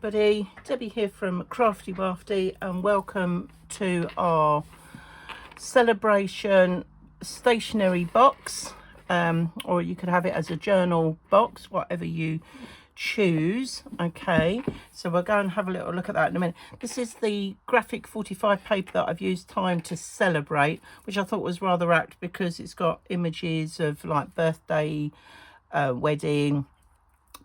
everybody, Debbie here from Craftywafty, and welcome to our celebration stationery box, or you could have it as a journal box, whatever you choose. Okay, so we'll go and have a little look at that in a minute. This is the graphic 45 paper that I've used Time to Celebrate, which I thought was rather apt because it's got images of like birthday, wedding,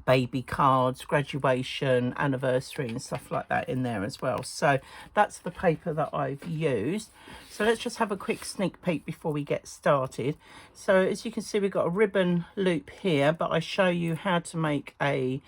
baby cards, graduation, anniversary and stuff like that in there as well. So that's the paper that I've used. So let's just have a quick sneak peek before we get started. So as you can see, we've got a ribbon loop here, but I show you how to make a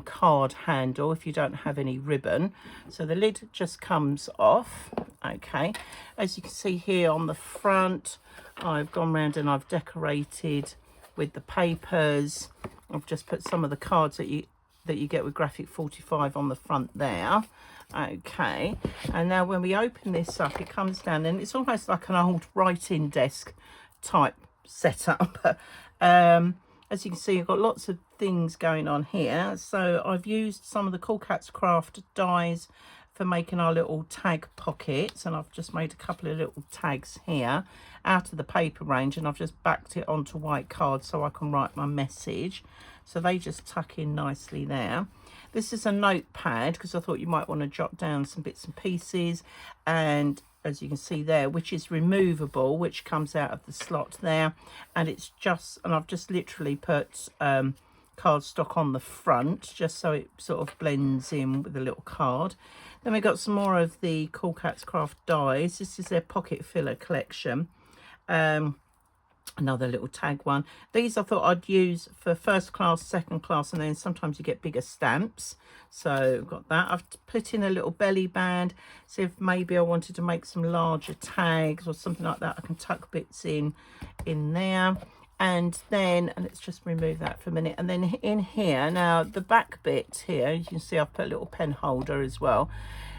card handle if you don't have any ribbon. So the lid just comes off. Okay, as you can see here on the front, I've gone around and I've decorated with the papers. I've just put some of the cards that you get with graphic 45 on the front there. Okay, and now when we open this up, it comes down and it's almost like an old writing desk type setup. As you can see, you've got lots of things going on here. So I've used some of the Cool Cats Craft dies for making our little tag pockets, and I've just made a couple of little tags here out of the paper range, and I've just backed it onto white card so I can write my message. So they just tuck in nicely there. This is a notepad because I thought you might want to jot down some bits and pieces, and as you can see there, which is removable, which comes out of the slot there, and it's just, and I've just literally put cardstock on the front just so it sort of blends in with a little card. Then we got some more of the Cool Cats Craft dies. This is their pocket filler collection. Another little tag one. These I thought I'd use for first class, second class, and then sometimes you get bigger stamps. So I've got that. I've put in a little belly band. So if maybe I wanted to make some larger tags or something like that, I can tuck bits in there. And then, and let's just remove that for a minute, and then in here, now the back bit here, you can see I've put a little pen holder as well.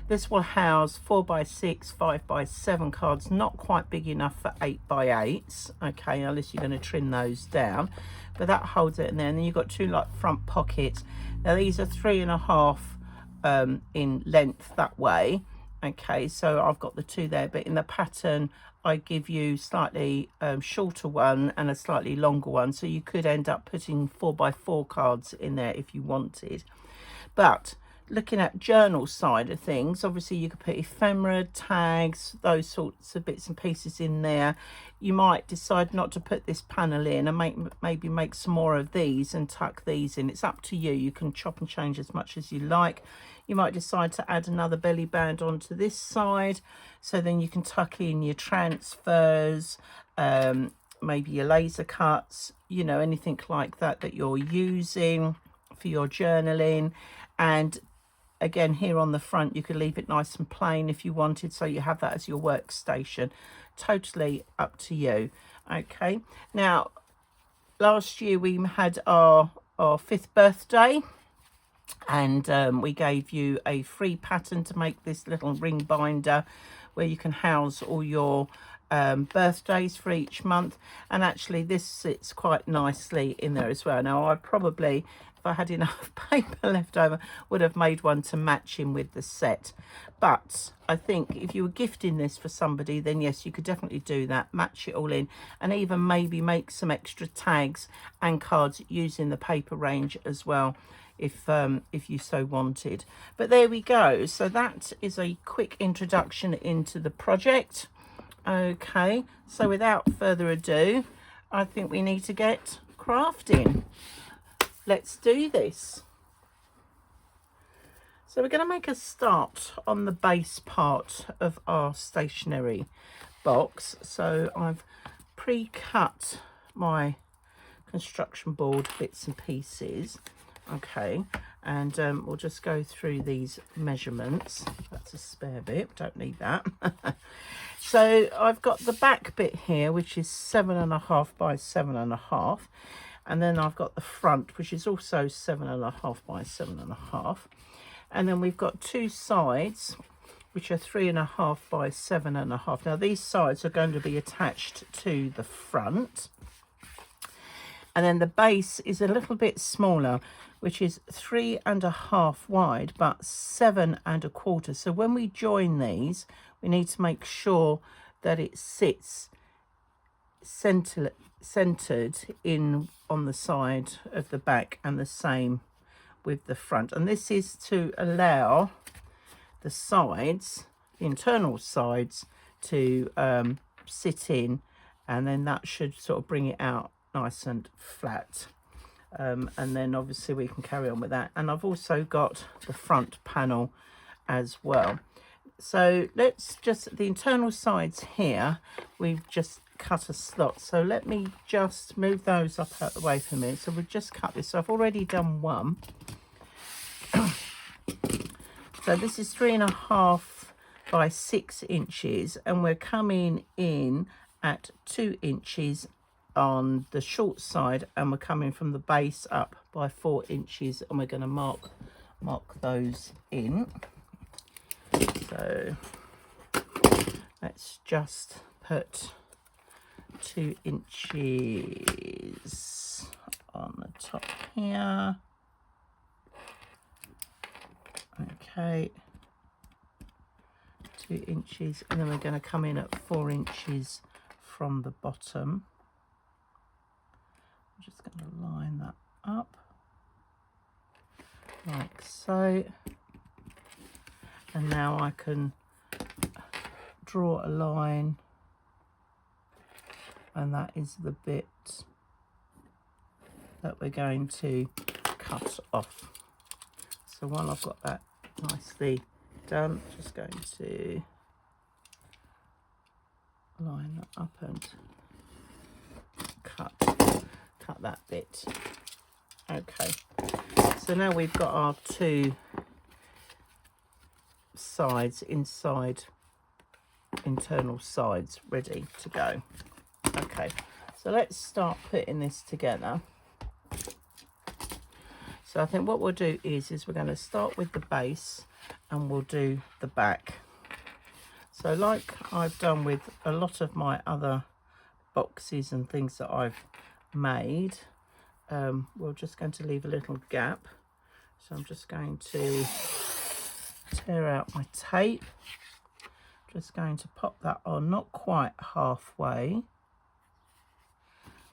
This will house 4x6, 5x7 cards, not quite big enough for 8x8s, okay, unless you're going to trim those down, but that holds it in there. And then you've got two like front pockets. Now these are 3.5 in length that way. Okay, so I've got the two there, but in the pattern I give you slightly shorter one and a slightly longer one, so you could end up putting 4x4 cards in there if you wanted. But looking at journal side of things, obviously you could put ephemera, tags, those sorts of bits and pieces in there. You might decide not to put this panel in and maybe make some more of these and tuck these in. It's up to you. You can chop and change as much as you like. You might decide to add another belly band onto this side, so then you can tuck in your transfers, maybe your laser cuts, you know, anything like that that you're using for your journaling. And again, here on the front, you could leave it nice and plain if you wanted, so you have that as your workstation. Totally up to you. Okay, now last year we had our 5th birthday, and we gave you a free pattern to make this little ring binder where you can house all your birthdays for each month. And actually this sits quite nicely in there as well. Now I probably, if I had enough paper left over, would have made one to match in with the set. But I think if you were gifting this for somebody, then yes, you could definitely do that, match it all in, and even maybe make some extra tags and cards using the paper range as well, if you so wanted. But there we go. So that is a quick introduction into the project. Okay, so without further ado, I think we need to get crafting. Let's do this. So we're going to make a start on the base part of our stationery box. So I've pre-cut my construction board bits and pieces. Okay, and we'll just go through these measurements. That's a spare bit, don't need that. So I've got the back bit here, which is 7.5 by 7.5. And then I've got the front, which is also 7.5 by 7.5. And then we've got two sides, which are 3.5 by 7.5. Now these sides are going to be attached to the front. And then the base is a little bit smaller, which is 3.5 wide, but 7.25. So when we join these, we need to make sure that it sits centered in on the side of the back, and the same with the front. And this is to allow the sides, the internal sides, to sit in, and then that should sort of bring it out nice and flat. And then obviously we can carry on with that. And I've also got the front panel as well. So let's just, the internal sides here, we've just cut a slot. So let me just move those up out the way for a minute. So we've just cut this. So I've already done one. So this is 3.5 by 6 inches, and we're coming in at 2 inches on the short side, and we're coming from the base up by 4 inches, and we're going to mark those in. So let's just put 2 inches on the top here. Okay, 2 inches, and then we're going to come in at 4 inches from the bottom. I'm just going to line that up like so, and now I can draw a line, and that is the bit that we're going to cut off. So while I've got that nicely done, just going to line that up and cut that bit. Okay, so now we've got our two sides, internal sides, ready to go. Okay, so let's start putting this together. So I think what we'll do is we're going to start with the base, and we'll do the back. So like I've done with a lot of my other boxes and things that I've made, we're just going to leave a little gap. So I'm just going to tear out my tape, just going to pop that on, not quite halfway,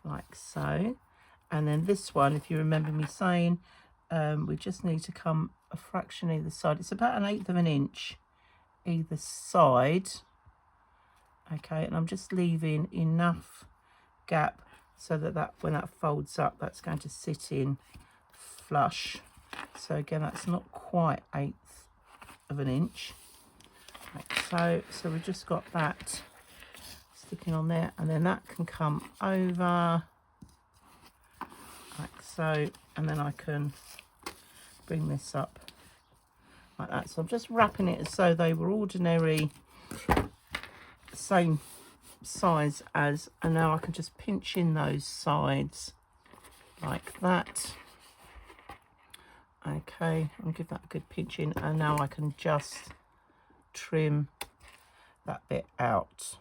like so. And then this one, if you remember me saying, we just need to come a fraction either side. It's about 1/8 of an inch either side. Okay, and I'm just leaving enough gap so that when that folds up, that's going to sit in flush. So again, that's not quite 1/8 of an inch, like so. So we've just got that sticking on there, and then that can come over like so, and then I can bring this up like that. So I'm just wrapping it as though they were ordinary, same size as, and now I can just pinch in those sides like that. Okay, I'll give that a good pinch in, and now I can just trim that bit out.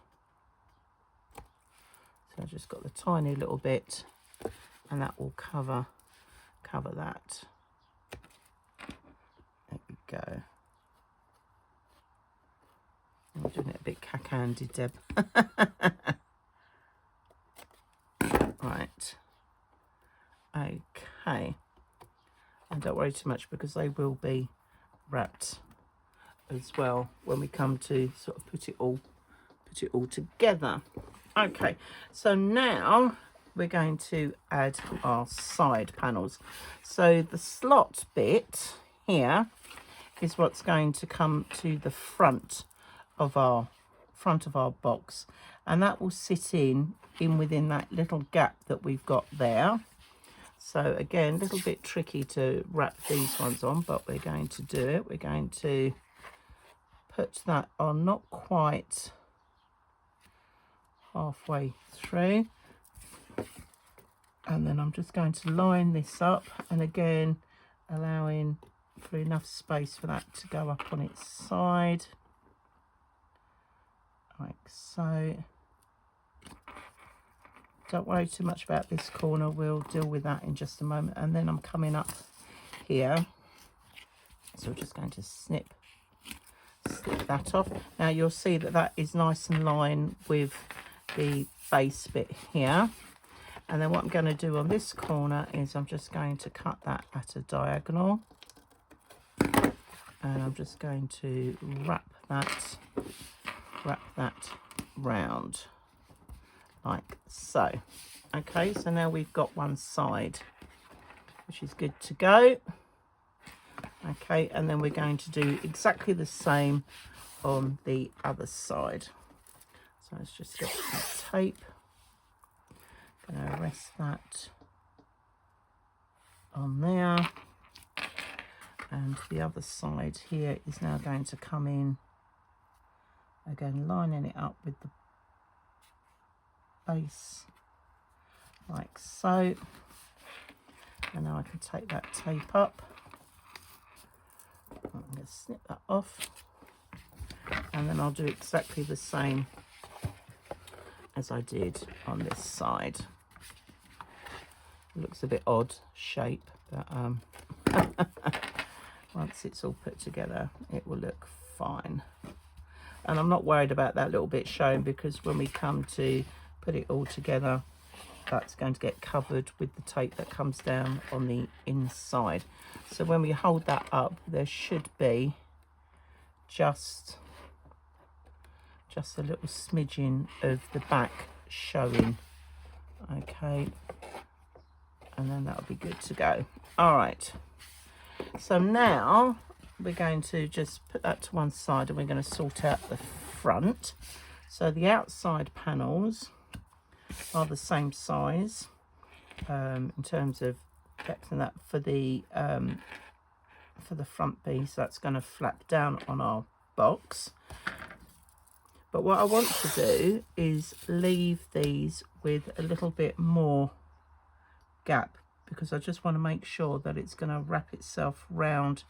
So I've just got the tiny little bit, and that will cover that. There we go. I'm doing it a bit cack-handed, Deb. Right. Okay. And don't worry too much, because they will be wrapped as well when we come to sort of put it all together. Okay, so now we're going to add our side panels. So the slot bit here is what's going to come to the front of our box, and that will sit in within that little gap that we've got there. So again, a little bit tricky to wrap these ones on, but we're going to do it. We're going to put that on, not quite halfway through, and then I'm just going to line this up, and again allowing for enough space for that to go up on its side like so. don't worry too much about this corner, we'll deal with that in just a moment. And then I'm coming up here, so we're just going to snip that off. Now you'll see that that is nice and lined with the base bit here. And then what I'm going to do on this corner is I'm just going to cut that at a diagonal, and I'm just going to wrap that round like so. Okay, so now we've got one side, which is good to go. Okay, and then we're going to do exactly the same on the other side. So let's just get some tape. Going to rest that on there, and the other side here is now going to come in again, lining it up with the base like so. And now I can take that tape up. I'm going to snip that off, and then I'll do exactly the same as I did on this side. It looks a bit odd shape, but once it's all put together, it will look fine. And I'm not worried about that little bit showing, because when we come to put it all together, that's going to get covered with the tape that comes down on the inside. So when we hold that up, there should be just a little smidgen of the back showing. Okay, and then that'll be good to go. All right, so now we're going to just put that to one side, and we're going to sort out the front. So the outside panels are the same size in terms of depth, and that for the front piece, that's going to flap down on our box. But what I want to do is leave these with a little bit more gap, because I just want to make sure that it's going to wrap itself round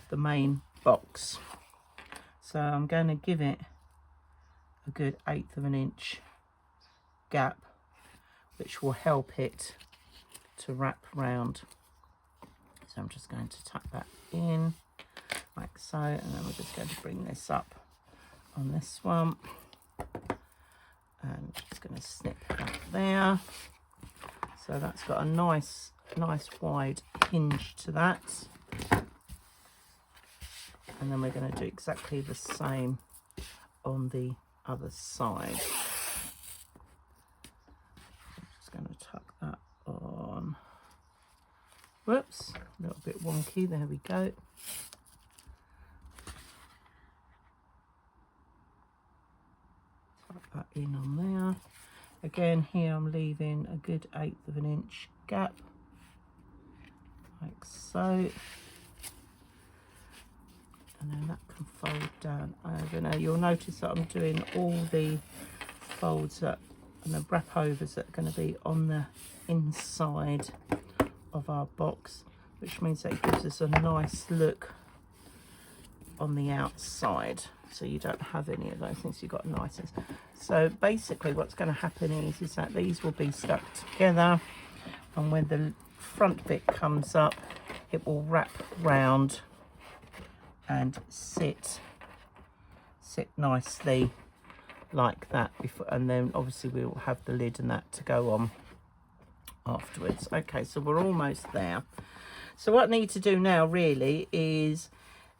the main box. So I'm going to give it a good 1/8 of an inch gap, which will help it to wrap round. So I'm just going to tuck that in like so, and then we're just going to bring this up on this one, and just going to snip that there. So that's got a nice wide hinge to that, and then we're going to do exactly the same on the other side. Just going to tuck that on. Whoops, a little bit wonky, there we go. Tuck that in on there. Again, here I'm leaving a good 1/8 of an inch gap, like so. And then that can fold down over. Now you'll notice that I'm doing all the folds and the wrap overs that are going to be on the inside of our box, which means that it gives us a nice look on the outside, so you don't have any of those things. You've got niceness. So basically what's going to happen is that these will be stuck together, and when the front bit comes up, it will wrap round and sit nicely like that before, and then obviously we will have the lid and that to go on afterwards. Okay, so we're almost there. So what I need to do now really is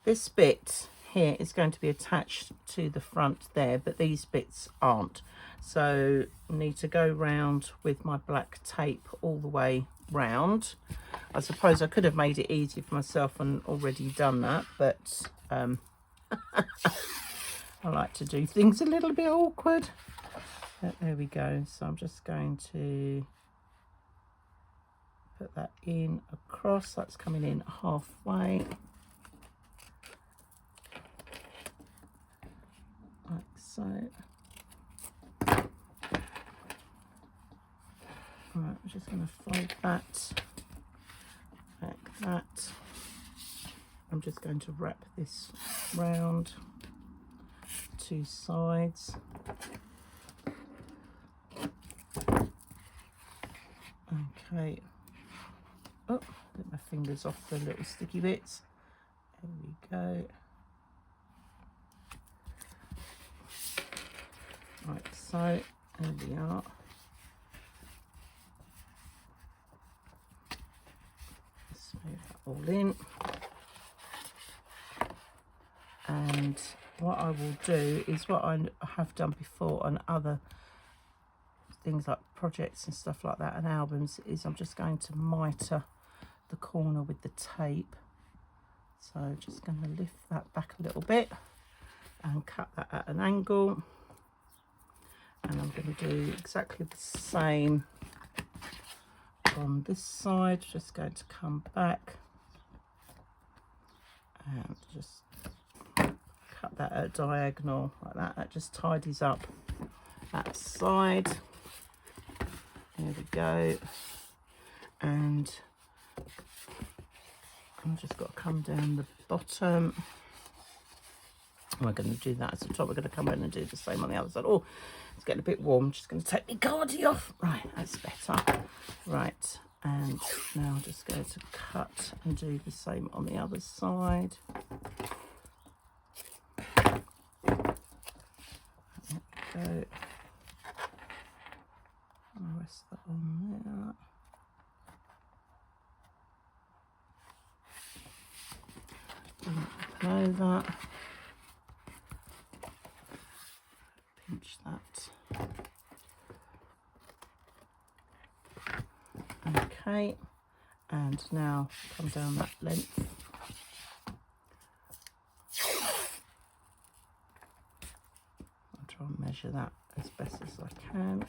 this bit here is going to be attached to the front there, but these bits aren't. So I need to go round with my black tape all the way round. I suppose I could have made it easy for myself and already done that, but I like to do things a little bit awkward. But there we go. So I'm just going to put that in across. That's coming in halfway, like so. Right, I'm just going to fold that like that. I'm just going to wrap this round two sides. Okay. Oh, get my fingers off the little sticky bits. There we go. Right, so there we are. Smooth that all in. And what I will do is what I have done before on other things like projects and stuff like that and albums, is I'm just going to mitre the corner with the tape. So just going to lift that back a little bit and cut that at an angle. And I'm going to do exactly the same on this side. Just going to come back and just cut that at a diagonal like that. That just tidies up that side. There we go. And I've just got to come down the bottom. We're going to do that at the top. We're going to come in and do the same on the other side. Oh, it's getting a bit warm. Just going to take my cardi off. Right, that's better. Right, and now I'm just going to cut and do the same on the other side. There we go. I'll rest that on there. Over. Pinch that. Okay, and now come down that length. I'll try and measure that as best as I can.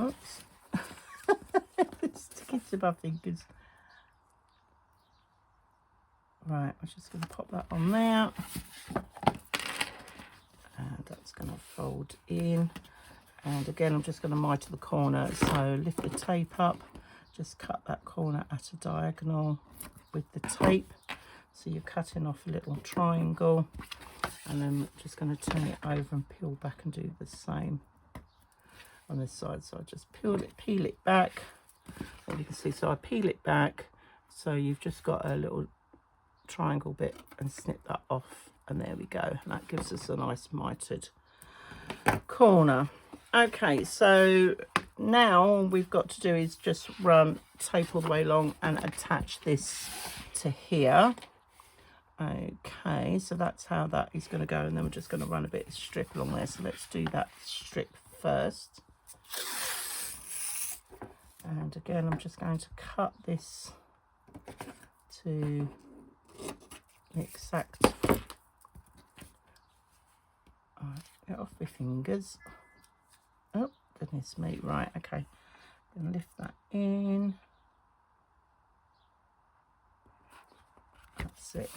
Oops. It's sticking to my fingers. Right, I'm just going to pop that on there. And that's going to fold in. And again, I'm just going to mitre the corner. So lift the tape up. Just cut that corner at a diagonal with the tape. So you're cutting off a little triangle. And then I'm just going to turn it over and peel back and do the same on this side. So I just peel it back. And you can see, so I peel it back. So you've just got a little triangle bit and snip that off, and there we go. And that gives us a nice mitered corner. Okay, so now all we've got to do is just run tape all the way along and attach this to here. Okay, so that's how that is going to go, and then we're just going to run a bit of strip along there. So let's do that strip first. And again, I'm just going to cut this to the exact, get off my fingers. Oh, goodness me. Right, okay. I'm going to lift that in. That's it.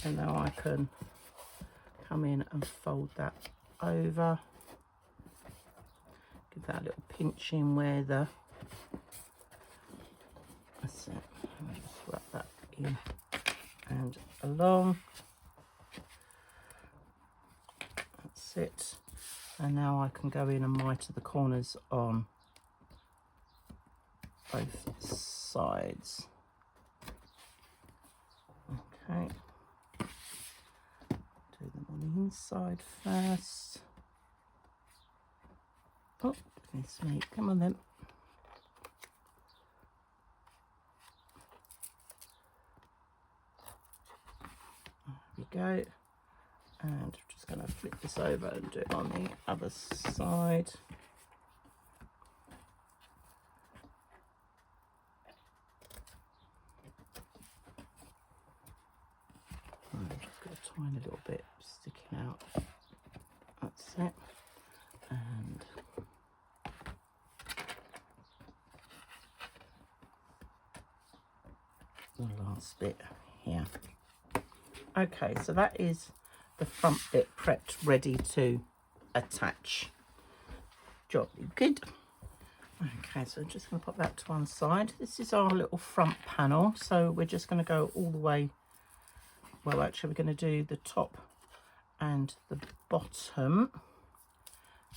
And now I can come in and fold that over. Give that a little pinch in where the, that's it. I'll just wrap that in and along. That's it. And now I can go in and mitre the corners on both sides. Okay. Do them on the inside first. Oh, goodness me. Come on then. There we go. And I'm just going to flip this over and do it on the other side. I've just got a tiny little bit sticking out. That's it. And the last bit here. Okay, so that is the front bit prepped, ready to attach. Jolly good. Okay, so I'm just going to pop that to one side. This is our little front panel, so we're just going to go all the way. Well, actually, we're going to do the top and the bottom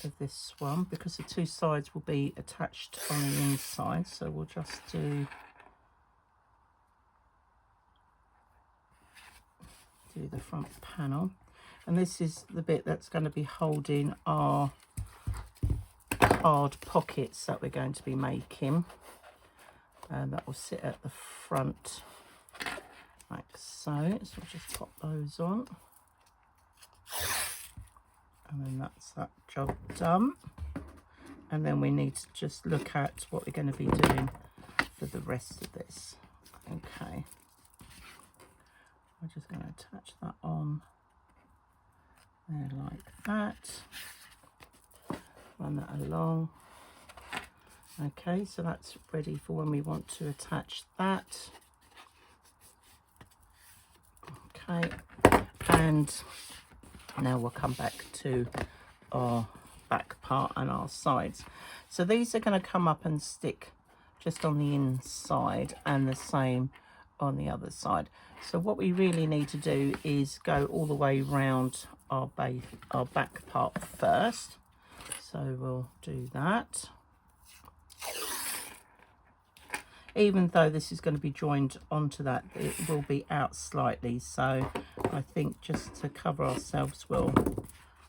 of this one, because the two sides will be attached on the inside. So we'll just do the front panel, and this is the bit that's going to be holding our card pockets that we're going to be making, and that will sit at the front like so. So we'll just pop those on, and then that's that job done. And then we need to just look at what we're going to be doing for the rest of this. Okay, we're just going to attach that on there like that, run that along. Okay, so that's ready for when we want to attach that. Okay, and now we'll come back to our back part and our sides. So these are going to come up and stick just on the inside, and the same on the other side. So what we really need to do is go all the way round our back part first. So we'll do that. Even though this is going to be joined onto that, it will be out slightly. So I think just to cover ourselves, we'll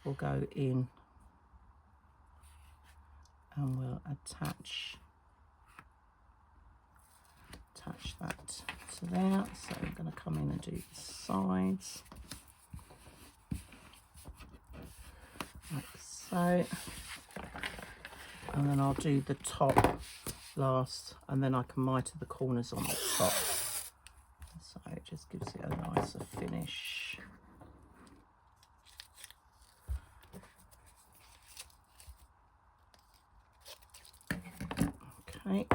go in and we'll attach that to there. So I'm going to come in and do the sides like so, and then I'll do the top last, and then I can mitre the corners on the top, so it just gives it a nicer finish. Okay,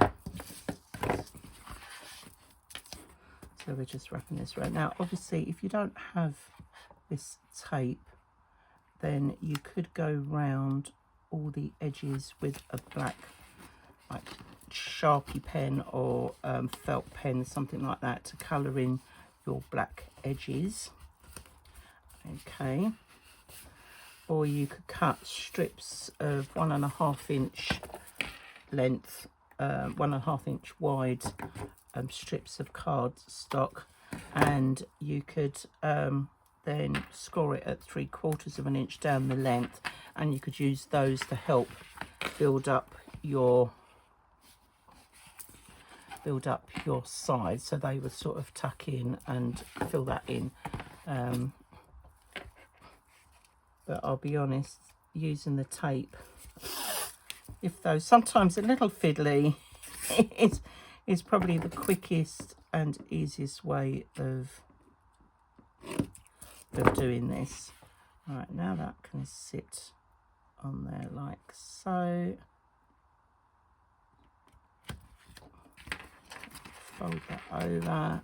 so we're just wrapping this around. Now obviously if you don't have this tape, then you could go round all the edges with a black like Sharpie pen or felt pen, something like that, to colour in your black edges. Okay, or you could cut strips of 1.5 inch length, 1.5 inch wide strips of cardstock, and you could then score it at 3/4 inch down the length, and you could use those to help build up your sides, so they would sort of tuck in and fill that in. But I'll be honest, using the tape, if though sometimes a little fiddly, is probably the quickest and easiest way of doing this. Right, now that can sit on there like so. Fold that over,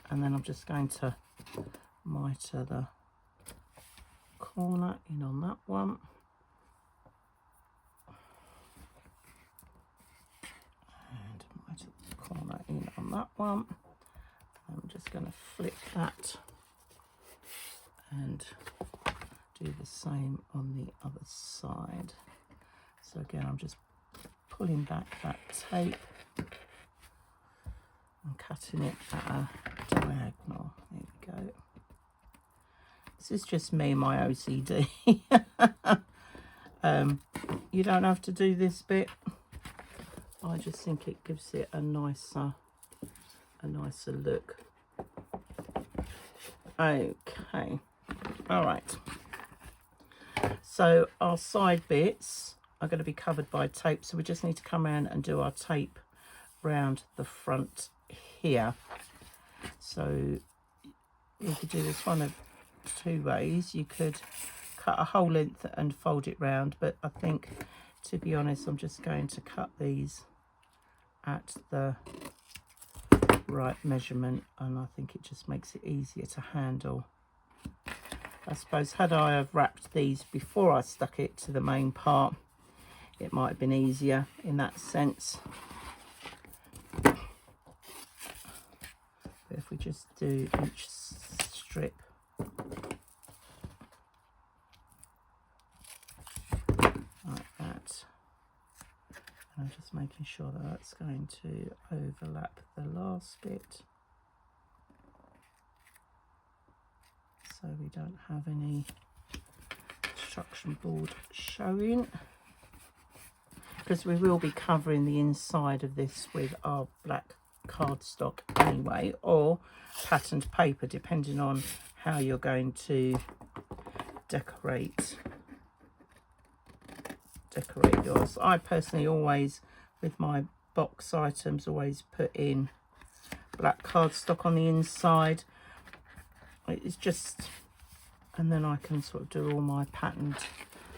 and then I'm just going to mitre the corner in on that one, and mitre the corner in on that one. I'm just going to flip that and do the same on the other side. So again, I'm just pulling back that tape and cutting it at a diagonal. There we go. This is just me, my OCD. You don't have to do this bit. I just think it gives it a nicer look. Okay, all right. So our side bits are going to be covered by tape, so we just need to come around and do our tape round the front here. So you could do this one of two ways. You could cut a whole length and fold it round, but I think, to be honest, I'm just going to cut these at the right measurement, and I think it just makes it easier to handle. I suppose had I have wrapped these before I stuck it to the main part, it might have been easier in that sense. But if we just do each strip And I'm just making sure that that's going to overlap the last bit, so we don't have any instruction board showing, because we will be covering the inside of this with our black cardstock anyway, or patterned paper, depending on how you're going to decorate yours. I personally always, with my box items, always put in black cardstock on the inside. It's just, and then I can sort of do all my patterned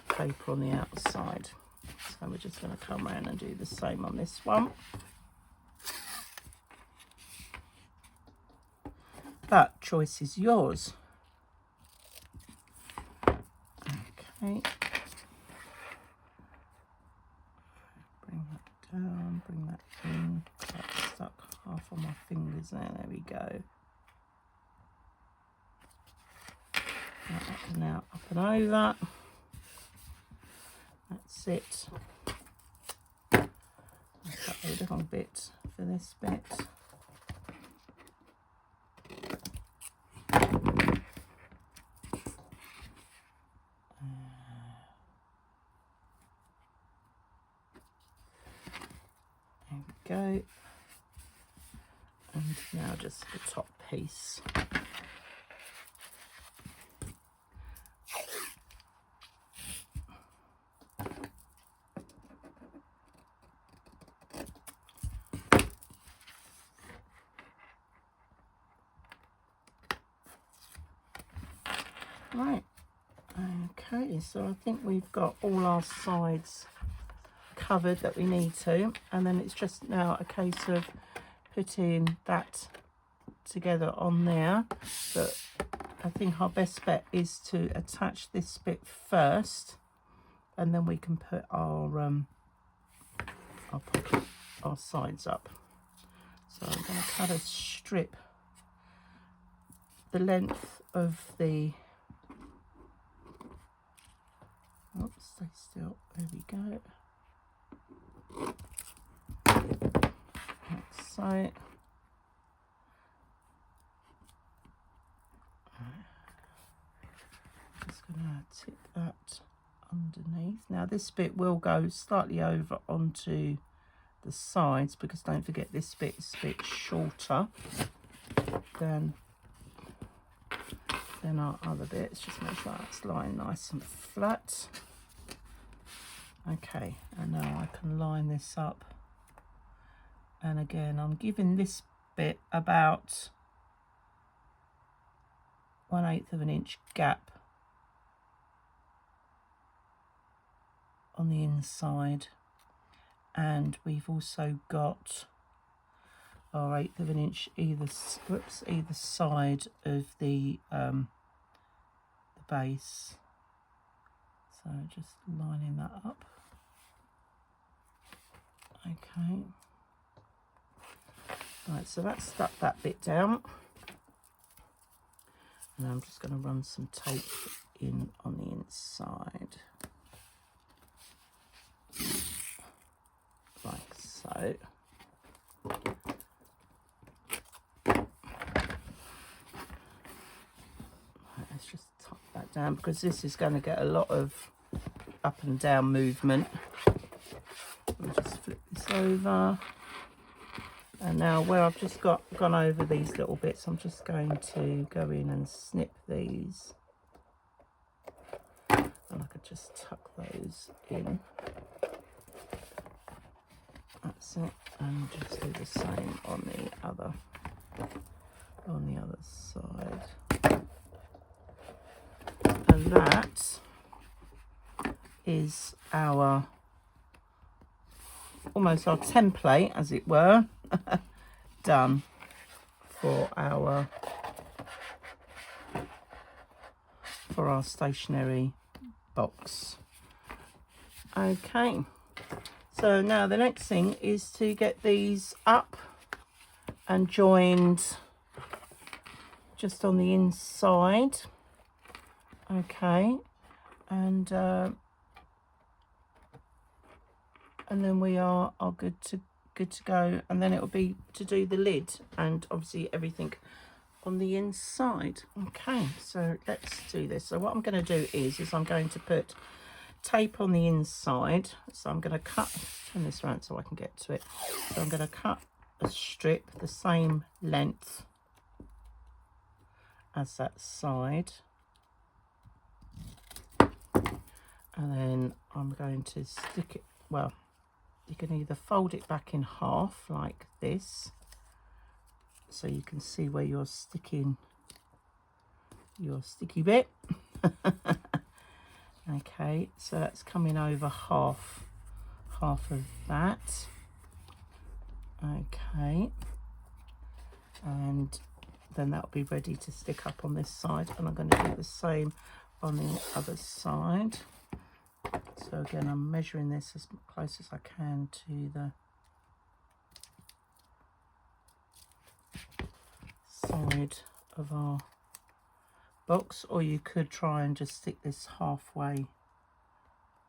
paper on the outside. So we're just going to come around and do the same on this one. But choice is yours. Okay. Bring that down, bring that in. That's stuck half on my fingers now. There we go. Right, now up and over. That's it. I'll cut a little bit for this bit. There we go. And now just the top piece. Right, okay, so I think we've got all our sides covered that we need to, and then it's just now a case of putting that together on there. But I think our best bet is to attach this bit first, and then we can put our sides up. So I'm going to cut a strip the length of the, oops, stay still, there we go, like so. Just gonna tip that underneath. Now this bit will go slightly over onto the sides, because don't forget this bit is a bit shorter than our other bits. Just make sure that's lying nice and flat. Okay, and now I can line this up, and again I'm giving this bit about 1/8 of an inch gap on the inside, and we've also got our 1/8 of an inch either side of the base. So just lining that up. Okay, right, so that's stuck that bit down, and I'm just going to run some tape in on the inside, like so. Let's just tuck that down, because this is going to get a lot of up and down movement. I'll just flip this over, and now where I've just gone over these little bits, I'm just going to go in and snip these, and I could just tuck those in. That's it, and just do the same on the other side. And that is our, almost our template, as it were, done for our stationery box. Okay, so now the next thing is to get these up and joined just on the inside. Okay, and and then we are good to go. And then it'll be to do the lid and obviously everything on the inside. Okay, so let's do this. So what I'm going to do is I'm going to put tape on the inside. So I'm going to turn this around so I can get to it. So I'm going to cut a strip the same length as that side, and then I'm going to stick it, well, you can either fold it back in half like this so you can see where you're sticking your sticky bit. Okay, so that's coming over half of that. Okay, and then that'll be ready to stick up on this side, and I'm going to do the same on the other side. So again, I'm measuring this as close as I can to the side of our box, or you could try and just stick this halfway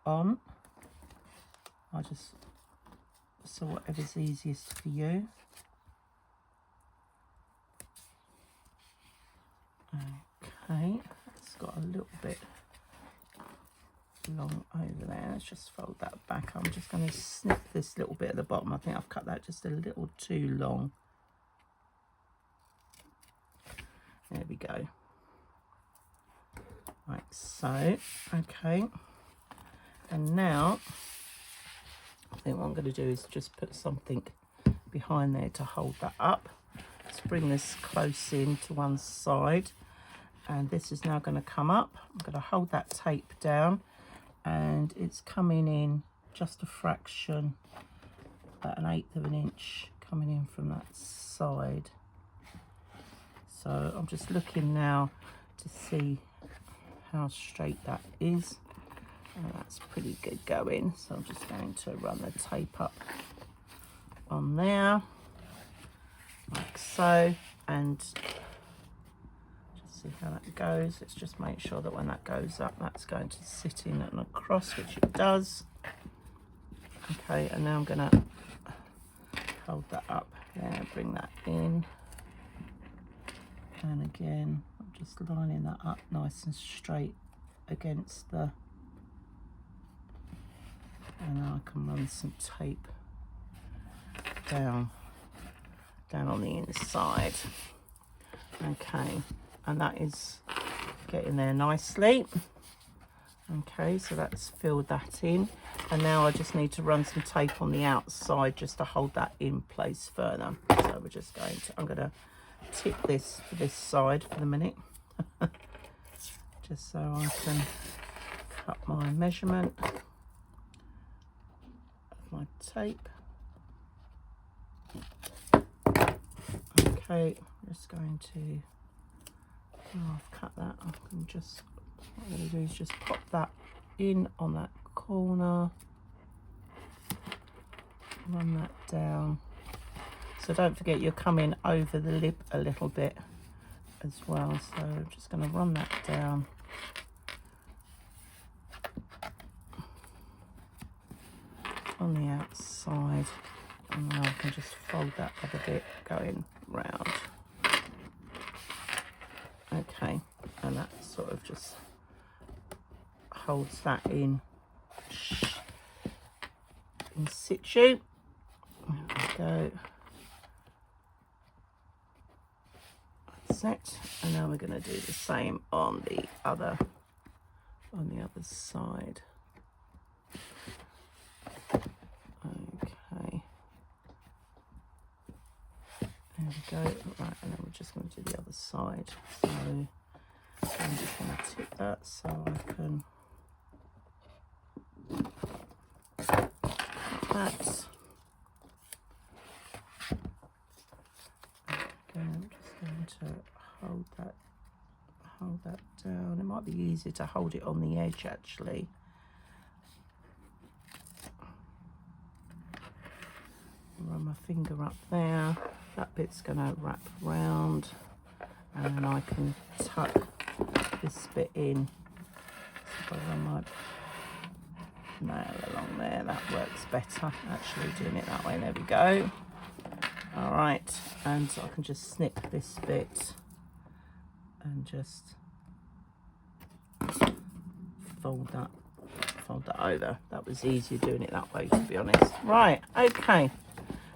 on. So whatever's easiest for you. Okay, it's got a little bit long over there. Let's just fold that back. I'm just going to snip this little bit at the bottom. I think I've cut that just a little too long. There we go. Like so. Okay, and now I think what I'm going to do is just put something behind there to hold that up. Let's bring this close in to one side, and this is now going to come up. I'm going to hold that tape down, and it's coming in just a fraction, about 1/8 of an inch coming in from that side. So I'm just looking now to see how straight that is, and that's pretty good going. So I'm just going to run the tape up on there like so, and just see how that goes. Let's just make sure that when that goes up, that's going to sit in and across, which it does. Okay, and now I'm going to hold that up there, bring that in, and again I'm just lining that up nice and straight against the, and now I can run some tape down on the inside. Okay, and that is getting there nicely. Okay, so that's filled that in, and now I just need to run some tape on the outside just to hold that in place further. So we're just going to, I'm going to tip this to this side for the minute just so I can cut my measurement of my tape. Okay, I'm just going to, I've cut that, I can just, what I'm going to do is just pop that in on that corner, run that down. So don't forget you're coming over the lip a little bit as well, so I'm just going to run that down. On the outside, and now I can just fold that other bit going round. Okay, and that sort of just holds that in situ. There we go. That's it. And now we're going to do the same on the other side. Okay. There we go. Right, and then we're just going to do the other side. So I'm just going to tip that so I can cut that. Again, I'm just going to hold that down. It might be easier to hold it on the edge actually. Run my finger up there. That bit's going to wrap around, and then I can tuck this bit in. So if I run my nail along there. That works better, actually, doing it that way. There we go. All right, and I can just snip this bit and just fold that over. That was easier doing it that way, to be honest. Right, okay,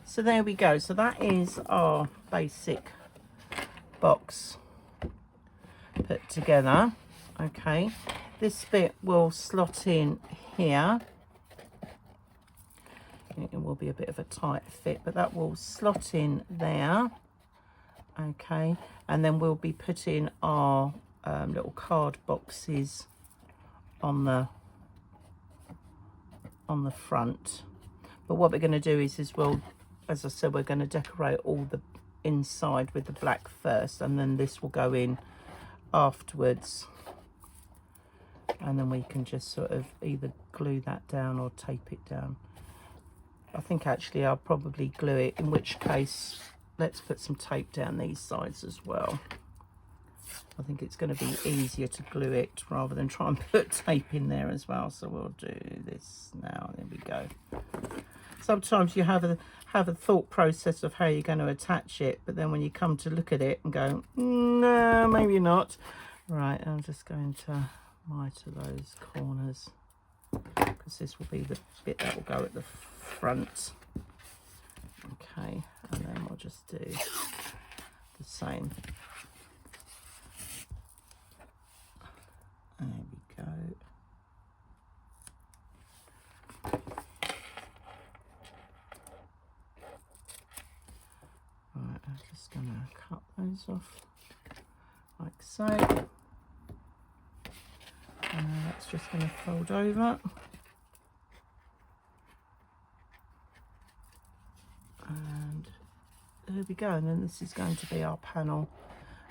so there we go. So that is our basic box put together. Okay, this bit will slot in here. It will be a bit of a tight fit, but that will slot in there. Okay, and then we'll be putting our little card boxes on the front. But what we're going to do is we'll, as I said, we're going to decorate all the inside with the black first, and then this will go in afterwards, and then we can just sort of either glue that down or tape it down. I think actually I'll probably glue it, in which case let's put some tape down these sides as well. I think it's going to be easier to glue it rather than try and put tape in there as well. So we'll do this now. There we go. Sometimes you have a thought process of how you're going to attach it, but then when you come to look at it and go, no, maybe not. Right, I'm just going to miter those corners, because this will be the bit that will go at the front. Okay, and then we'll just do the same. There we go. Right, I'm just going to cut those off like so. That's just going to fold over. And there we go. And then this is going to be our panel.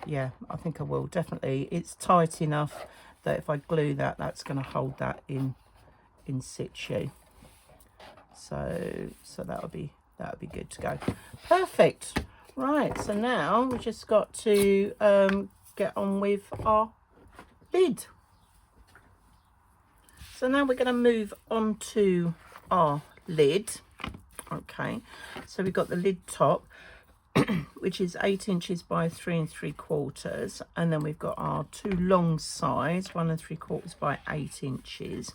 Yeah, I think I will, definitely. It's tight enough that if I glue that, that's going to hold that in situ. So that would be good to go. Perfect. Right, so now we've just got to get on with our lid. So now we're going to move on to our lid. Okay, so we've got the lid top, which is 8 inches by 3 3/4, and then we've got our two long sides, 1 3/4 by 8 inches.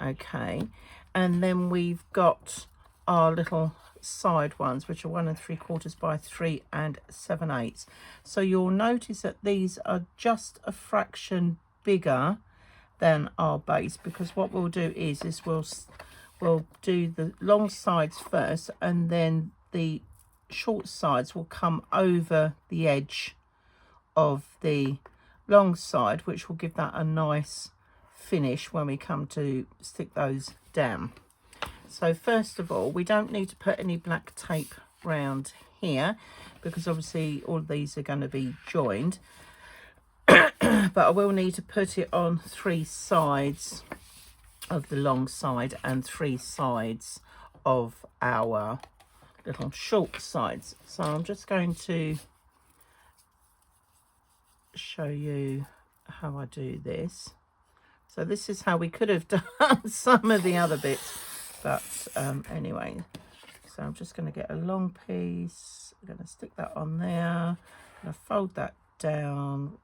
Okay, and then we've got our little side ones, which are 1 3/4 by 3 7/8. So you'll notice that these are just a fraction bigger than our base, because what we'll do is we'll do the long sides first, and then the short sides will come over the edge of the long side, which will give that a nice finish when we come to stick those down. So first of all, we don't need to put any black tape round here, because obviously all of these are going to be joined. But I will need to put it on 3 sides of the long side and 3 sides of our little short sides. So I'm just going to show you how I do this. So this is how we could have done some of the other bits, but anyway, so I'm just going to get a long piece. I'm going to stick that on there. I'm going to fold that down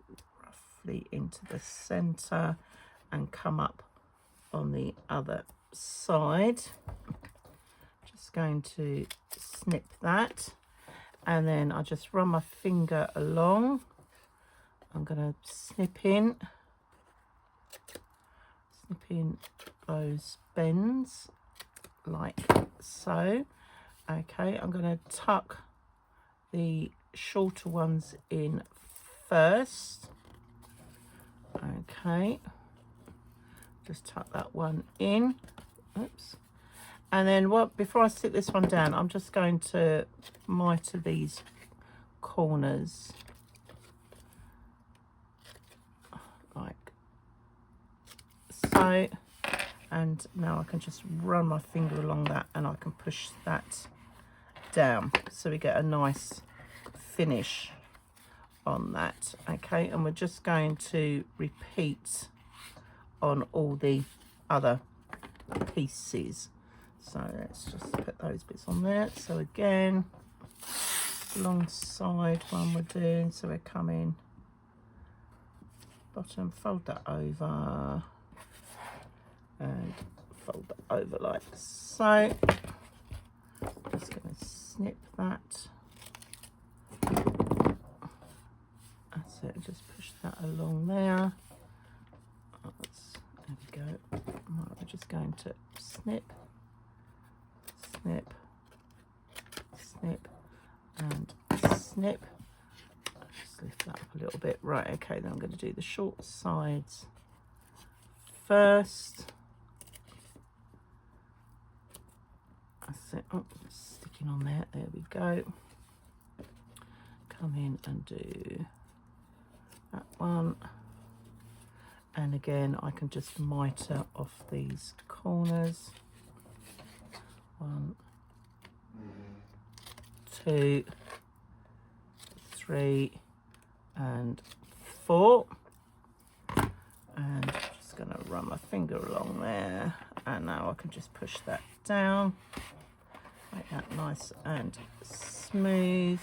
roughly into the center and come up on the other side. Just going to snip that, and then I just run my finger along. I'm going to snip in those bends like so. Okay, I'm going to tuck the shorter ones in first. Okay, just tuck that one in. Oops. And then before I stick this one down, I'm just going to miter these corners like so. And now I can just run my finger along that, and I can push that down, so we get a nice finish on that. Okay, and we're just going to repeat on all the other pieces. So let's just put those bits on there. So again, alongside one we're doing, so we're coming bottom, fold that over and fold that over like so. Just going to snip that. That's it, just push that along there. There we go. Right, we're just going to snip, snip, snip, and snip. Just lift that up a little bit. Right, okay, then I'm going to do the short sides first. That's it. Oh, it's sticking on there. There we go. Come in and do that one. And again, I can just mitre off these corners. 1, 2, 3, and 4. And just going to run my finger along there. And now I can just push that down. Make that nice and smooth.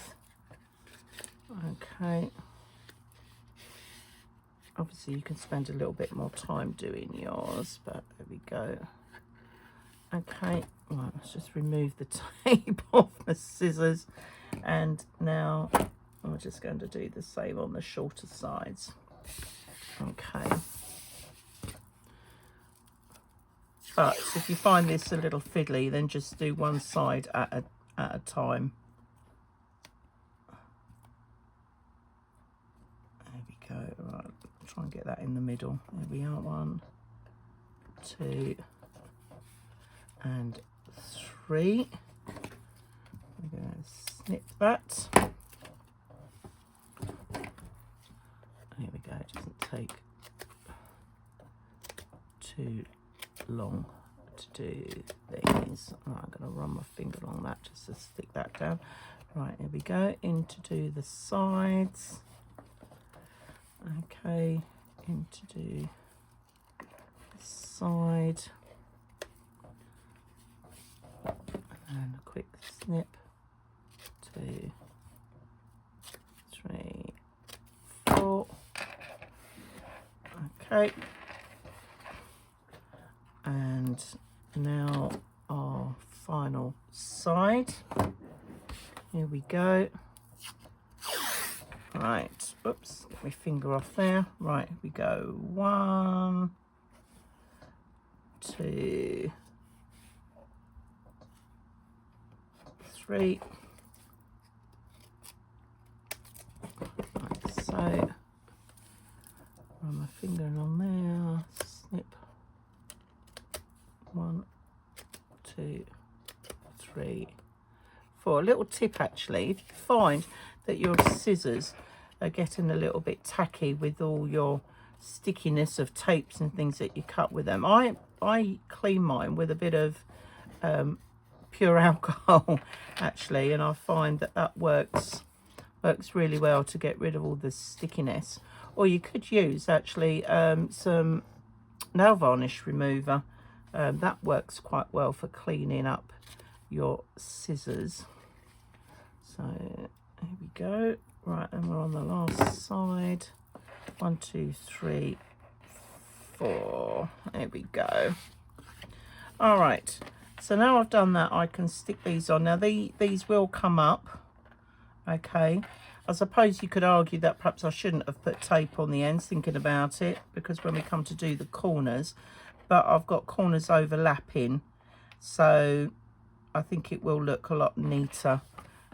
Okay. Obviously you can spend a little bit more time doing yours, but there we go. Okay, right, let's just remove the tape off the scissors, and now we're just going to do the same on the shorter sides. Okay. But if you find this a little fiddly, then just do one side at a time. There we go. Right, try and get that in the middle. There we are. 1, 2, and 3. We're going to snip that. There we go. It doesn't take too long to do these. Right, I'm going to run my finger along that just to stick that down. Right, here we go. In to do the sides. Okay, in to do the side. And a quick snip. 2, 3, 4. Okay. And now our final side. Here we go. Right, oops, get my finger off there. Right, here we go. 1, 2, 3. Like so. Run my finger along there. Snip. 1, 2, 3, 4. A little tip actually, if you find that your scissors are getting a little bit tacky with all your stickiness of tapes and things that you cut with them, I clean mine with a bit of pure alcohol actually, and I find that works really well to get rid of all the stickiness. Or you could use actually some nail varnish remover. That works quite well for cleaning up your scissors. So here we go. Right, and we're on the last side. 1, 2, 3, 4. There we go. All right, so now I've done that, I can stick these on. Now these will come up. Okay, I suppose you could argue that perhaps I shouldn't have put tape on the ends, thinking about it, because when we come to do the corners, but I've got corners overlapping, so I think it will look a lot neater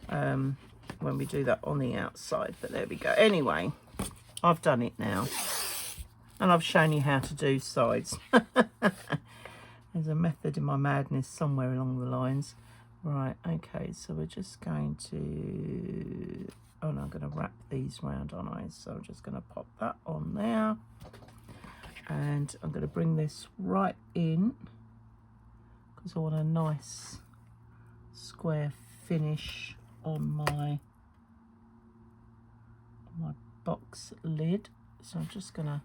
when we do that on the outside. But there we go. Anyway, I've done it now, and I've shown you how to do sides. There's a method in my madness somewhere along the lines. Right, okay, so we're just going to, oh no, I'm going to wrap these round, aren't I? So I'm just going to pop that on there, and I'm going to bring this right in because I want a nice square finish on my box lid. So I'm just going to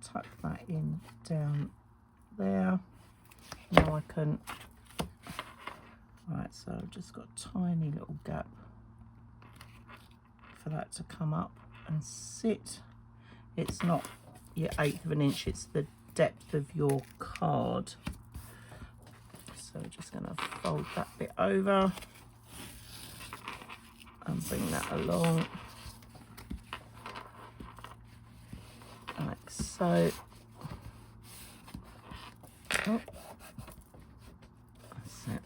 tuck that in down there. Now I can, right, so I've just got a tiny little gap for that to come up and sit. It's not your 1/8 of an inch, it's the depth of your card. So we're just going to fold that bit over and bring that along like so. Oh, that's it.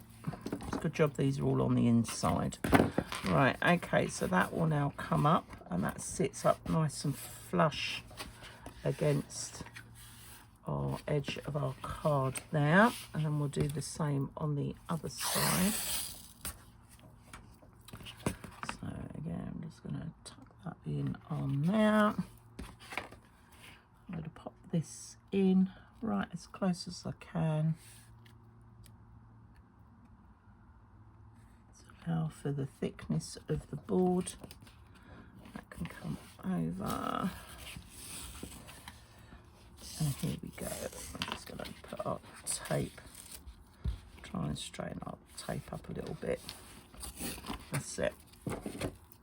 It's a good job these are all on the inside. Right, okay, so that will now come up, and that sits up nice and flush against our edge of our card there, and then we'll do the same on the other side. So again, I'm just going to tuck that in on there. I'm going to pop this in right as close as I can. So now for the thickness of the board, that can come over. And here we go. I'm just going to put our tape, try and straighten our tape up a little bit. That's it.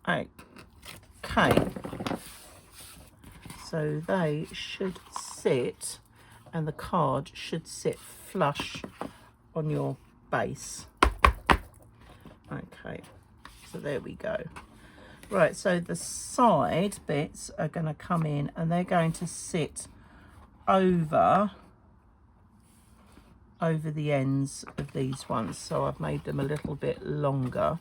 Okay. So they should sit, and the card should sit flush on your base. Okay. So there we go. Right, so the side bits are going to come in, and they're going to sit over the ends of these ones. So I've made them a little bit longer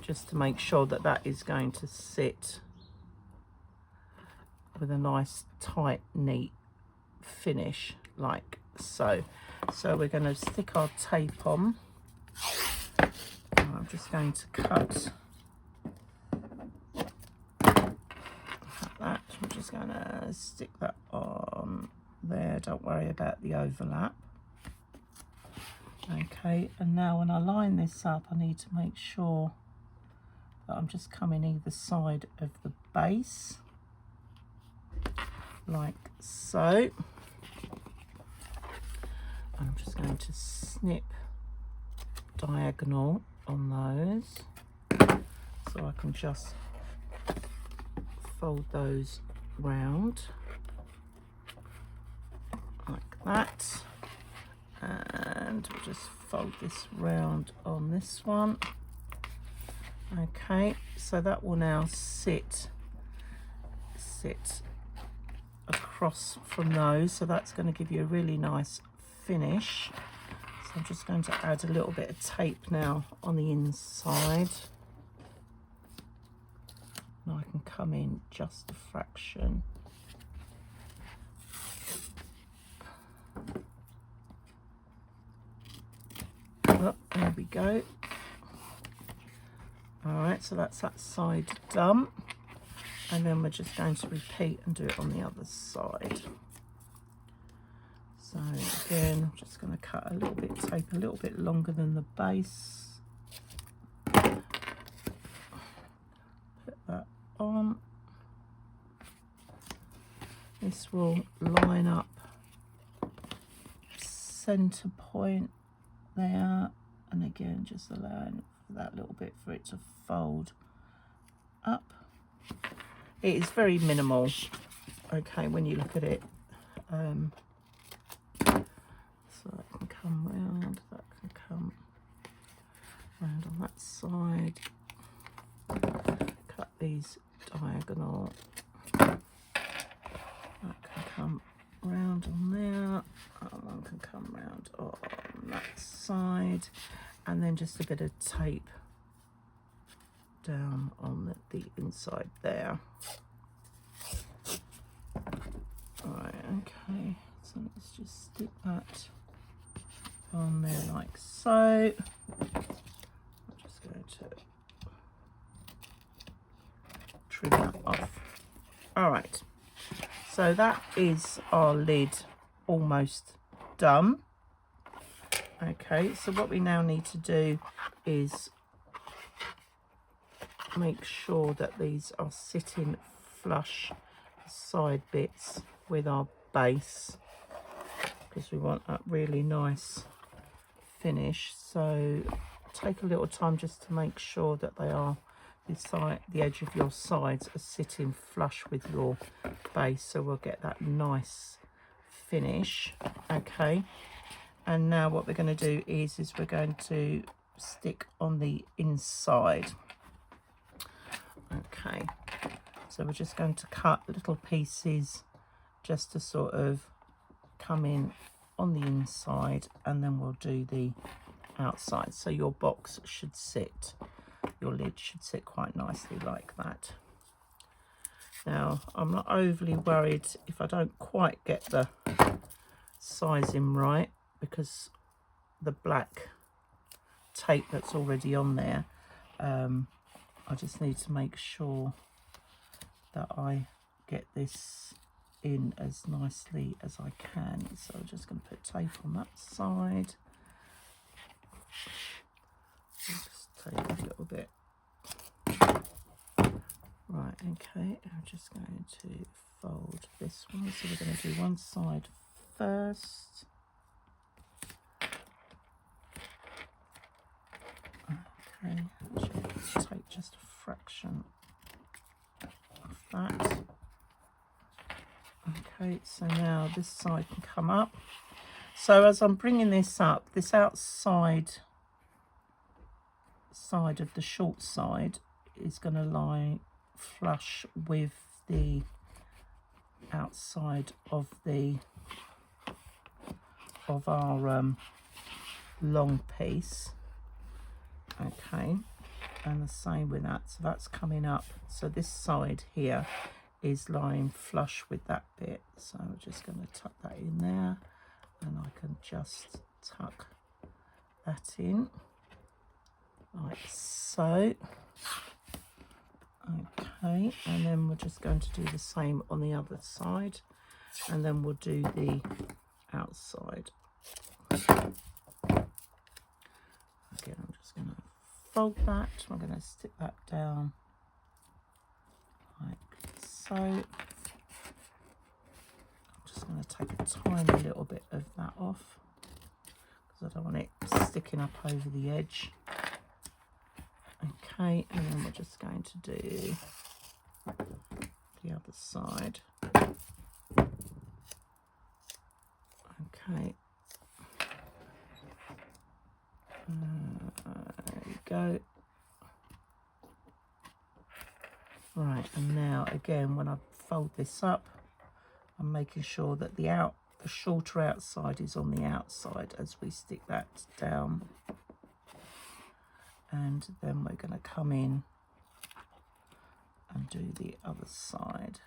just to make sure that that is going to sit with a nice tight neat finish like so. So we're going to stick our tape on. I'm just going to cut that. I'm just going to stick that on there. Don't worry about the overlap. Okay, and now when I line this up, I need to make sure that I'm just coming either side of the base like so. I'm just going to snip diagonal on those, so I can just fold those round like that, and we'll just fold this round on this one. Okay, so that will now sit across from those, so that's going to give you a really nice finish. So I'm just going to add a little bit of tape now on the inside. Now I can come in just a fraction. Oh, there we go. All right, so that's that side done. And then we're just going to repeat and do it on the other side. So again, I'm just going to cut a little bit, tape a little bit longer than the base. Put that on. This will line up center point there, and again just allowing for that little bit for it to fold up. It is very minimal, okay, when you look at it. So that can come round, that can come round on that side. Cut these diagonal. That can come round on there. And one can come round on that side. And then just a bit of tape down on the inside there. Alright, okay. So let's just stick that on there like so. I'm just going to trim that off. Alright, so that is our lid almost done. Okay, so what we now need to do is make sure that these are sitting flush, side bits with our base. because we want that really nice finish. So take a little time just to make sure that they are the edge of your sides are sitting flush with your base, so we'll get that nice finish. Okay, and now what we're going to do is we're going to stick on the inside. Okay, so we're just going to cut little pieces just to sort of come in on the inside, and then we'll do the outside. So your box should sit, your lid should sit quite nicely like that. Now, I'm not overly worried if I don't quite get the sizing right, because the black tape that's already on there, I just need to make sure that I get this in as nicely as I can. So I'm just going to put tape on that side. Just take a little bit. Right, okay, I'm just going to fold this one. So we're going to do one side first. Okay, take just a fraction of that. Okay, so now this side can come up. So as I'm bringing this up, this outside side of the short side is going to lie flush with the outside of our long piece. Okay, and the same with that, so that's coming up, so this side here is lying flush with that bit, so I'm just going to tuck that in there, and I can just tuck that in like so. Okay, and then we're just going to do the same on the other side, and then we'll do the outside. Again, I'm just going to fold that, I'm going to stick that down like so. I'm just going to take a tiny little bit of that off because I don't want it sticking up over the edge. Okay, and then we're just going to do the other side. Okay. There we go. Right, and now again, when I fold this up, I'm making sure that the shorter outside is on the outside as we stick that down. And then we're going to come in and do the other side,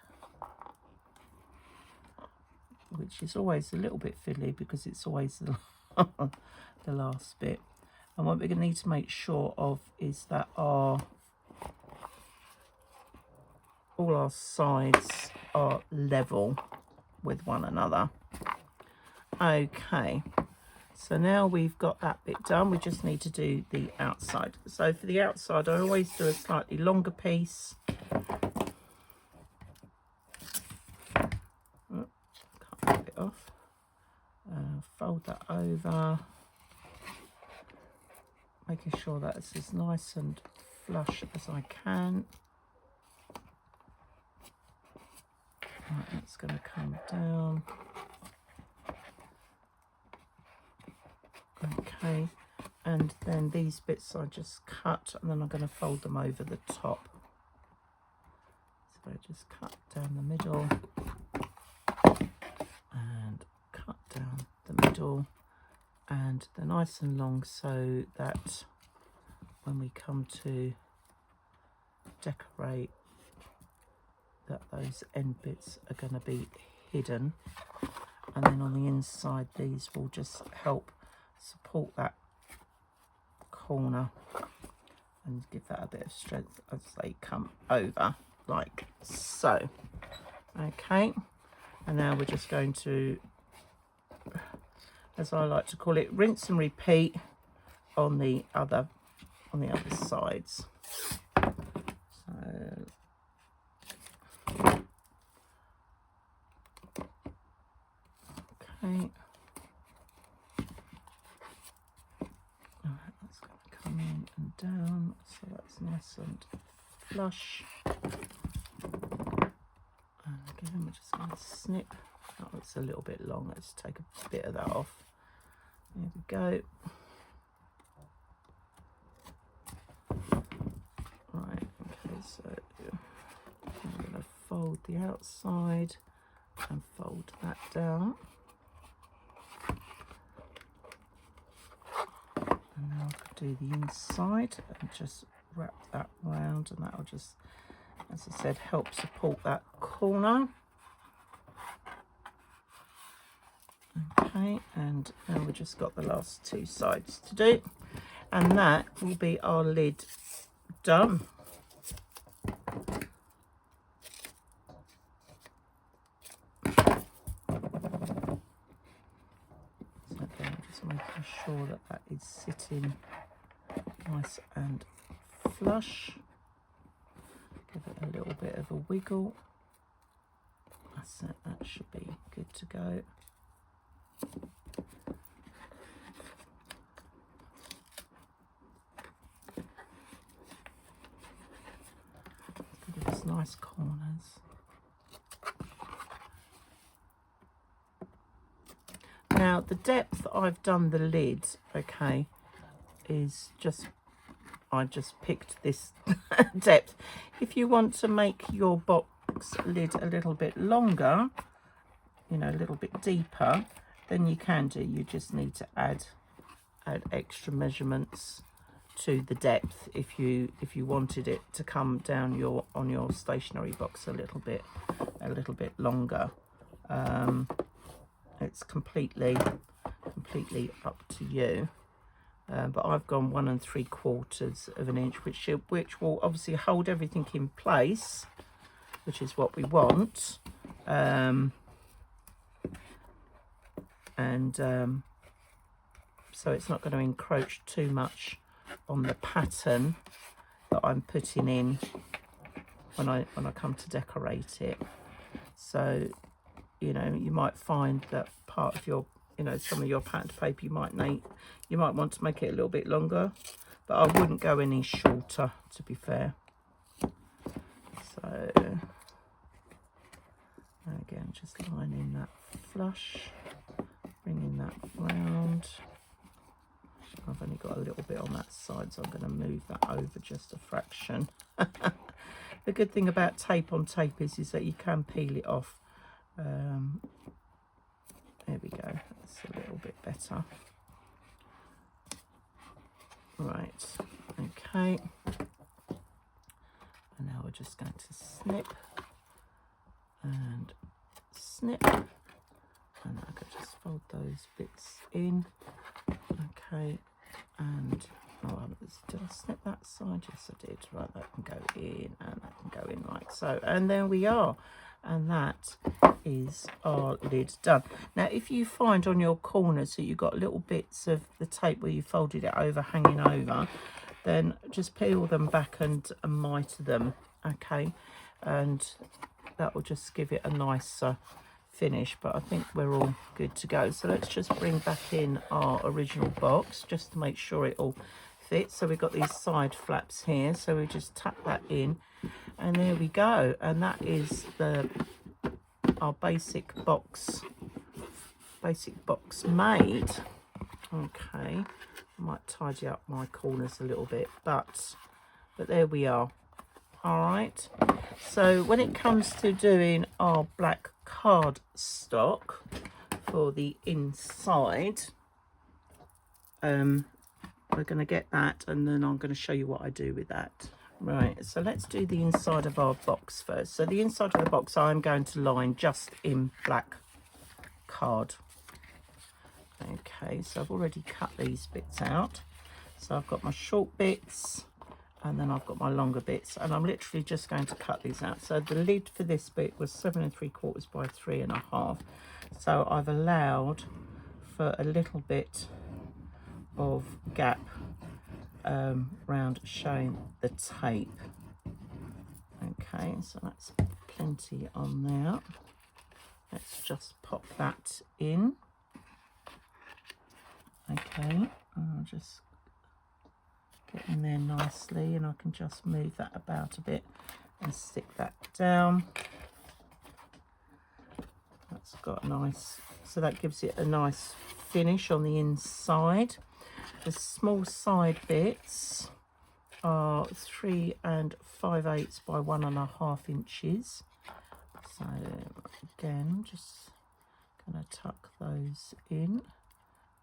which is always a little bit fiddly because it's always the last bit. And what we're going to need to make sure of is that all our sides are level with one another. Okay, so now we've got that bit done, we just need to do the outside. So for the outside, I always do a slightly longer piece. Oh, can't get it off. Fold that over, making sure that it's as nice and flush as I can. Right, that's going to come down. Okay, and then these bits I just cut, and then I'm going to fold them over the top. So I just cut down the middle and cut down the middle, and they're nice and long so that when we come to decorate, that those end bits are going to be hidden. And then on the inside, these will just help support that corner and give that a bit of strength as they come over like so. Okay, and now we're just going to, as I like to call it, rinse and repeat on the other sides. So okay, it's nice and flush. And again, we're just going to snip. Oh, it's a little bit long. Let's take a bit of that off. There we go. Right, okay, so I'm going to fold the outside and fold that down. And now I could do the inside and just wrap that round, and that will just, as I said, help support that corner. Okay, and now we've just got the last two sides to do, and that will be our lid done. So again, just making sure that that is sitting nice and flush. Give it a little bit of a wiggle. That's it, that should be good to go. Give it these nice corners. Now the depth I've done the lid, okay, is just, I just picked this depth. If you want to make your box lid a little bit longer, you know, a little bit deeper, then you can do. You just need to add extra measurements to the depth if you wanted it to come down on your stationery box a little bit longer. It's completely up to you. But I've gone 1 3/4 of an inch, which will obviously hold everything in place, which is what we want. So it's not going to encroach too much on the pattern that I'm putting in when I come to decorate it. So, you know, you might find that part of your, you know, some of your patterned paper you might want to make it a little bit longer, but I wouldn't go any shorter, to be fair. So again, just lining that flush, bringing that round. I've only got a little bit on that side, so I'm going to move that over just a fraction. The good thing about tape on tape is that you can peel it off. There we go, that's a little bit better. Right, okay. And now we're just going to snip and snip. And I could just fold those bits in. Okay, and did I snip that side? Yes, I did. Right, that can go in and that can go in like so. And there we are. And that is our lid done. Now, if you find on your corners that you've got little bits of the tape where you folded it over hanging over, then just peel them back and mitre them, okay? And that will just give it a nicer finish, but I think we're all good to go. So let's just bring back in our original box just to make sure it all fits. So we've got these side flaps here, so we just tuck that in, and there we go. And that is our basic box made. Okay, I might tidy up my corners a little bit, but there we are. All right, so when it comes to doing our black card stock for the inside, we're going to get that, and then I'm going to show you what I do with that. Right, so let's do the inside of our box first. So the inside of the box I'm going to line just in black card. Okay, so I've already cut these bits out. So I've got my short bits, and then I've got my longer bits, and I'm literally just going to cut these out. So the lid for this bit was 7 3/4 by 3.5. So I've allowed for a little bit of gap round showing the tape. Okay, so that's plenty on there. Let's just pop that in. Okay, I'll just get in there nicely, and I can just move that about a bit and stick that down. That's got a nice, so that gives it a nice finish on the inside. The small side bits are 3 5/8 by 1.5 inches. So again, just gonna tuck those in.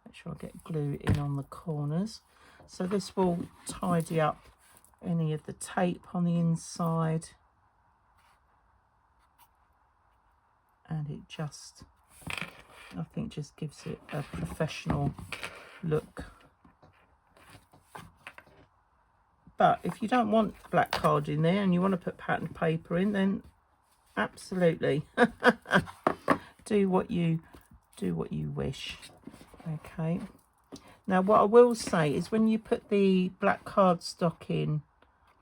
Make sure I get glue in on the corners. So this will tidy up any of the tape on the inside. And it just, I think, just gives it a professional look. But if you don't want black card in there and you want to put patterned paper in, then absolutely do what you wish. Okay. Now what I will say is, when you put the black cardstock in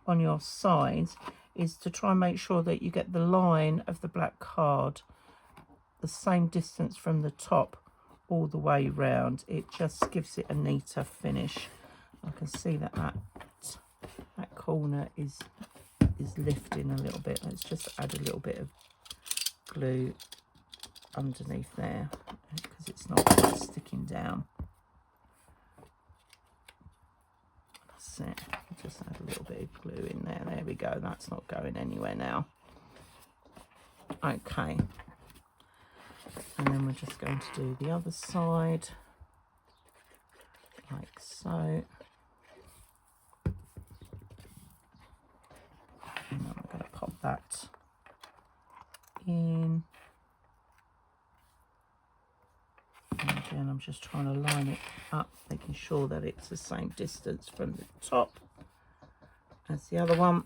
on your sides, is to try and make sure that you get the line of the black card the same distance from the top all the way round. It just gives it a neater finish. I can see that that corner is lifting a little bit. Let's just add a little bit of glue underneath there, because it's not quite sticking down. That's it. Just add a little bit of glue in there. There we go. That's not going anywhere now. Okay. And then we're just going to do the other side, like so. And then I'm going to pop that in. And again, I'm just trying to line it up, making sure that it's the same distance from the top as the other one.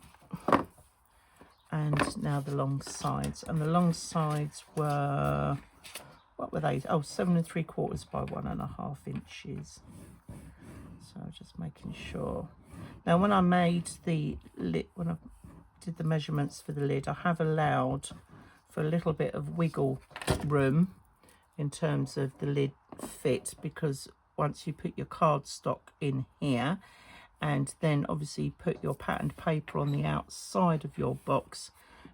And now the long sides. And the long sides were, what were they? Oh, 7 3/4 by 1.5 inches. So just making sure. Now when I made the lid, when I did the measurements for the lid, I have allowed for a little bit of wiggle room in terms of the lid fit, because once you put your cardstock in here and then obviously put your patterned paper on the outside of your box,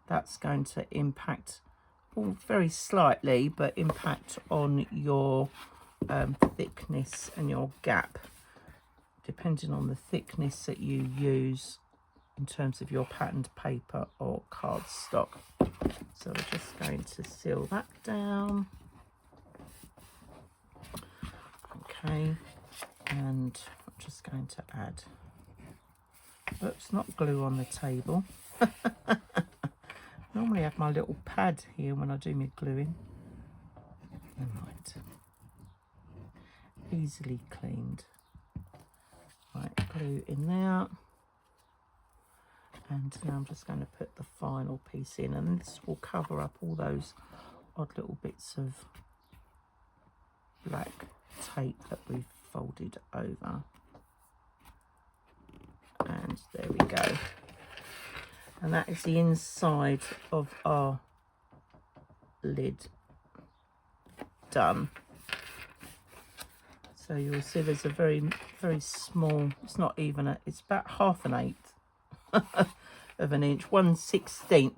that's going to impact, well, very slightly, but impact on your thickness and your gap, depending on the thickness that you use in terms of your patterned paper or cardstock. So we're just going to seal that down. Okay, and I'm just going to add, oops, not glue on the table. Normally I have my little pad here when I do my gluing. Right, easily cleaned. Right, glue in there. And now I'm just going to put the final piece in, and this will cover up all those odd little bits of black tape that we've folded over. And there we go. And that is the inside of our lid done. So you'll see there's a very, very small, it's not even a, it's about 1/2 of an inch, 1/16,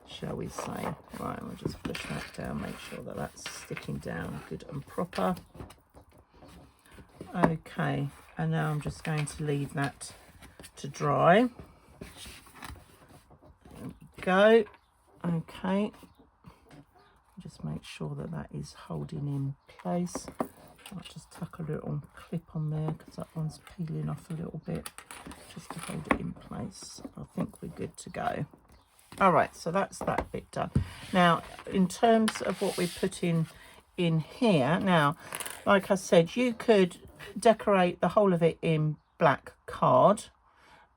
shall we say. Right, we'll just push that down, make sure that that's sticking down good and proper. Okay, and now I'm just going to leave that to dry. There we go. Okay, just make sure that that is holding in place. I'll just tuck a little clip on there because that one's peeling off a little bit, just to hold it in place. I think we're good to go. All right, so that's that bit done. Now, in terms of what we're putting in here, now, like I said, you could decorate the whole of it in black card,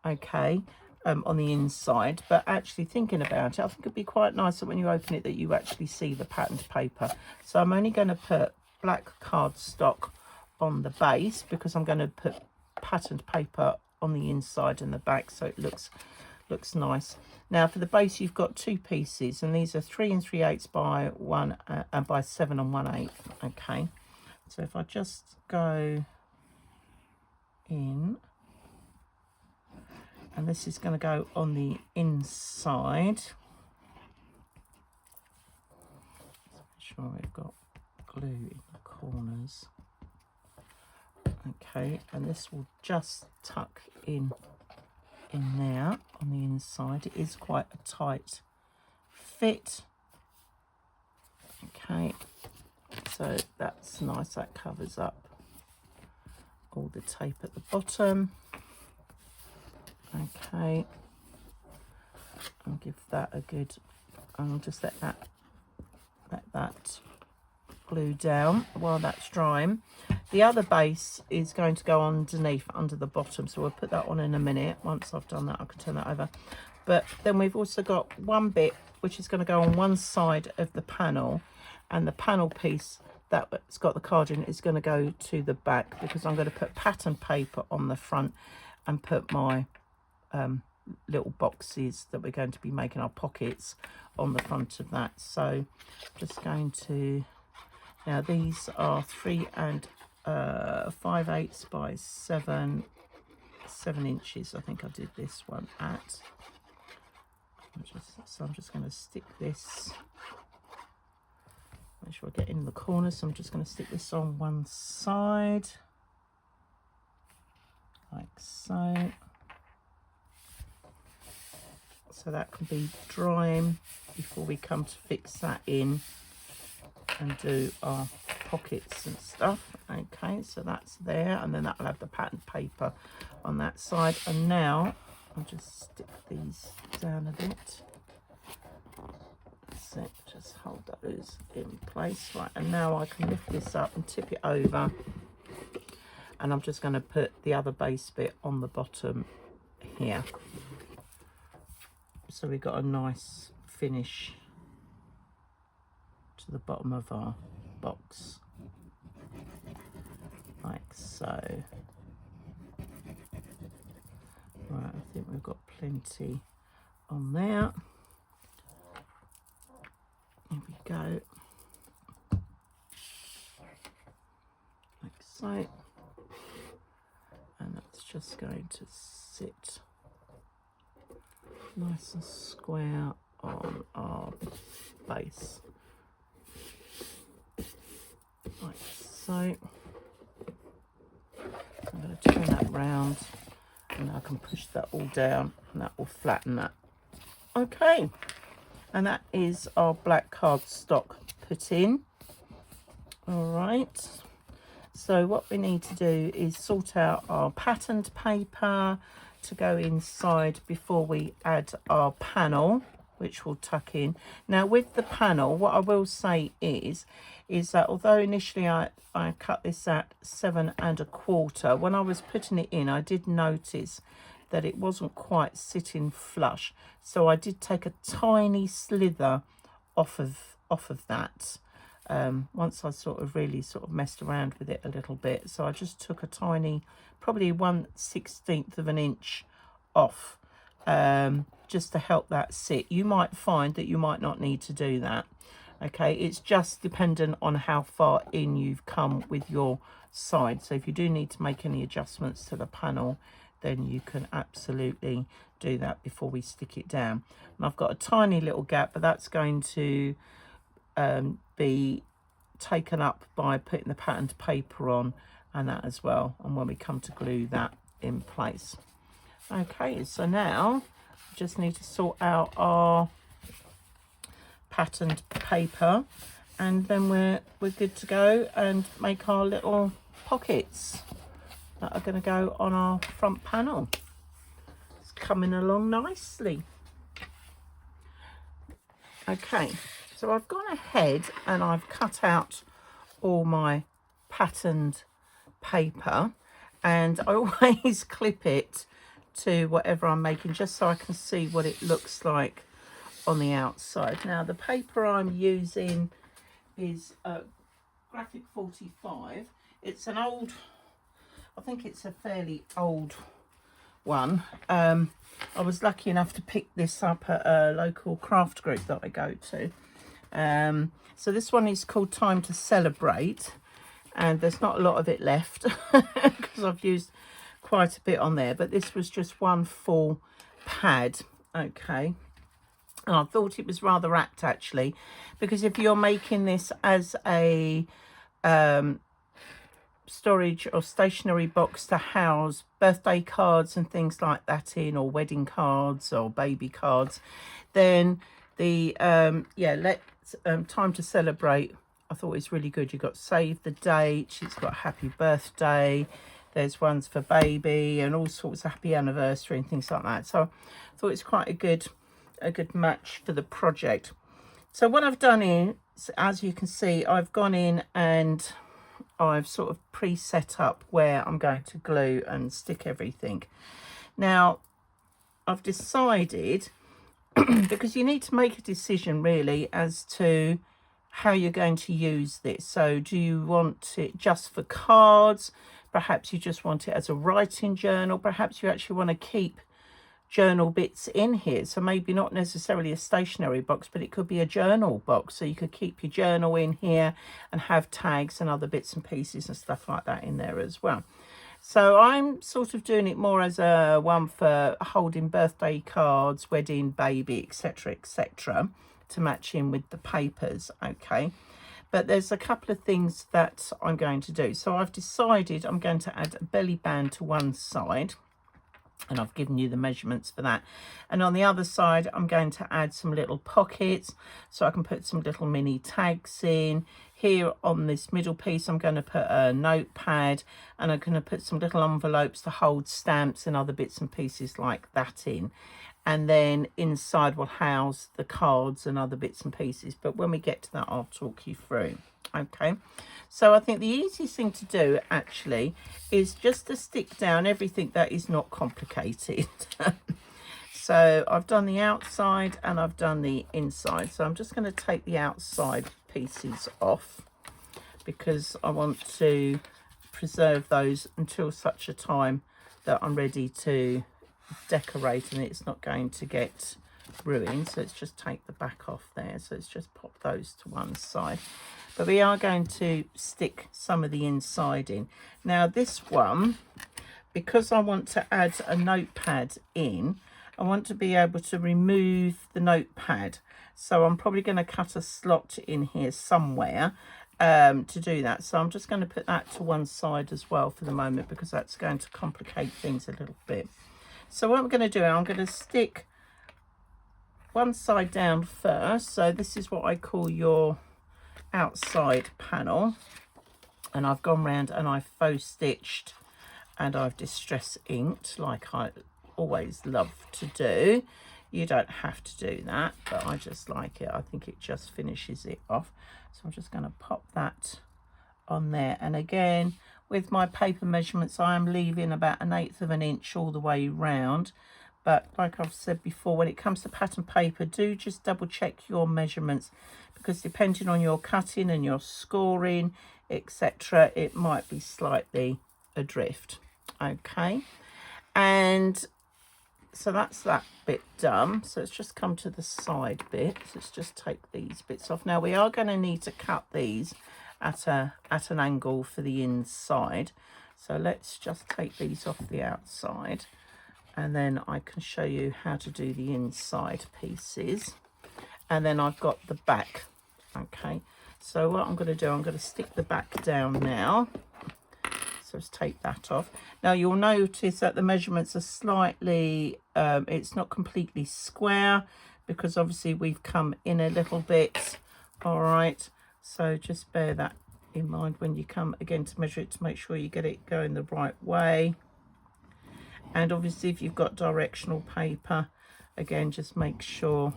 okay, on the inside, but actually thinking about it, I think it'd be quite nice that when you open it that you actually see the patterned paper. So I'm only going to put black cardstock on the base, because I'm going to put patterned paper on the inside and the back, so it looks nice. Now for the base, you've got 2 pieces, and these are 3 3/8 by 1 and by 7 1/8. Okay, so if I just go in And this is going to go on the inside. Make sure we've got glue in the corners. Okay, and this will just tuck in there on the inside. It is quite a tight fit. Okay, so that's nice. That covers up all the tape at the bottom. Okay, I'll give that a good, I'll just let that glue down while that's drying. The other base is going to go underneath, under the bottom, so we'll put that on in a minute. Once I've done that, I can turn that over. But then we've also got one bit which is going to go on one side of the panel, and the panel piece that's got the card in is going to go to the back, because I'm going to put pattern paper on the front and put my little boxes that we're going to be making our pockets on the front of that. So just going to, now these are 3 5/8 by 7 inches. I think I did this one at. So I'm just going to stick this, make sure I get in the corner. So I'm just going to stick this on one side like so. So that can be drying before we come to fix that in and do our pockets and stuff. Okay, so that's there, and then that'll have the pattern paper on that side. And now I'll just stick these down a bit. That's it, just hold those in place. Right, and now I can lift this up and tip it over, and I'm just going to put the other base bit on the bottom here. So we've got a nice finish to the bottom of our box, like so. Right, I think we've got plenty on there. Here we go, like so. And that's just going to sit nice and square on our base, like so. I'm going to turn that round, and I can push that all down, and that will flatten that. Okay, and that is our black cardstock put in. All right, so what we need to do is sort out our patterned paper to go inside before we add our panel, which will tuck in. Now with the panel, what I will say is that although initially I cut this at 7 1/4, when I was putting it in, I did notice that it wasn't quite sitting flush, so I did take a tiny slither off of that once I really messed around with it a little bit. So I just took a tiny, probably 1/16 of an inch off, just to help that sit. You might find that you might not need to do that. Okay, it's just dependent on how far in you've come with your side. So if you do need to make any adjustments to the panel, then you can absolutely do that before we stick it down. And I've got a tiny little gap, but that's going to be taken up by putting the patterned paper on, and that as well, and when we come to glue that in place. Okay, so now we just need to sort out our patterned paper, and then we're good to go and make our little pockets that are going to go on our front panel. It's coming along nicely. Okay, so I've gone ahead and I've cut out all my patterned paper, and I always clip it to whatever I'm making, just so I can see what it looks like on the outside. Now the paper I'm using is Graphic 45. It's an old, I think it's a fairly old one. I was lucky enough to pick this up at a local craft group that I go to. So this one is called Time to Celebrate, and there's not a lot of it left because I've used quite a bit on there, but this was just one full pad. Okay, and I thought it was rather apt actually, because if you're making this as a storage or stationery box to house birthday cards and things like that in, or wedding cards or baby cards, then the time to celebrate, I thought it was really good. You've got save the date, it's got happy birthday, there's ones for baby and all sorts of happy anniversary and things like that. So I thought it's quite a good match for the project. So what I've done is, as you can see, I've gone in and I've sort of pre-set up where I'm going to glue and stick everything. Now I've decided because you need to make a decision really as to how you're going to use this. So do you want it just for cards? Perhaps you just want it as a writing journal. Perhaps you actually want to keep journal bits in here, so maybe not necessarily a stationery box, but it could be a journal box, so you could keep your journal in here and have tags and other bits and pieces and stuff like that in there as well. So I'm sort of doing it more as a one for holding birthday cards, wedding, baby, etc, etc, to match in with the papers. Okay, but there's a couple of things that I'm going to do. So I've decided I'm going to add a belly band to one side, and I've given you the measurements for that, and on the other side I'm going to add some little pockets so I can put some little mini tags in. Here on this middle piece I'm going to put a notepad, and I'm going to put some little envelopes to hold stamps and other bits and pieces like that in, and then inside will house the cards and other bits and pieces, but when we get to that I'll talk you through. Okay, so I think the easiest thing to do actually is just to stick down everything that is not complicated. So I've done the outside and I've done the inside, so I'm just going to take the outside pieces off because I want to preserve those until such a time that I'm ready to decorate and it's not going to get ruined. So let's just take the back off there. So let's just pop those to one side, but we are going to stick some of the inside in. Now this one, because I want to add a notepad in, I want to be able to remove the notepad, so I'm probably going to cut a slot in here somewhere to do that. So I'm just going to put that to one side as well for the moment, because that's going to complicate things a little bit. So what I'm going to do, I'm going to stick one side down first. So this is what I call your outside panel, and I've gone round and I've faux stitched and I've distress inked like I always love to do. You don't have to do that, but I just like it. I think it just finishes it off. So I'm just going to pop that on there, and again with my paper measurements I am leaving about 1/8 of an inch all the way round. But like I've said before, when it comes to pattern paper, do just double check your measurements, because depending on your cutting and your scoring, etc., it might be slightly adrift. Okay, and so that's that bit done. So let's just come to the side bit. So let's just take these bits off. Now we are going to need to cut these at an angle for the inside. So let's just take these off the outside, and then I can show you how to do the inside pieces. And then I've got the back. Okay, so what I'm going to do, I'm going to stick the back down now. So let's take that off. Now you'll notice that the measurements are slightly, it's not completely square, because obviously we've come in a little bit. All right, so just bear that in mind when you come again to measure it, to make sure you get it going the right way. And obviously if you've got directional paper, again just make sure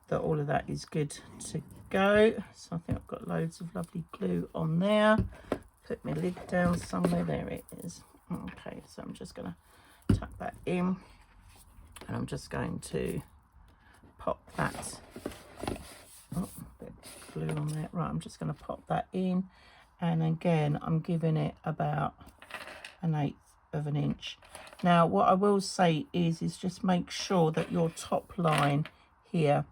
that all of that is good to go. So I think I've got loads of lovely glue on there. Put my lid down somewhere. There it is. Okay, so I'm just going to tuck that in, and I'm just going to pop that. Oh, a bit of glue on there. Right, I'm just going to pop that in, and again I'm giving it about 1/8 of an inch. Now what I will say is just make sure that your top line here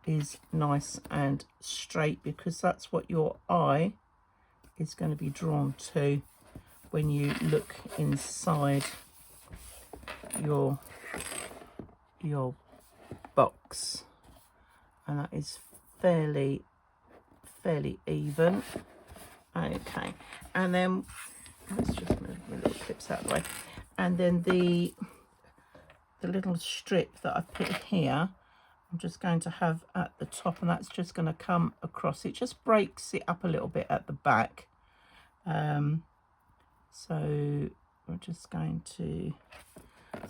is nice and straight, because that's what your eye is going to be drawn to when you look inside your box, and that is fairly even. Okay, and then let's just move my little clips out of the way, and then the little strip that I've put here, I'm just going to have at the top, and that's just going to come across. It just breaks it up a little bit at the back. So we're just going to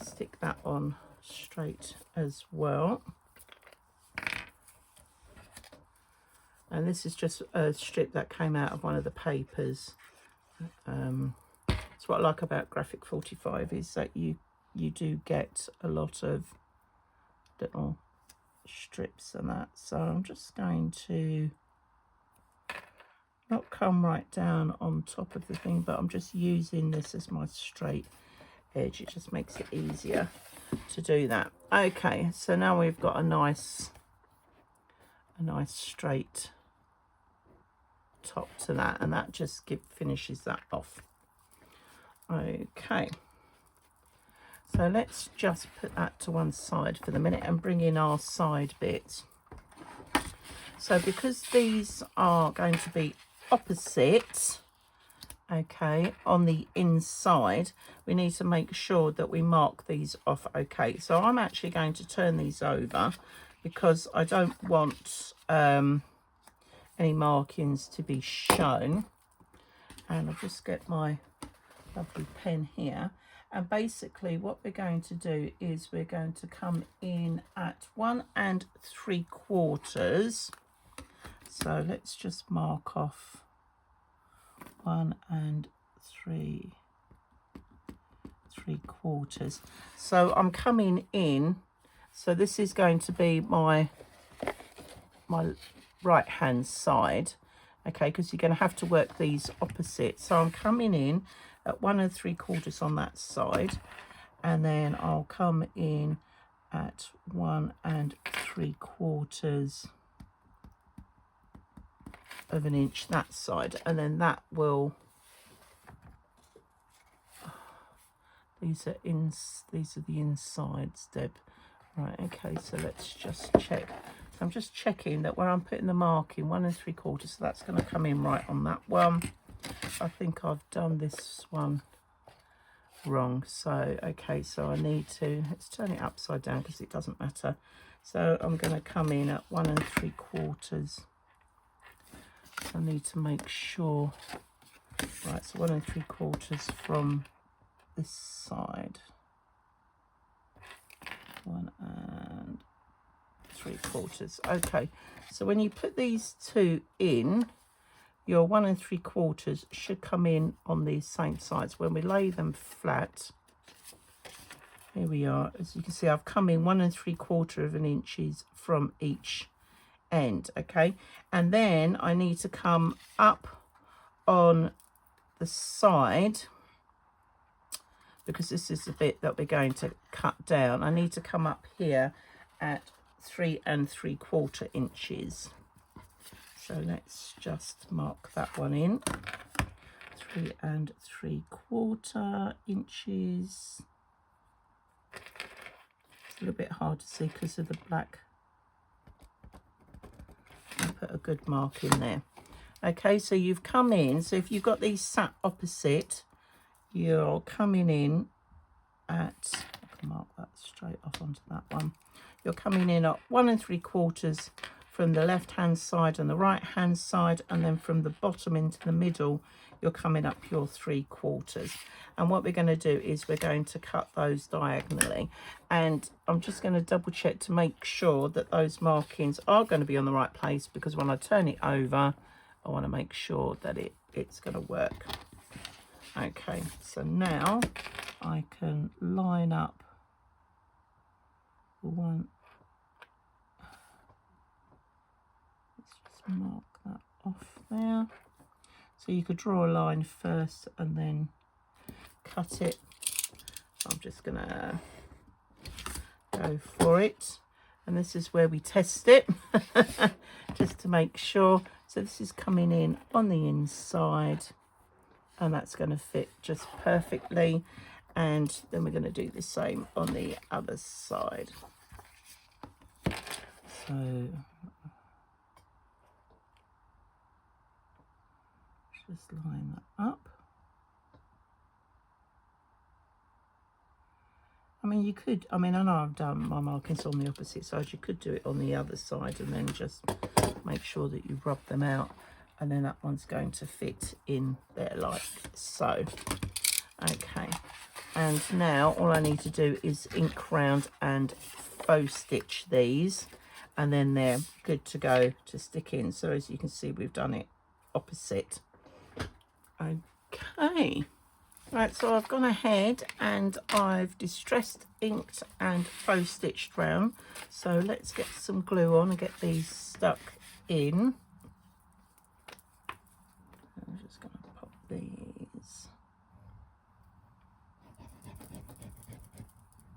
stick that on straight as well. And this is just a strip that came out of one of the papers. It's what I like about Graphic 45 is that you do get a lot of little strips and that. So I'm just going to not come right down on top of the thing, but I'm just using this as my straight edge. It just makes it easier to do that. Okay, so now we've got a nice straight top to that, and that just finishes that off. Okay, so let's just put that to one side for the minute and bring in our side bits. So because these are going to be opposite, okay, on the inside, we need to make sure that we mark these off. Okay, so I'm actually going to turn these over because I don't want any markings to be shown. And I'll just get my lovely pen here, and basically what we're going to do is we're going to come in at 1 3/4. So let's just mark off 1 3/4. So I'm coming in, so this is going to be my right hand side, okay, because you're going to have to work these opposite. So I'm coming in at 1 3/4 on that side, and then I'll come in at 1 3/4 of an inch that side, and then that will, these are the insides, Deb. Right, okay, so let's just check. So I'm just checking that where I'm putting the marking, 1 3/4, so that's going to come in right on that one. I think I've done this one wrong. So, okay, so I need to, let's turn it upside down because it doesn't matter. So I'm going to come in at 1 3/4. I need to make sure, right, so 1 3/4 from this side. 1 3/4. Okay, so when you put these two in, your 1 3/4 should come in on these same sides. When we lay them flat, here we are, as you can see, I've come in 1 3/4 of an inches from each end. Okay, and then I need to come up on the side, because this is the bit that we're going to cut down. I need to come up here at 3 3/4 inches. So let's just mark that one in. 3 3/4 inches. It's a little bit hard to see because of the black. I'll put a good mark in there. Okay, so you've come in. So if you've got these sat opposite, you're coming in at, I can mark that straight off onto that one. You're coming in at 1 3/4 from the left hand side and the right hand side, and then from the bottom into the middle you're coming up your 3/4. And what we're going to do is we're going to cut those diagonally, and I'm just going to double check to make sure that those markings are going to be on the right place, because when I turn it over I want to make sure that it's going to work. Okay, so now I can line up the one. Let's just mark that off there. So you could draw a line first and then cut it. So I'm just gonna go for it, and this is where we test it just to make sure. So this is coming in on the inside, and that's going to fit just perfectly. And then we're going to do the same on the other side. So just line that up. I mean, you could, I know I've done my markings on the opposite side. You could do it on the other side and then just make sure that you rub them out, and then that one's going to fit in there like so. Okay, and now all I need to do is ink round and faux stitch these, and then they're good to go to stick in. So as you can see, we've done it opposite. Okay. Right, so I've gone ahead and I've distressed inked and faux stitched round. So let's get some glue on and get these stuck in. I'm just going to pop these.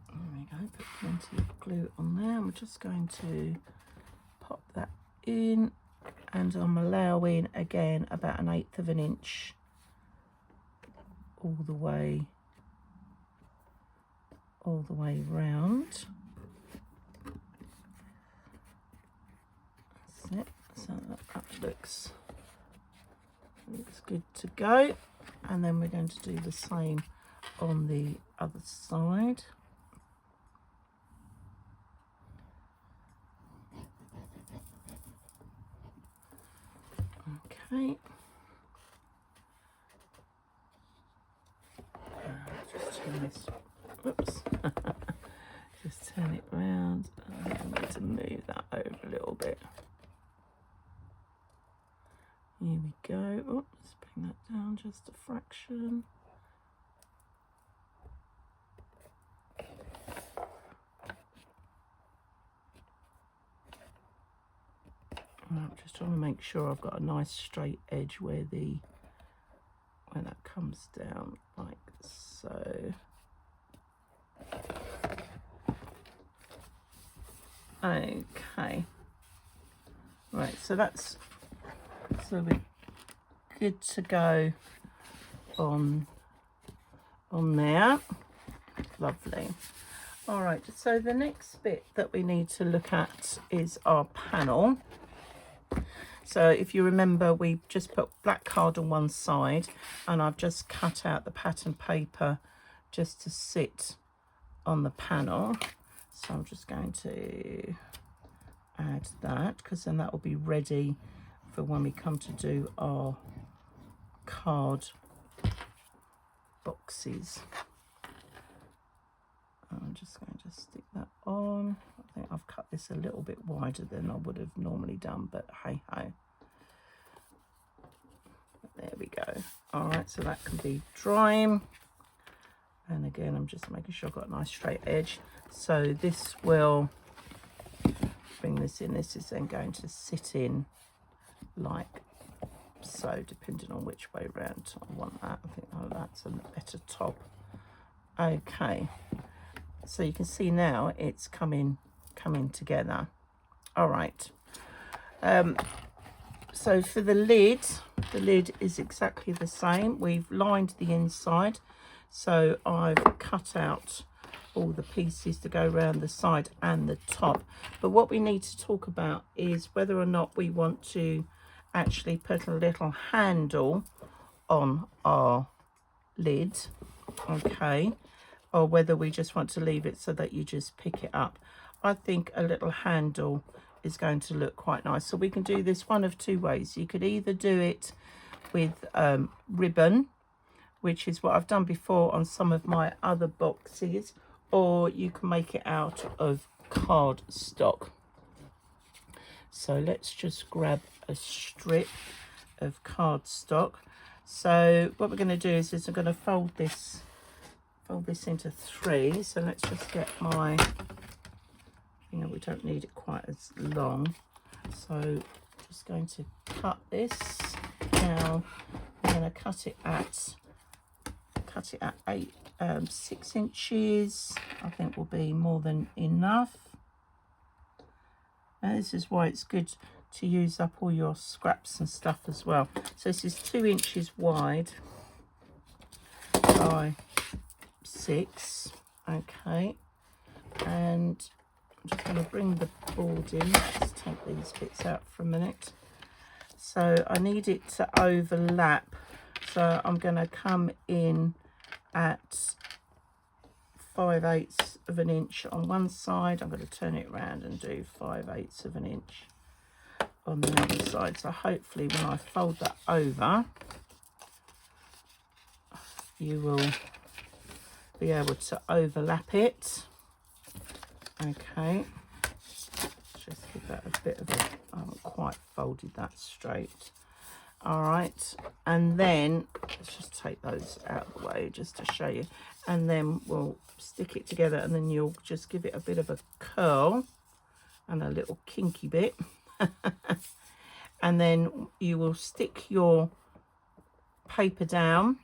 There we go, put plenty of glue on there. I'm just going to pop that in, and I'm allowing again about 1/8 of an inch all the way round. That's it. So that looks good to go. And then we're going to do the same on the other side. Okay. Just turn this, whoops, just turn it round. I need to move that over a little bit. Here we go. Oh, let's bring that down just a fraction. I'm just trying to make sure I've got a nice straight edge where that comes down like so. Okay. Right, so we're good to go on there. Lovely. All right, so the next bit that we need to look at is our panel. So if you remember, we just put black card on one side, and I've just cut out the pattern paper just to sit on the panel. So I'm just going to add that, because then that will be ready for when we come to do our card boxes. I'm just going to stick that on. I think I've cut this a little bit wider than I would have normally done, but hey ho. There we go. All right, so that can be drying. And again, I'm just making sure I've got a nice straight edge. So this will bring this in. This is then going to sit in like so, depending on which way round I want that. I think that's a better top. Okay. So you can see now it's coming together. All right. So for the lid is exactly the same. We've lined the inside. So I've cut out all the pieces to go around the side and the top. But what we need to talk about is whether or not we want to actually put a little handle on our lid. Okay. Or whether we just want to leave it so that you just pick it up. I think a little handle is going to look quite nice. So we can do this one of two ways. You could either do it with ribbon, which is what I've done before on some of my other boxes, or you can make it out of cardstock. So let's just grab a strip of cardstock. So what we're going to do is I'm going to fold this into 3. So let's just get my, we don't need it quite as long. So just going to cut this. Now I'm going to cut it at 6 inches. I think will be more than enough. And this is why it's good to use up all your scraps and stuff as well. So this is 2 inches wide. by 6. Okay, and I'm just going to bring the board in. Let's take these bits out for a minute. So I need it to overlap, so I'm going to come in at 5/8 of an inch on one side. I'm going to turn it around and do 5/8 of an inch on the other side. So hopefully when I fold that over, you will be able to overlap it. Okay, just give that a bit of a, I haven't quite folded that straight. All right, and then let's just take those out of the way just to show you, and then we'll stick it together, and then you'll just give it a bit of a curl and a little kinky bit. And then you will stick your paper down,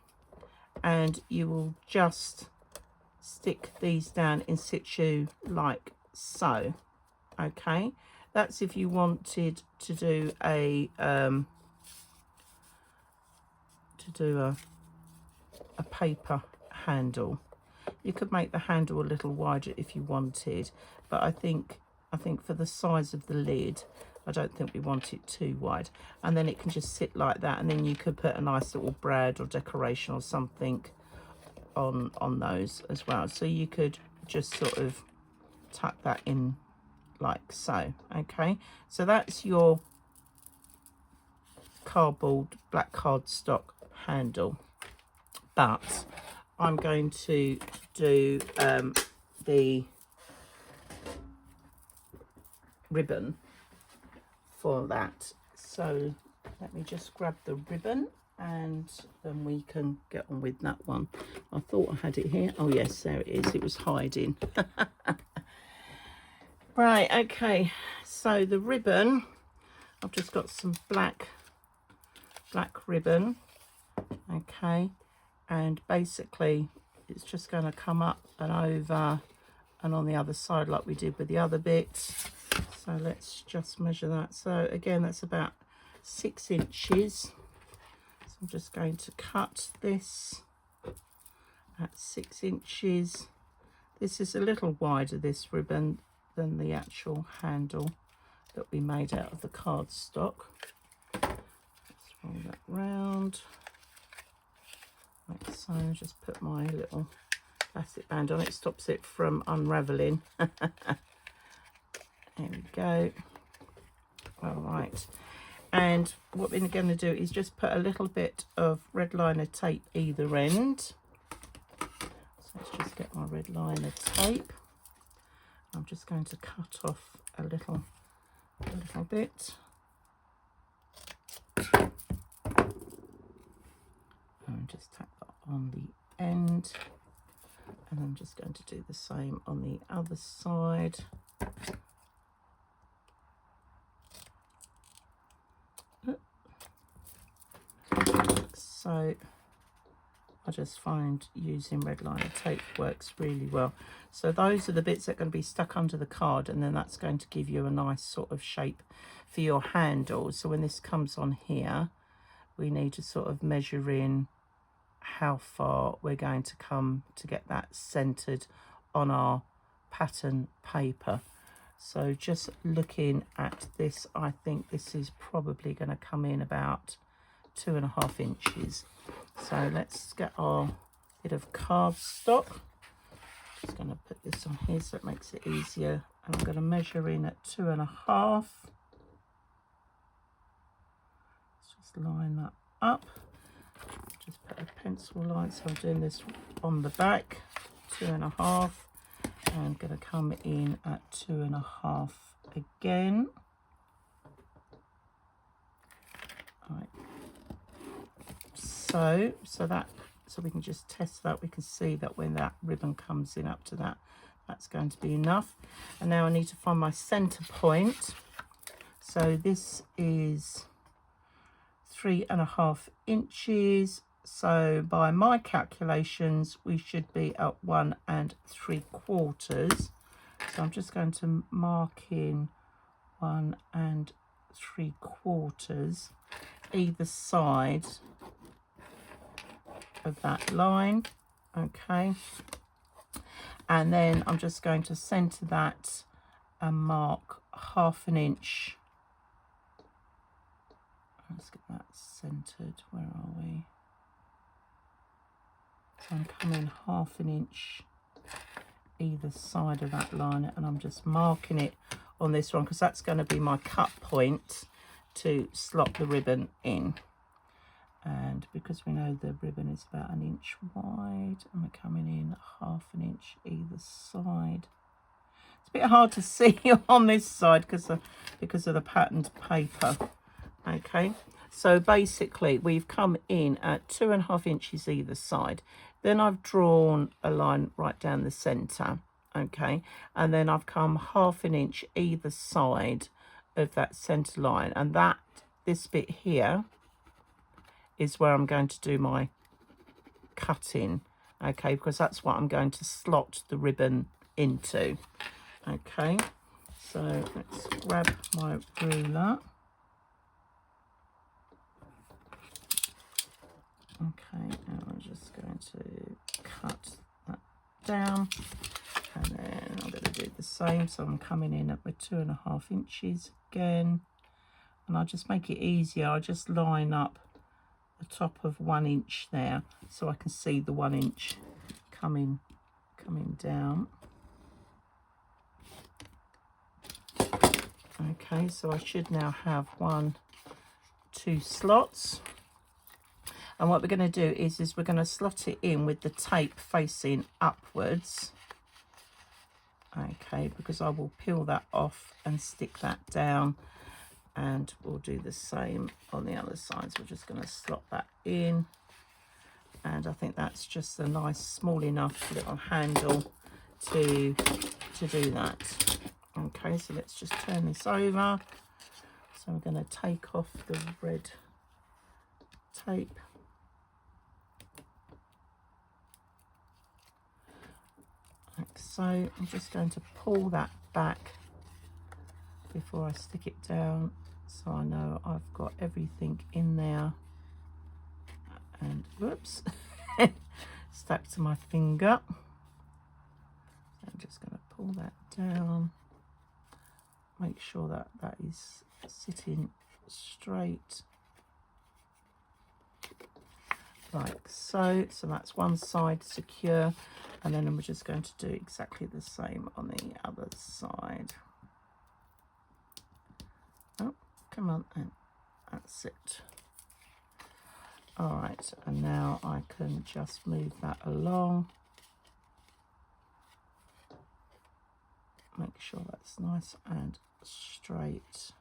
and you will just stick these down in situ like so. Okay, that's if you wanted to do a paper handle. You could make the handle a little wider if you wanted, but I think for the size of the lid, I don't think we want it too wide. And then it can just sit like that, and then you could put a nice little brad or decoration or something on those as well. So you could just sort of tuck that in like so. Okay, so that's your cardboard black cardstock handle. But I'm going to do the ribbon for that. So let me just grab the ribbon, and then we can get on with that one. I thought I had it here. Oh yes, there it is. It was hiding. Right, okay, so the ribbon, I've just got some black ribbon. Okay, and basically it's just going to come up and over and on the other side like we did with the other bits. So let's just measure that. So again, that's about 6 inches. So I'm just going to cut this at 6 inches. This is a little wider, this ribbon, than the actual handle that we made out of the cardstock. Let's roll that round like so. Just put my little plastic band on it, stops it from unraveling. There we go. All right, and what we're going to do is just put a little bit of red liner tape either end. So let's just get my red liner tape. I'm just going to cut off a little bit. And just tack that on the end. And I'm just going to do the same on the other side. So I just find using red liner tape works really well. So those are the bits that are going to be stuck under the card, and then that's going to give you a nice sort of shape for your handle. So when this comes on here, we need to sort of measure in how far we're going to come to get that centered on our pattern paper. So just looking at this, I think this is probably going to come in about 2.5 inches. So let's get our bit of cardstock. Just going to put this on here so it makes it easier, and I'm going to measure in at 2.5. Let's just line that up. Just put a pencil line, so I'm doing this on the back, 2.5, and I'm going to come in at 2.5 again. All right. So we can just test that. We can see that when that ribbon comes in up to that, that's going to be enough. And now I need to find my center point. So this is 3.5 inches. So by my calculations, we should be at 1 3/4. So I'm just going to mark in 1 3/4 either side of that line. Okay, and then I'm just going to centre that and mark 1/2 inch. Let's get that centered. Where are we? So I'm coming 1/2 inch either side of that line, and I'm just marking it on this one because that's going to be my cut point to slot the ribbon in. And because we know the ribbon is about 1 inch wide, and we're coming in 1/2 inch either side. It's a bit hard to see on this side because of the patterned paper. Okay, so basically we've come in at 2.5 inches either side. Then I've drawn a line right down the center. Okay, and then I've come 1/2 inch either side of that center line, and this bit here is where I'm going to do my cutting. Okay, because that's what I'm going to slot the ribbon into. Okay, so let's grab my ruler. Okay, and I'm just going to cut that down, and then I'm going to do the same. So I'm coming in at my 2.5 inches again, and I'll just make it easier. I'll just line up the top of 1 inch there so I can see the 1 inch coming down. Okay, so I should now have 2 slots. And what we're going to do is we're going to slot it in with the tape facing upwards. Okay, because I will peel that off and stick that down, and we'll do the same on the other side. So we're just going to slot that in, and I think that's just a nice small enough little handle to do that. Okay, so let's just turn this over. So I'm going to take off the red tape. Like so. I'm just going to pull that back before I stick it down, so I know I've got everything in there. And whoops, stuck to my finger. So I'm just going to pull that down, make sure that that is sitting straight like so. So that's one side secure, and then I'm just going to do exactly the same on the other side. Oh, come on, and that's it. All right, and now I can just move that along. Make sure that's nice and straight,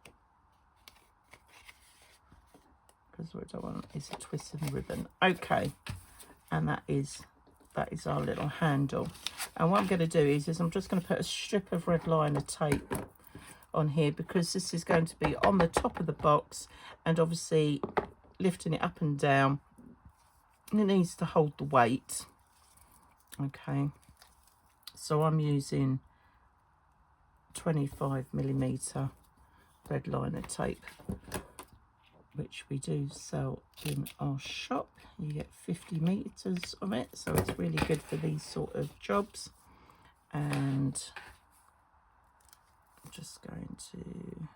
because what I don't want is a twist in the ribbon. Okay, and that is our little handle. And what I'm going to do is I'm just going to put a strip of red liner tape on here, because this is going to be on the top of the box, and obviously lifting it up and down, it needs to hold the weight. Okay, so I'm using 25mm red liner tape, which we do sell in our shop. You get 50 meters of it, so it's really good for these sort of jobs. And I'm just going to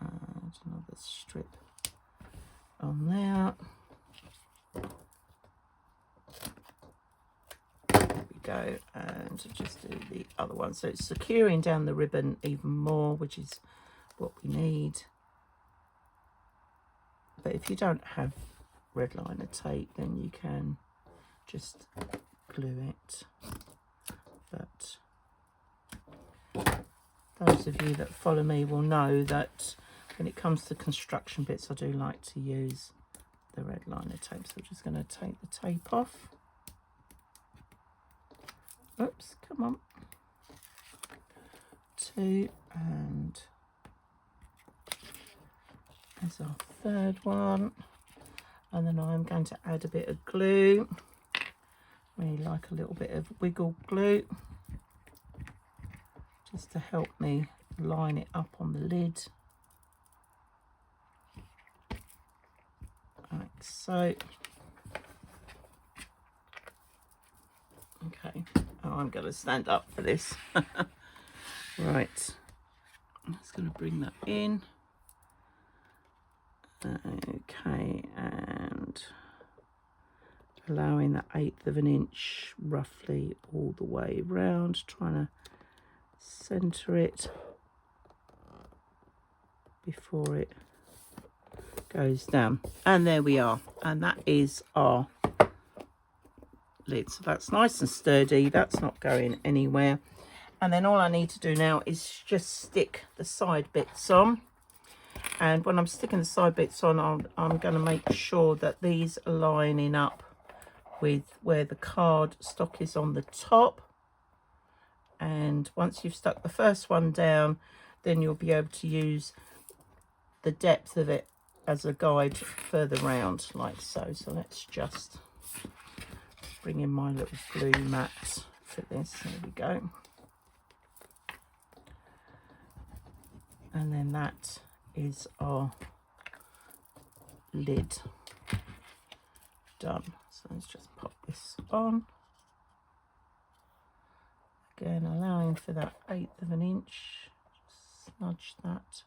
add another strip on there. There we go, and just do the other one. So it's securing down the ribbon even more, which is what we need. But if you don't have red liner tape, then you can just glue it. But those of you that follow me will know that when it comes to construction bits, I do like to use the red liner tape. So I'm just going to take the tape off. Oops, come on. 2, and there's our third one. And then I'm going to add a bit of glue. Really like a little bit of wiggle glue, just to help me line it up on the lid. Like so. Okay. Oh, I'm going to stand up for this. Right. I'm just going to bring that in. Okay, and allowing that 1/8 of an inch roughly all the way round, trying to center it before it goes down. And there we are, and that is our lid. So that's nice and sturdy, that's not going anywhere. And then all I need to do now is just stick the side bits on. And when I'm sticking the side bits on, I'm going to make sure that these are lining up with where the card stock is on the top. And once you've stuck the first one down, then you'll be able to use the depth of it as a guide further round, like so. So let's just bring in my little glue mat for this. There we go. And then that is our lid done. So let's just pop this on. Again, allowing for that 1/8 of an inch. Just smudge that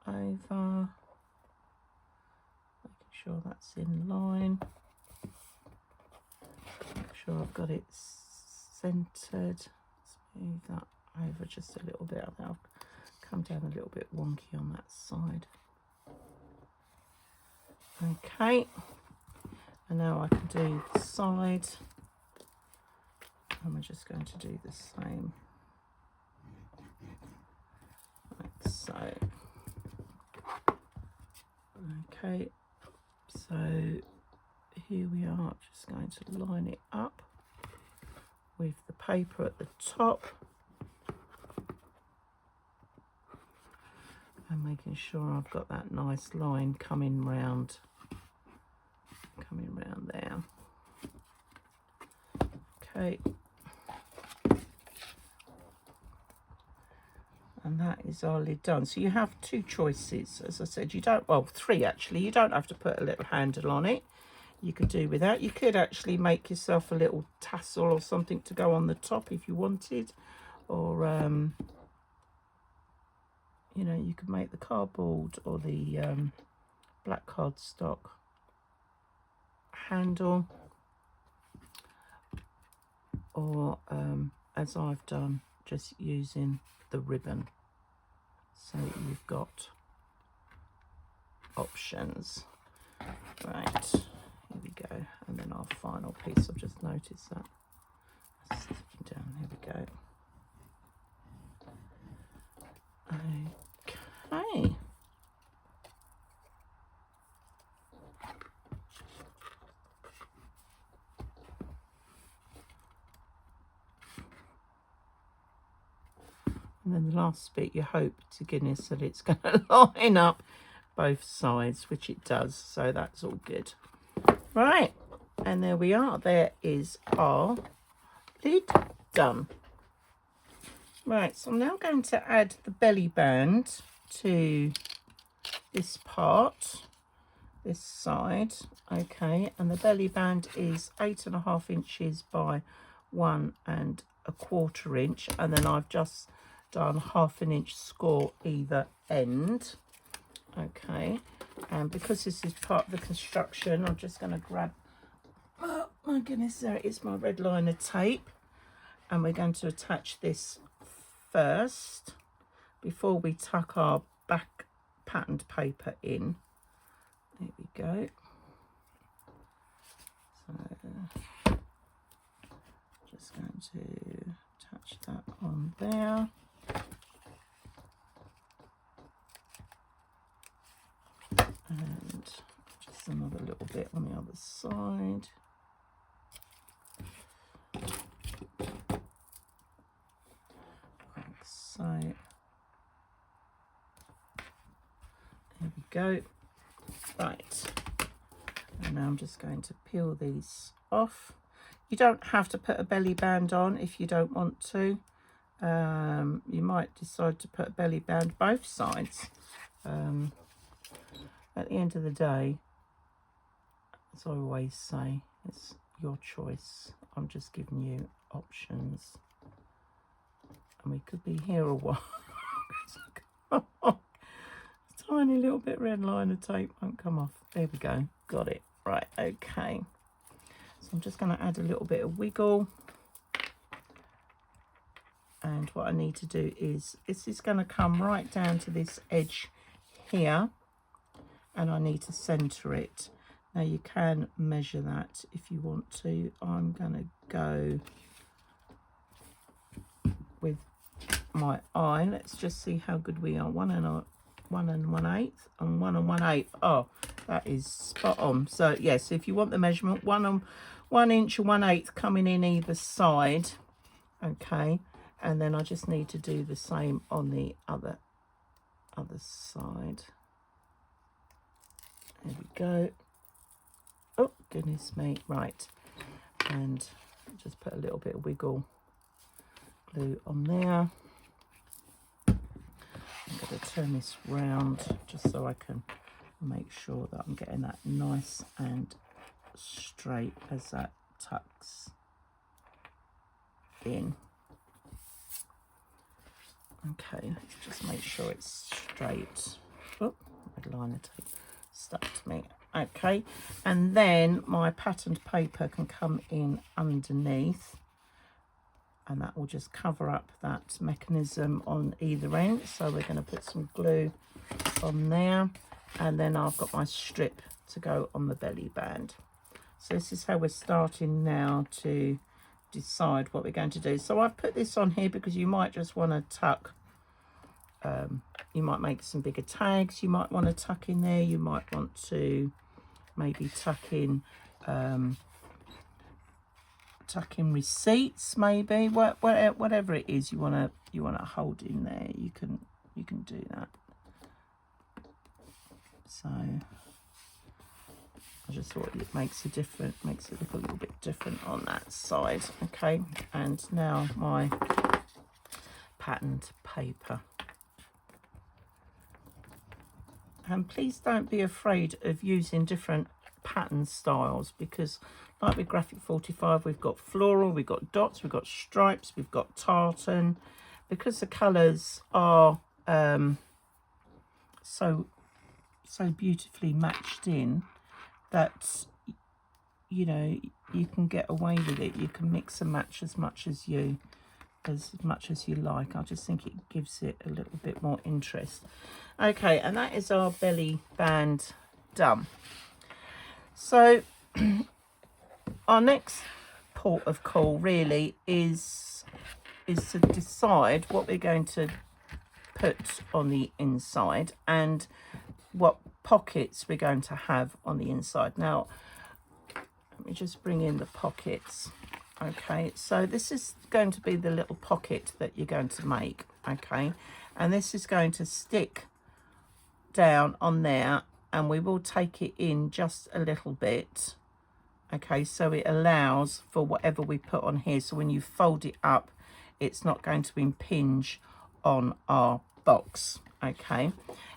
over. Making sure that's in line. Make sure I've got it centered. Smooth that over just a little bit. I think I've come down a little bit wonky on that side. Okay, and now I can do the side, and we're just going to do the same, like so. Okay, so here we are, just going to line it up with the paper at the top. And making sure I've got that nice line coming round there. Okay. And that is our lid done. So you have 2 choices. As I said, you don't, well, 3 actually. You don't have to put a little handle on it. You could do without. You could actually make yourself a little tassel or something to go on the top if you wanted. Or, you know, you could make the cardboard or the black cardstock handle, or as I've done, just using the ribbon. So you've got options. Right, here we go. And then our final piece, I've just noticed that. Sticking down, here we go. Okay. And then the last bit, you hope to goodness that it's going to line up both sides, which it does. So that's all good. Right, and there we are. There is our lid done. Right, so I'm now going to add the belly band to this part, this side. Okay, and the belly band is 8.5 inches by 1 1/4 inch, and then I've just done 1/2 inch score either end. Okay, and because this is part of the construction, I'm just going to grab, oh my goodness, there it is, my red liner tape, and we're going to attach this first before we tuck our back patterned paper in. There we go. So just going to attach that on there. And just another little bit on the other side. Like so. There we go. Right. And now I'm just going to peel these off. You don't have to put a belly band on if you don't want to. You might decide to put a belly band both sides. At the end of the day, as I always say, it's your choice. I'm just giving you options. And we could be here a while. Tiny little bit red liner tape won't come off. There we go. Got it. Right, okay. So I'm just going to add a little bit of wiggle. And what I need to do is, this is going to come right down to this edge here. And I need to centre it. Now you can measure that if you want to. I'm going to go with my eye. Let's just see how good we are. 1 1/8 and 1 1/8. Oh, that is spot on. So yes, if you want the measurement, 1 inch and 1/8 coming in either side. Okay, and then I just need to do the same on the other side. There we go. Oh goodness me. Right, and just put a little bit of wiggle glue on there. I'm going to turn this round just so I can make sure that I'm getting that nice and straight as that tucks in. Okay, let's just make sure it's straight. Oh, red liner tape stuck to me. Okay, and then my patterned paper can come in underneath, and that will just cover up that mechanism on either end. So we're going to put some glue on there, and then I've got my strip to go on the belly band. So this is how we're starting now to decide what we're going to do. So I've put this on here because you might just want to tuck, you might make some bigger tags, you might want to tuck in there, you might want to maybe tuck in receipts, maybe whatever it is you want to hold in there, you can do that. So I just thought it makes it look a little bit different on that side. Okay, and now my patterned paper. And please don't be afraid of using different pattern styles, because like with Graphic 45, we've got floral, we've got dots, we've got stripes, we've got tartan. Because the colours are so beautifully matched in, that you know you can get away with it. You can mix and match as much as you like. I just think it gives it a little bit more interest. Okay, and that is our belly band done. So our next port of call really is to decide what we're going to put on the inside and what pockets we're going to have on the inside. Now let me just bring in the pockets. Okay, so this is going to be the little pocket that you're going to make. Okay, and this is going to stick down on there, and we will take it in just a little bit. Okay, so it allows for whatever we put on here, so when you fold it up, it's not going to impinge on our box. Okay,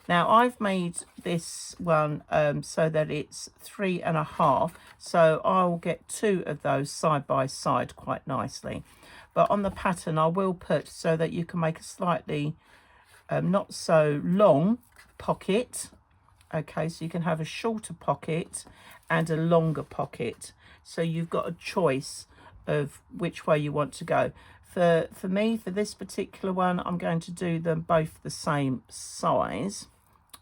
now I've made this one so that it's 3.5, so I'll get 2 of those side by side quite nicely. But on the pattern I will put so that you can make a slightly not so long pocket. Okay, so you can have a shorter pocket and a longer pocket, so you've got a choice of which way you want to go. For me, for this particular one, I'm going to do them both the same size.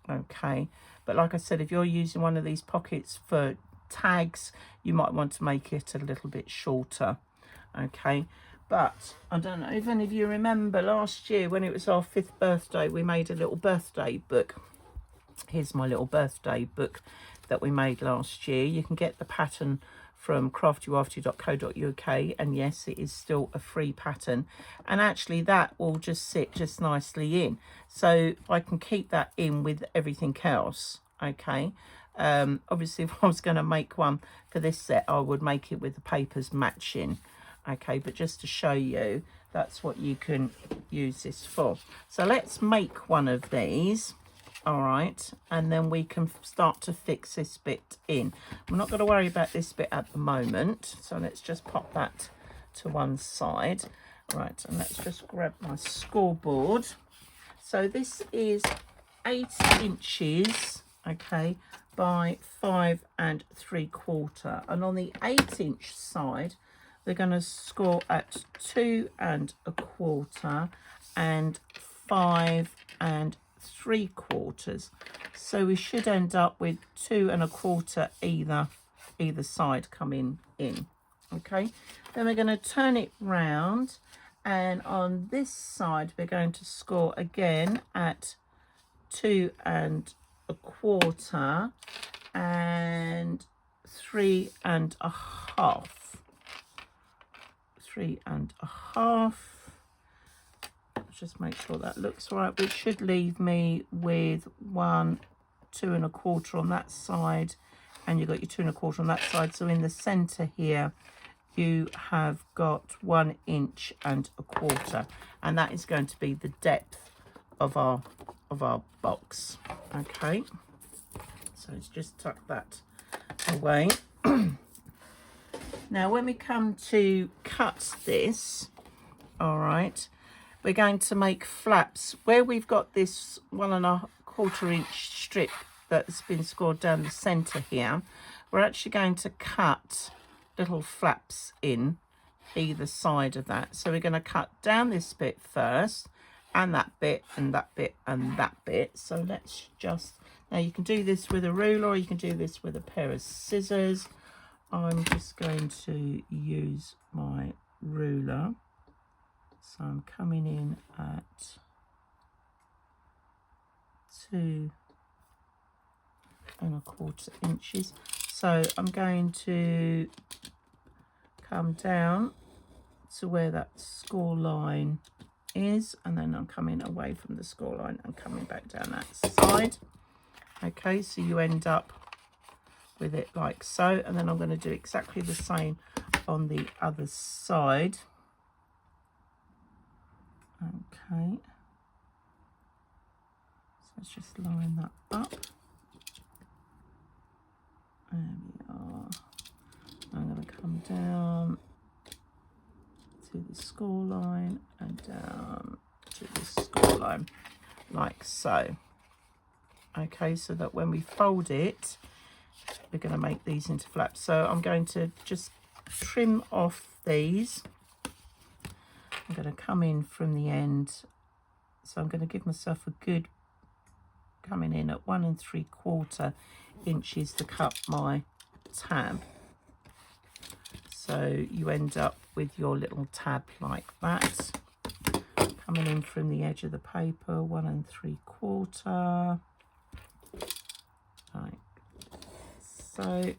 Okay, but like I said, if you're using one of these pockets for tags, you might want to make it a little bit shorter. Okay, but I don't know if any of you remember last year when it was our 5th birthday, we made a little birthday book. Here's my little birthday book that we made last year. You can get the pattern from craftywafty.co.uk, and yes, it is still a free pattern, and actually that will just sit just nicely in, so I can keep that in with everything else. Okay, obviously if I was going to make one for this set, I would make it with the papers matching. Okay, but just to show you, that's what you can use this for. So let's make one of these. All right, and then we can start to fix this bit in. I'm not going to worry about this bit at the moment, so let's just pop that to one side. Right, and let's just grab my scoreboard. So this is 8 inches, okay, by 5 3/4, and on the 8-inch side we're going to score at 2 1/4 and 5 3/4. So we should end up with 2 1/4 either side coming in. Okay, then we're going to turn it round, and on this side we're going to score again at 2 1/4 and 3 1/2. 3 1/2. Just make sure that looks right, which should leave me with 1 2 1/4 on that side, and you've got your 2 1/4 on that side. So in the center here you have got 1 1/4, and that is going to be the depth of our box. Okay, so let's just tuck that away. Now when we come to cut this, all right, we're going to make flaps where we've got this 1 1/4 inch strip that's been scored down the center here. We're actually going to cut little flaps in either side of that. So we're going to cut down this bit first, and that bit, and that bit, and that bit. So let's just, now you can do this with a ruler, or you can do this with a pair of scissors. I'm just going to use my ruler. So I'm coming in at 2 1/4 inches. So I'm going to come down to where that score line is, and then I'm coming away from the score line and coming back down that side. Okay, so you end up with it like so, and then I'm going to do exactly the same on the other side. Okay, so let's just line that up. There we are. I'm going to come down to the score line and down to the score line like so. Okay, so that when we fold it, we're going to make these into flaps. So I'm going to just trim off these. I'm going to come in from the end. So I'm going to give myself a good, coming in at 1 3/4 inches to cut my tab. So you end up with your little tab like that. Coming in from the edge of the paper, 1 3/4, like so.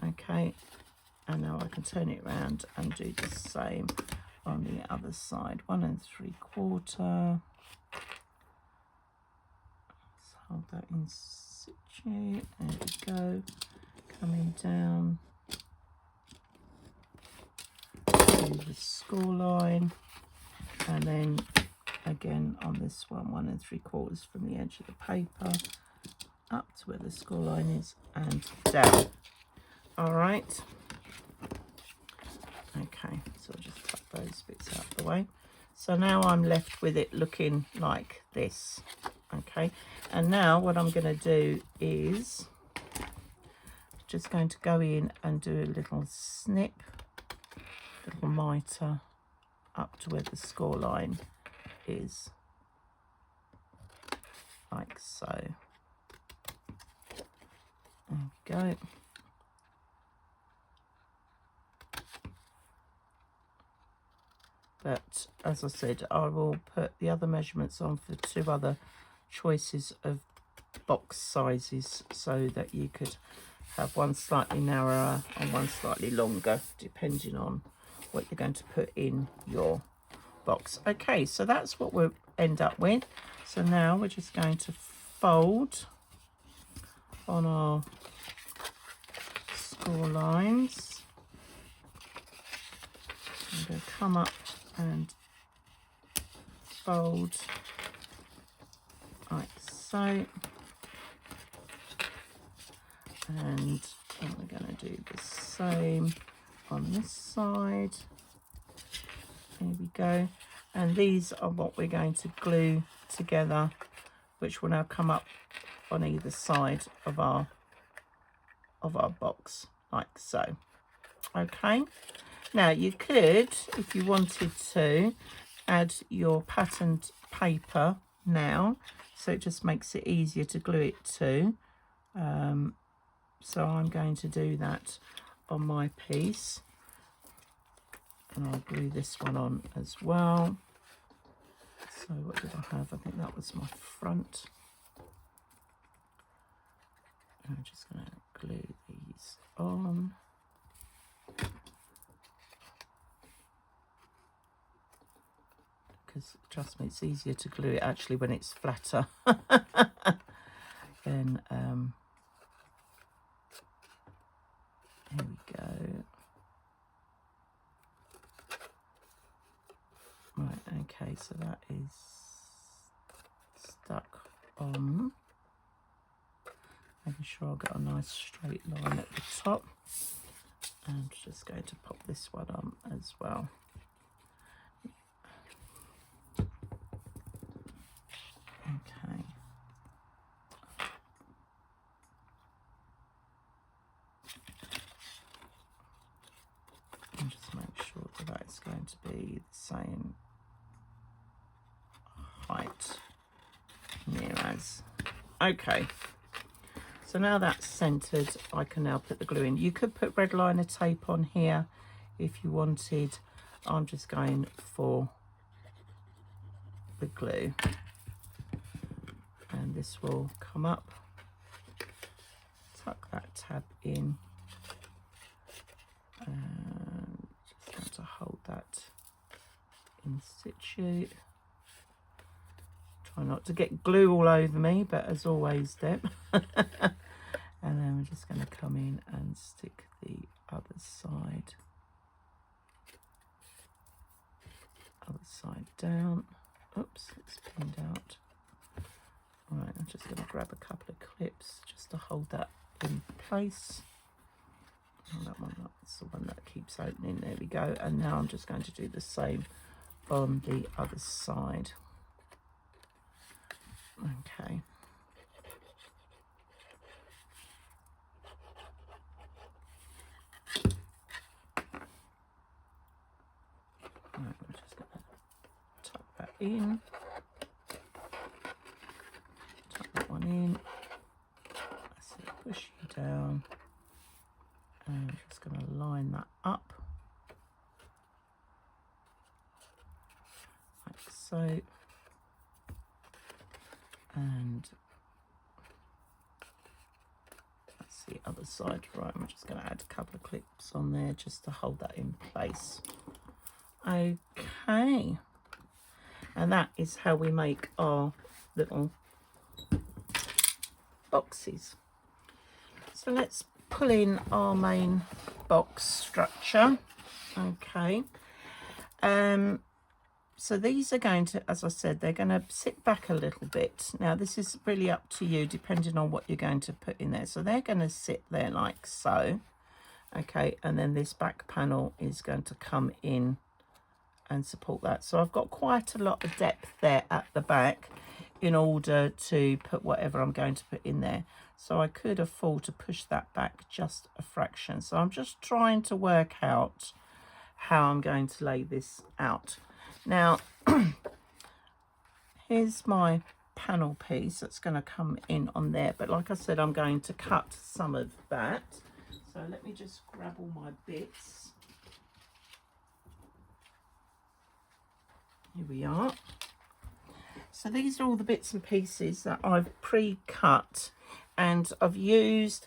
Okay, and now I can turn it around and do the same on the other side. 1 3/4. Let's hold that in situ. There we go. Coming down to the score line, and then again on this one, 1 3/4 from the edge of the paper up to where the score line is and down. All right. Okay, so I'll just cut those bits out of the way. So now I'm left with it looking like this. Okay, and now what I'm going to do is just going to go in and do a little snip, little mitre up to where the score line is, like so. There we go. But as I said, I will put the other measurements on for 2 other choices of box sizes, so that you could have one slightly narrower and one slightly longer, depending on what you're going to put in your box. Okay, so that's what we'll end up with. So now we're just going to fold on our score lines. I'm going to come up and fold so. And we're going to do the same on this side. There we go. And these are what we're going to glue together, which will now come up on either side of our box, like so. Okay. Now you could, if you wanted to, add your patterned paper now, so it just makes it easier to glue it to. So I'm going to do that on my piece, and I'll glue this one on as well. So what did I have? I think that was my front. I'm just going to glue these on. Because trust me, it's easier to glue it actually when it's flatter. Then here we go. Right, okay, so that is stuck on. Making sure I've got a nice straight line at the top. And just going to pop this one on as well. Okay. And just make sure that that's going to be the same height, near as. Okay. So now that's centered, I can now put the glue in. You could put red liner tape on here if you wanted. I'm just going for the glue. And this will come up, tuck that tab in, and just want to hold that in situ. Try not to get glue all over me, but as always, Deb. And then we're just going to come in and stick the other side down. Oops, it's pinned out. All right, I'm just going to grab a couple of clips just to hold that in place. Oh, that one, that's the one that keeps opening. There we go. And now I'm just going to do the same on the other side. Okay. Right, we're just going to tuck that in. Tuck that one in. That's it, push you down. And I'm just going to line that up. Like so. And that's the other side. Right, I'm just going to add a couple of clips on there just to hold that in place. Okay, and that is how we make our little boxes. So let's pull in our main box structure. Okay, so these are going to, as I said, they're going to sit back a little bit. Now this is really up to you depending on what you're going to put in there. So they're going to sit there like so. Okay, and then this back panel is going to come in and support that. So I've got quite a lot of depth there at the back in order to put whatever I'm going to put in there. So I could afford to push that back just a fraction. So I'm just trying to work out how I'm going to lay this out. Now, here's my panel piece that's going to come in on there. But like I said, I'm going to cut some of that. So let me just grab all my bits. Here we are. So these are all the bits and pieces that I've pre-cut, and I've used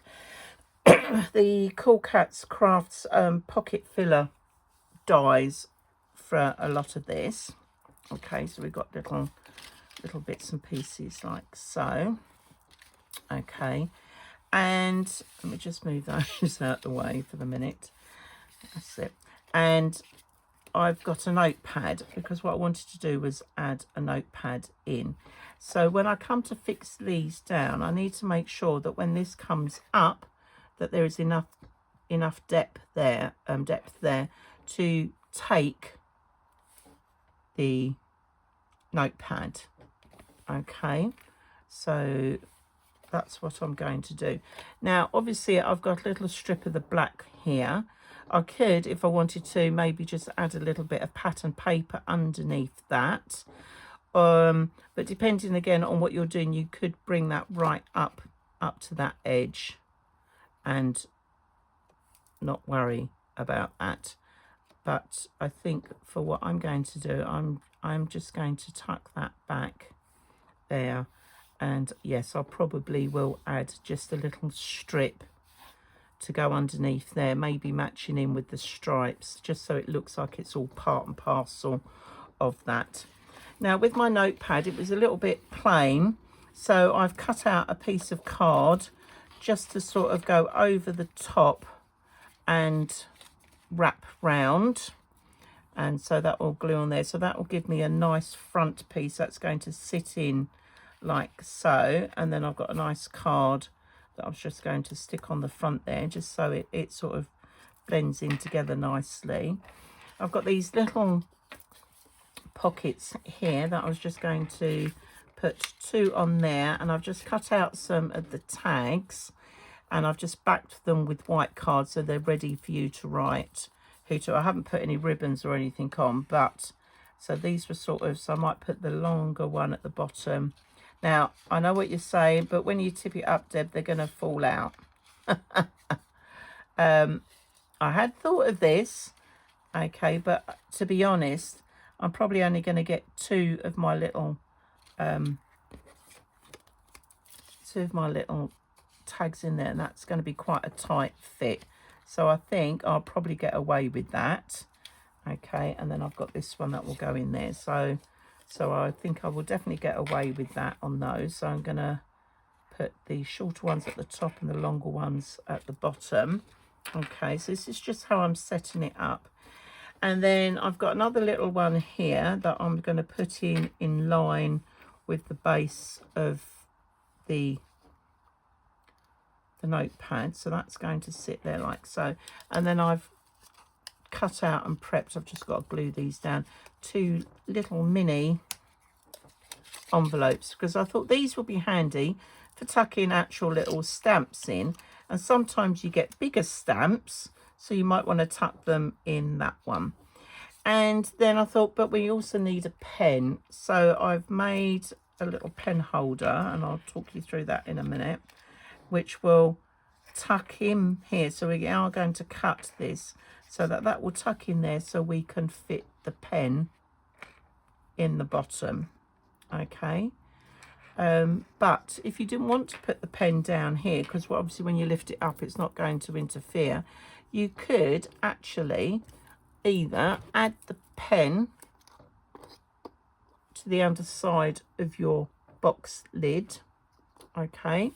the Cool Cats Crafts pocket filler dies for a lot of this. Okay, so we've got little bits and pieces like so. Okay, and let me just move those out the way for the minute. That's it. And I've got a notepad, because what I wanted to do was add a notepad in. So when I come to fix these down, I need to make sure that when this comes up, that there is enough depth there to take the notepad. Okay, so that's what I'm going to do. Now obviously I've got a little strip of the black here. I could, if I wanted to, maybe just add a little bit of pattern paper underneath that, but depending again on what you're doing, you could bring that right up to that edge and not worry about that. But I think for what I'm going to do, I'm just going to tuck that back there, and yes, I probably will add just a little strip to go underneath there, maybe matching in with the stripes, just so it looks like it's all part and parcel of that. Now with my notepad, it was a little bit plain, so I've cut out a piece of card just to sort of go over the top and wrap round, and so that will glue on there. So that will give me a nice front piece that's going to sit in like so, and then I've got a nice card that I was just going to stick on the front there, just so it sort of blends in together nicely. I've got these little pockets here that I was just going to put 2 on there, and I've just cut out some of the tags and I've just backed them with white cards so they're ready for you to write who to. I haven't put any ribbons or anything on, but so these were sort of, so I might put the longer one at the bottom. Now I know what you're saying, but when you tip it up, Deb, they're going to fall out. I had thought of this, okay, but to be honest, I'm probably only going to get 2 of my little tags in there, and that's going to be quite a tight fit, so I think I'll probably get away with that. Okay, and then I've got this one that will go in there, so I think I will definitely get away with that on those. So I'm going to put the shorter ones at the top and the longer ones at the bottom. Okay, so this is just how I'm setting it up. And then I've got another little one here that I'm going to put in line with the base of the notepad, so that's going to sit there like so. And then I've cut out and prepped, I've just got to glue these down, 2 little mini envelopes, because I thought these would be handy for tucking actual little stamps in, and sometimes you get bigger stamps, so you might want to tuck them in that one. And then I thought, but we also need a pen, so I've made a little pen holder, and I'll talk you through that in a minute, which will tuck in here. So we are going to cut this so that will tuck in there, so we can fit the pen in the bottom. Okay, but if you didn't want to put the pen down here, because obviously when you lift it up it's not going to interfere, you could actually either add the pen to the underside of your box lid. Okay,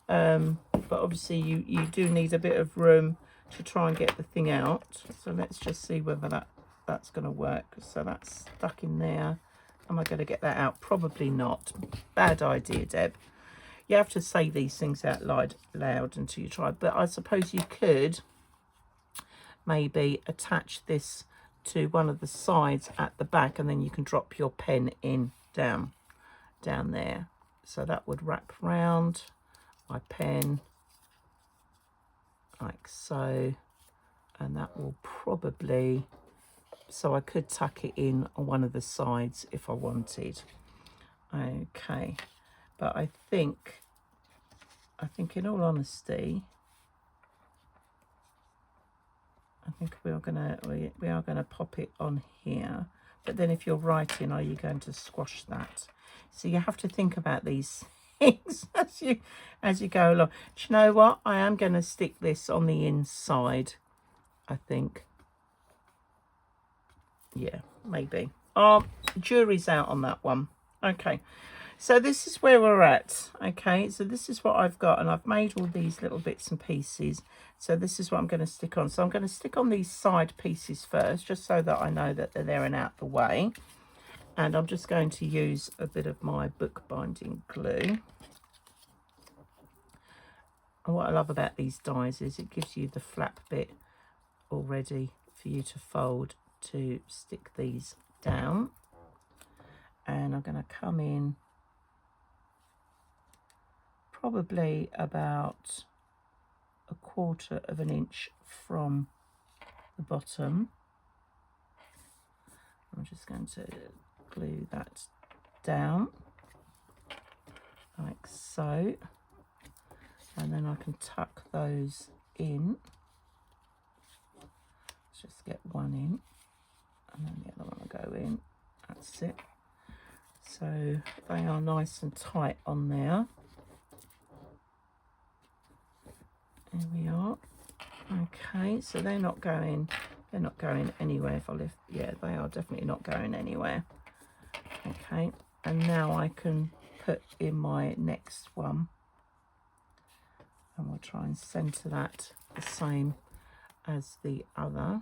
but obviously you do need a bit of room to try and get the thing out, so let's just see whether that's going to work. So that's stuck in there. Am I going to get that out? Probably not. Bad idea, Deb. You have to say these things out loud until you try, but I suppose you could maybe attach this to one of the sides at the back, and then you can drop your pen in down there. So that would wrap round my pen like so, and that will probably, so I could tuck it in on one of the sides if I wanted. Okay, but I think in all honesty, I think we are gonna pop it on here. But then if you're writing, are you going to squash that? So you have to think about these things as you go along. Do you know what? I am going to stick this on the inside, I think. Yeah, maybe. Oh, jury's out on that one. Okay, So this is where we're at. Okay, so this is what I've got, and I've made all these little bits and pieces. So this is what I'm going to stick on. So I'm going to stick on these side pieces first, just so that I know that they're there and out the way. And I'm just going to use a bit of my bookbinding glue. And what I love about these dies is it gives you the flap bit already for you to fold to stick these down. And I'm going to come in probably about 1/4 of an inch from the bottom. I'm just going to glue that down like so, and then I can tuck those in. Let's just get one in, and then the other one will go in. That's it. So they are nice and tight on there. There we are. Okay, so they're not going anywhere. If I lift, yeah, they are definitely not going anywhere. Okay, and now I can put in my next one, and we'll try and center that the same as the other.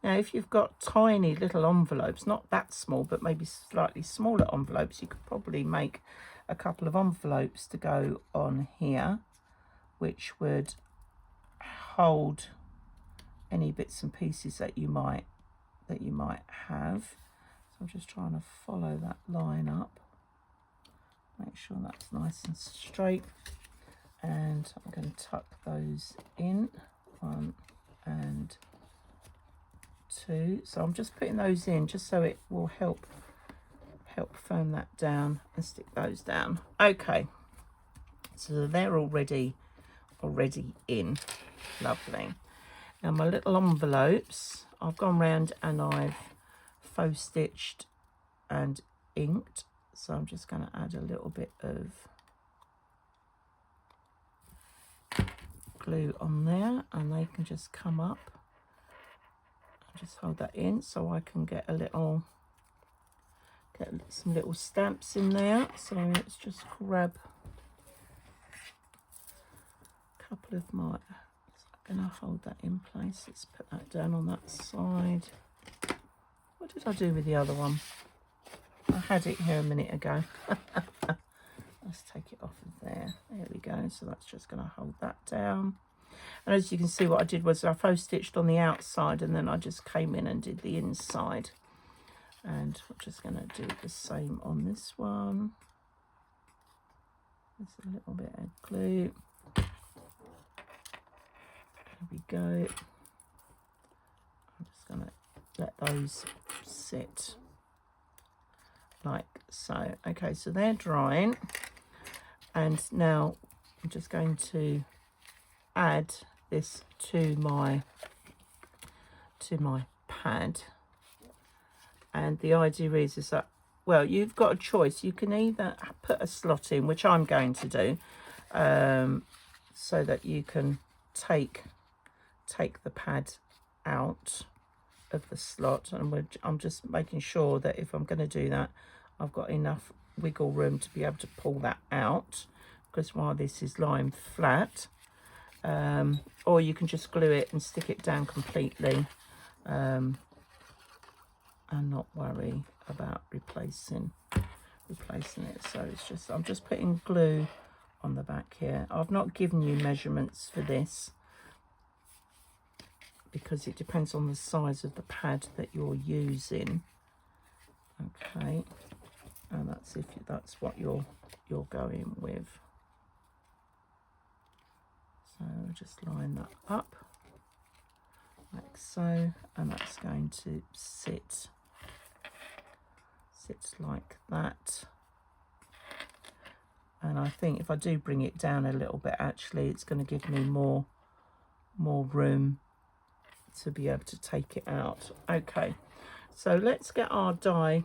Now, if you've got tiny little envelopes, not that small, but maybe slightly smaller envelopes, you could probably make a couple of envelopes to go on here, which would hold any bits and pieces that you might have. So I'm just trying to follow that line up, make sure that's nice and straight, and I'm going to tuck those in, 1 and 2. So I'm just putting those in just so it will help firm that down and stick those down. Okay, so they're already in. Lovely. Now my little envelopes, I've gone round and I've faux stitched and inked, so I'm just going to add a little bit of glue on there, and they can just come up. Just hold that in so I can get some little stamps in there. So let's just grab a couple of my, I'm going to hold that in place. Let's put that down on that side. What did I do with the other one? I had it here a minute ago. Let's take it off of there. There we go. So that's just going to hold that down. And as you can see, what I did was I faux stitched on the outside, and then I just came in and did the inside. And I'm just going to do the same on this one. Just a little bit of glue. There we go. I'm just going to let those sit like so. Okay, so they're drying, and now I'm just going to add this to my pad. And the idea is that, well, you've got a choice. You can either put a slot in, which I'm going to do, so that you can take the pad out of the slot, and I'm just making sure that if I'm going to do that, I've got enough wiggle room to be able to pull that out, because while this is lying flat, or you can just glue it and stick it down completely, and not worry about replacing it. So it's just, I'm just putting glue on the back here. I've not given you measurements for this because it depends on the size of the pad that you're using. Okay, and that's what you're going with. So just line that up like so, and that's going to sit like that. And I think if I do bring it down a little bit, actually it's going to give me more room to be able to take it out. Okay, so let's get our die,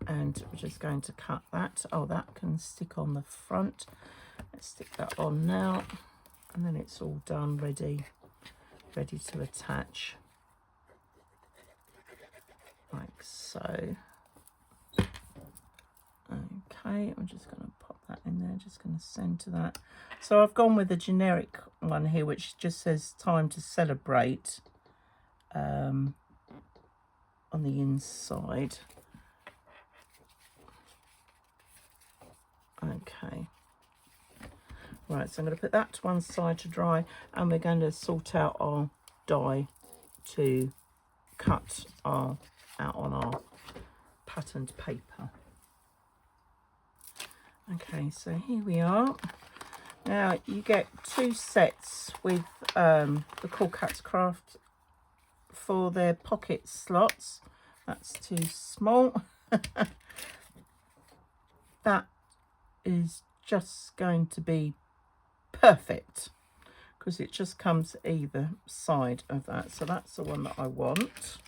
and we're just going to cut that. Oh, that can stick on the front. Let's stick that on now, and then it's all done, ready to attach like so. Okay, I'm just going to pop that in there, just going to centre that. So I've gone with a generic one here, which just says time to celebrate on the inside. Okay. Right, so I'm going to put that to one side to dry, and we're going to sort out our die to cut out on our patterned paper. Okay, so here we are. Now you get 2 sets with the Cool Cats Craft for their pocket slots. That's too small. That is just going to be perfect because it just comes either side of that. So that's the one that I want.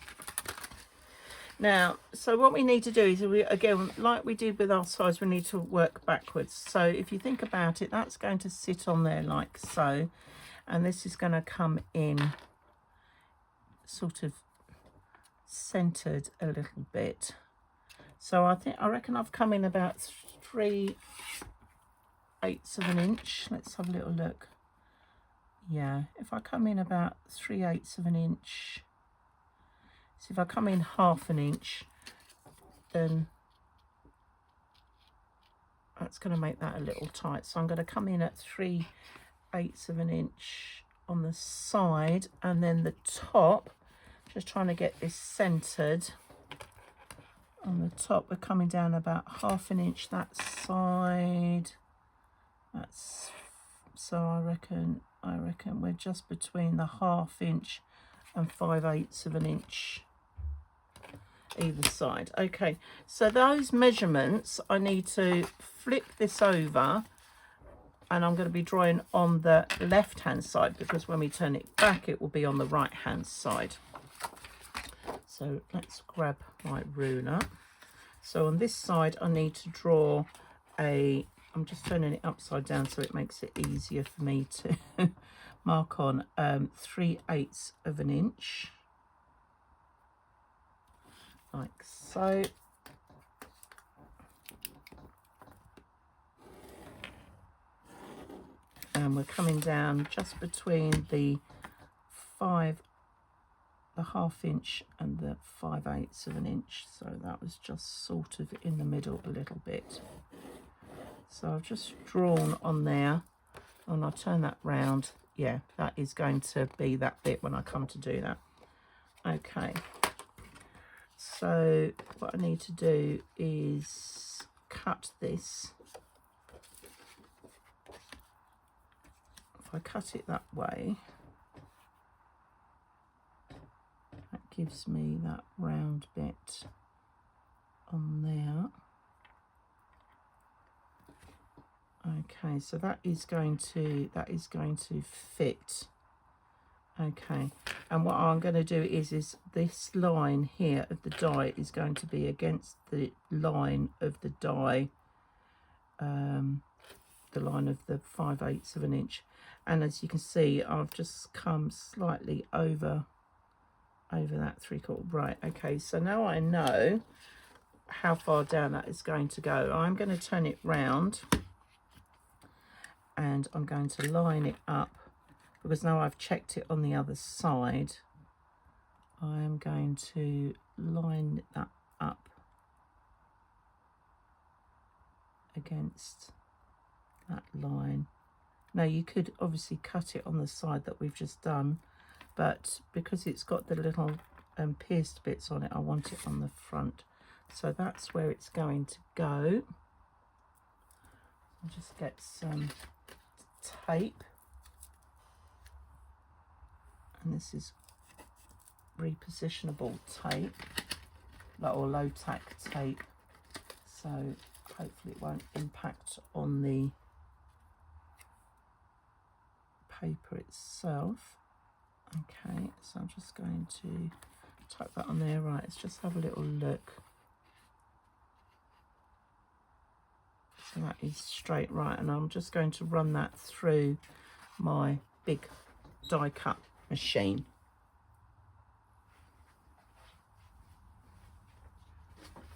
Now, so what we need to do is, again, like we did with our sides, we need to work backwards. So if you think about it, that's going to sit on there like so, and this is going to come in sort of centered a little bit. So I reckon I've come in about 3/8 of an inch. Let's have a little look. Yeah, if I come in about 3/8 of an inch, so if I come in 1/2 an inch, then that's going to make that a little tight. So I'm going to come in at 3/8 of an inch on the side, and then the top, just trying to get this centered. On the top, we're coming down about 1/2 an inch that side. That's, so I reckon we're just between the 1/2 inch and 5/8 of an inch either side. Okay, so those measurements, I need to flip this over, and I'm going to be drawing on the left hand side, because when we turn it back it will be on the right hand side. So let's grab my ruler. So on this side I need to draw a, I'm just turning it upside down so it makes it easier for me to mark on 3/8 of an inch. Like so. And we're coming down just between the 1/2 inch and the 5/8 of an inch. So that was just sort of in the middle a little bit. So I've just drawn on there, and I'll turn that round. Yeah, that is going to be that bit when I come to do that. Okay. So what I need to do is cut this. If I cut it that way, that gives me that round bit on there. Okay, so that is going to fit. Okay, and what I'm going to do is this line here of the die is going to be against the line of the die, the line of the 5/8 of an inch. And as you can see, I've just come slightly over that 3/4. Right, okay, so now I know how far down that is going to go. I'm going to turn it round, and I'm going to line it up, because now I've checked it on the other side. I am going to line that up against that line. Now you could obviously cut it on the side that we've just done, but because it's got the little pierced bits on it, I want it on the front. So that's where it's going to go. I'll just get some tape, and this is repositionable tape, or low tack tape, so hopefully it won't impact on the paper itself. Okay, so I'm just going to tuck that on there. Right, let's just have a little look. So that is straight, right, and I'm just going to run that through my big die cut machine.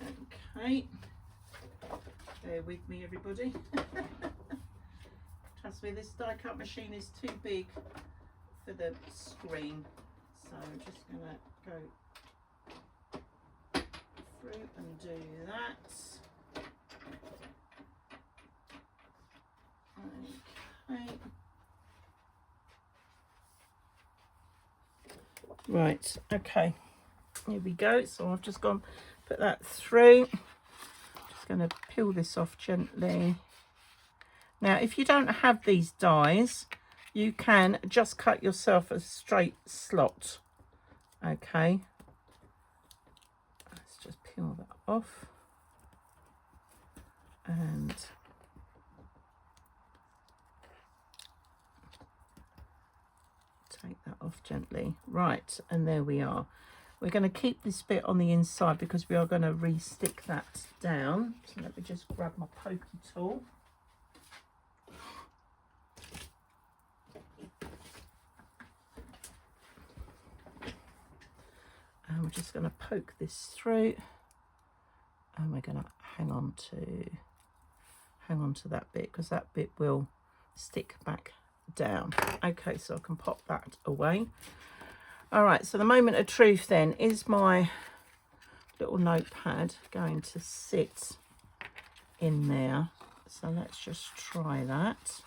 Okay, Bear with me, everybody. Trust me, this die cut machine is too big for the screen, so I'm just gonna go through and do that. Okay. Right, okay, here we go. So I've just gone put that through. Just going to peel this off gently. Now if you don't have these dies, you can just cut yourself a straight slot. Okay, let's just peel that off and take that off gently. Right, and there we are. We're going to keep this bit on the inside because we are going to re-stick that down. So let me just grab my pokey tool. And we're just going to poke this through, and we're going to hang on to that bit because that bit will stick back down. Okay, so I can pop that away. All right, so the moment of truth then, is my little notepad going to sit in there? So let's just try that.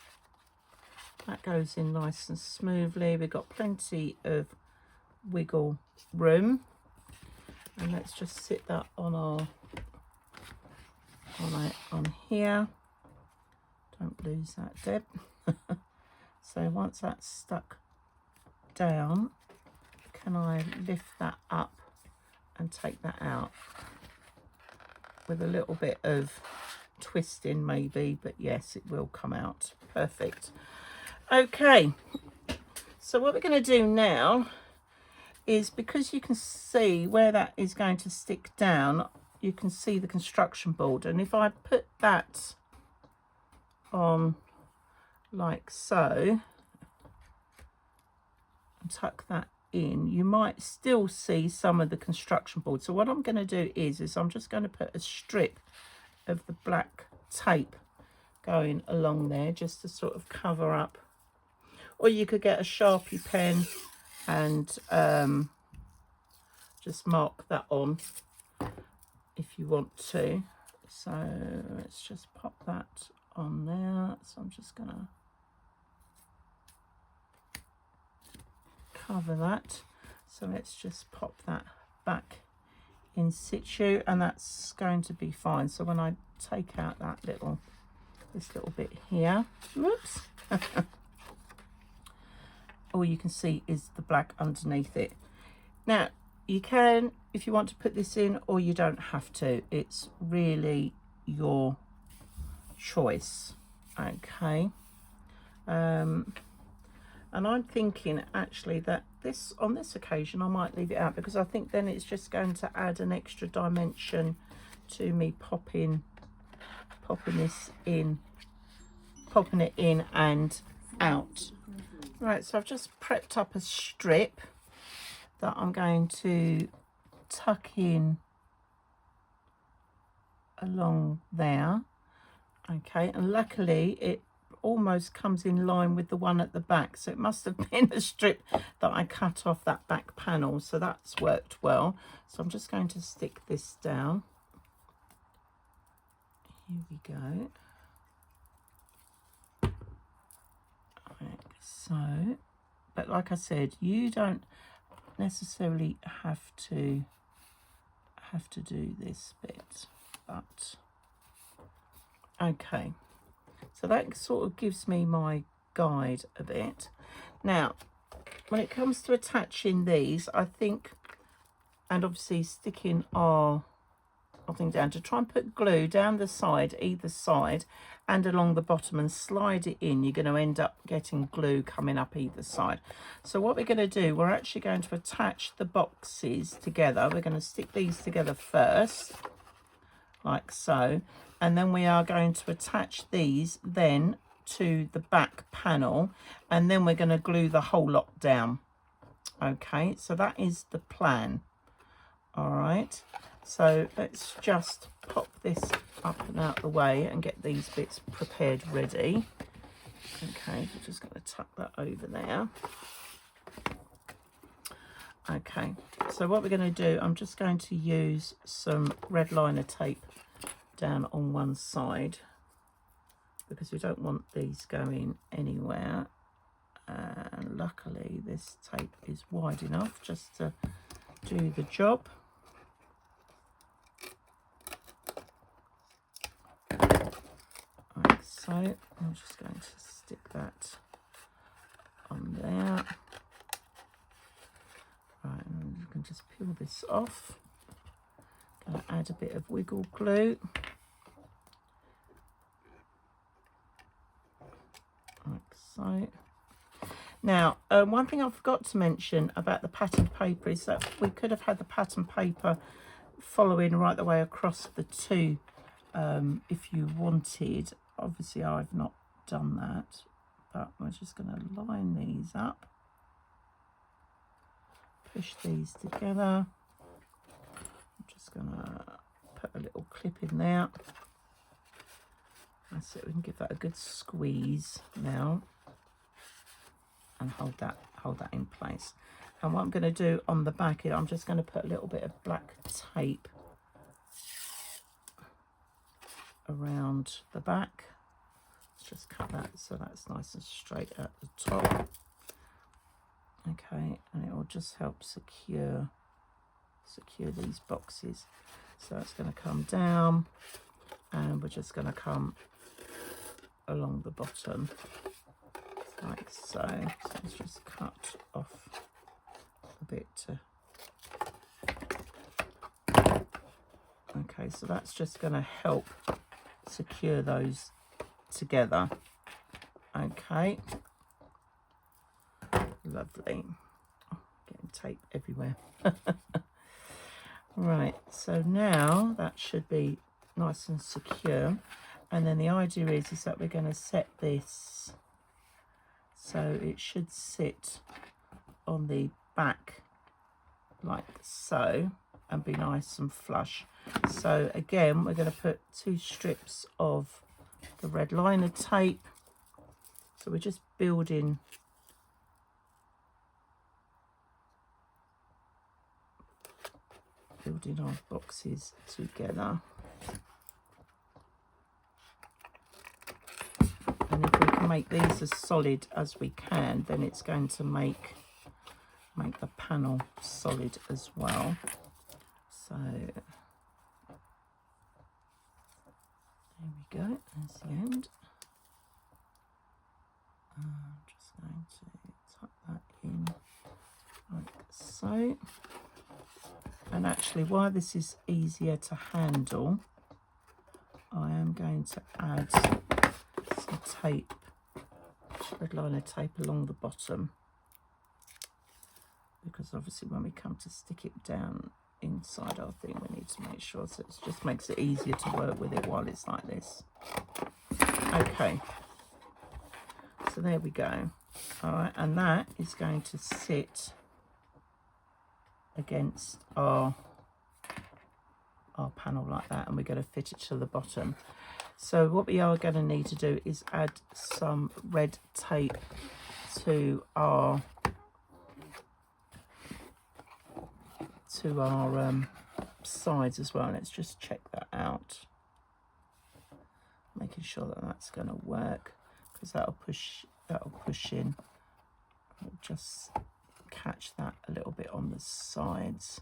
That goes in nice and smoothly. We've got plenty of wiggle room, and let's just sit that on our on here. Don't lose that, Deb. So once that's stuck down, can I lift that up and take that out with a little bit of twisting maybe, but yes, it will come out. Perfect. Okay, so what we're going to do now is, because you can see where that is going to stick down, you can see the construction board, and if I put that on like so and tuck that in, you might still see some of the construction board. So what I'm going to do is I'm just going to put a strip of the black tape going along there just to sort of cover up, or you could get a Sharpie pen and just mark that on if you want to. So let's just pop that on there. So I'm just gonna cover that. So let's just pop that back in situ, and that's going to be fine. So when I take out this little bit here, whoops, all you can see is the black underneath it. Now you can, if you want to put this in, or you don't have to. It's really your choice. Okay. And I'm thinking actually that on this occasion I might leave it out, because I think then it's just going to add an extra dimension to me popping it in and out. Right, so I've just prepped up a strip that I'm going to tuck in along there. Okay, and luckily it almost comes in line with the one at the back, so it must have been a strip that I cut off that back panel, so that's worked well. So I'm just going to stick this down. Here we go. Like so. But like I said, you don't necessarily have to do this bit, but okay. So that sort of gives me my guide a bit. Now, when it comes to attaching these, I think, and obviously sticking our thing down, to try and put glue down the side, either side, and along the bottom, and slide it in, you're going to end up getting glue coming up either side. So what we're going to do, we're actually going to attach the boxes together. We're going to stick these together first, like so, and then we are going to attach these then to the back panel, and then we're going to glue the whole lot down. Okay, so that is the plan. All right, So let's just pop this up and out the way and get these bits prepared ready. Okay, we're just going to tuck that over there. Okay, so what we're going to do, I'm just going to use some red liner tape down on one side because we don't want these going anywhere. And luckily this tape is wide enough just to do the job. Like so, I'm just going to stick that on there. Right, and you can just peel this off. Going to add a bit of wiggle glue. Like so. Now, one thing I forgot to mention about the pattern paper is that we could have had the pattern paper following right the way across the two if you wanted. Obviously, I've not done that, but we're just going to line these up. Push these together. I'm just going to put a little clip in there. That's it, we can give that a good squeeze now and hold that in place. And what I'm going to do on the back here, I'm just going to put a little bit of black tape around the back. Let's just cut that so that's nice and straight at the top. Okay, and it will just help secure these boxes. So it's going to come down and we're just going to come along the bottom like so. So let's just cut off a bit to... Okay, so that's just going to help secure those together. Okay. Lovely. Oh, getting tape everywhere. Right, so now that should be nice and secure. And then the idea is that we're going to set this so it should sit on the back like so and be nice and flush. So again, we're going to put 2 strips of the red liner tape. So we're just building our boxes together. And if we can make these as solid as we can, then it's going to make the panel solid as well. So there we go, that's the end. I'm just going to tuck that in like so. And actually, while this is easier to handle, I am going to add some tape, red liner tape along the bottom, because obviously when we come to stick it down inside our thing, we need to make sure, so it just makes it easier to work with it while it's like this. Okay, so there we go. All right, and that is going to sit against our panel like that, and we're going to fit it to the bottom. So what we are going to need to do is add some red tape to our sides as well. Let's just check that out, making sure that that's going to work, because that'll push in. I'll just catch that a little bit on the sides.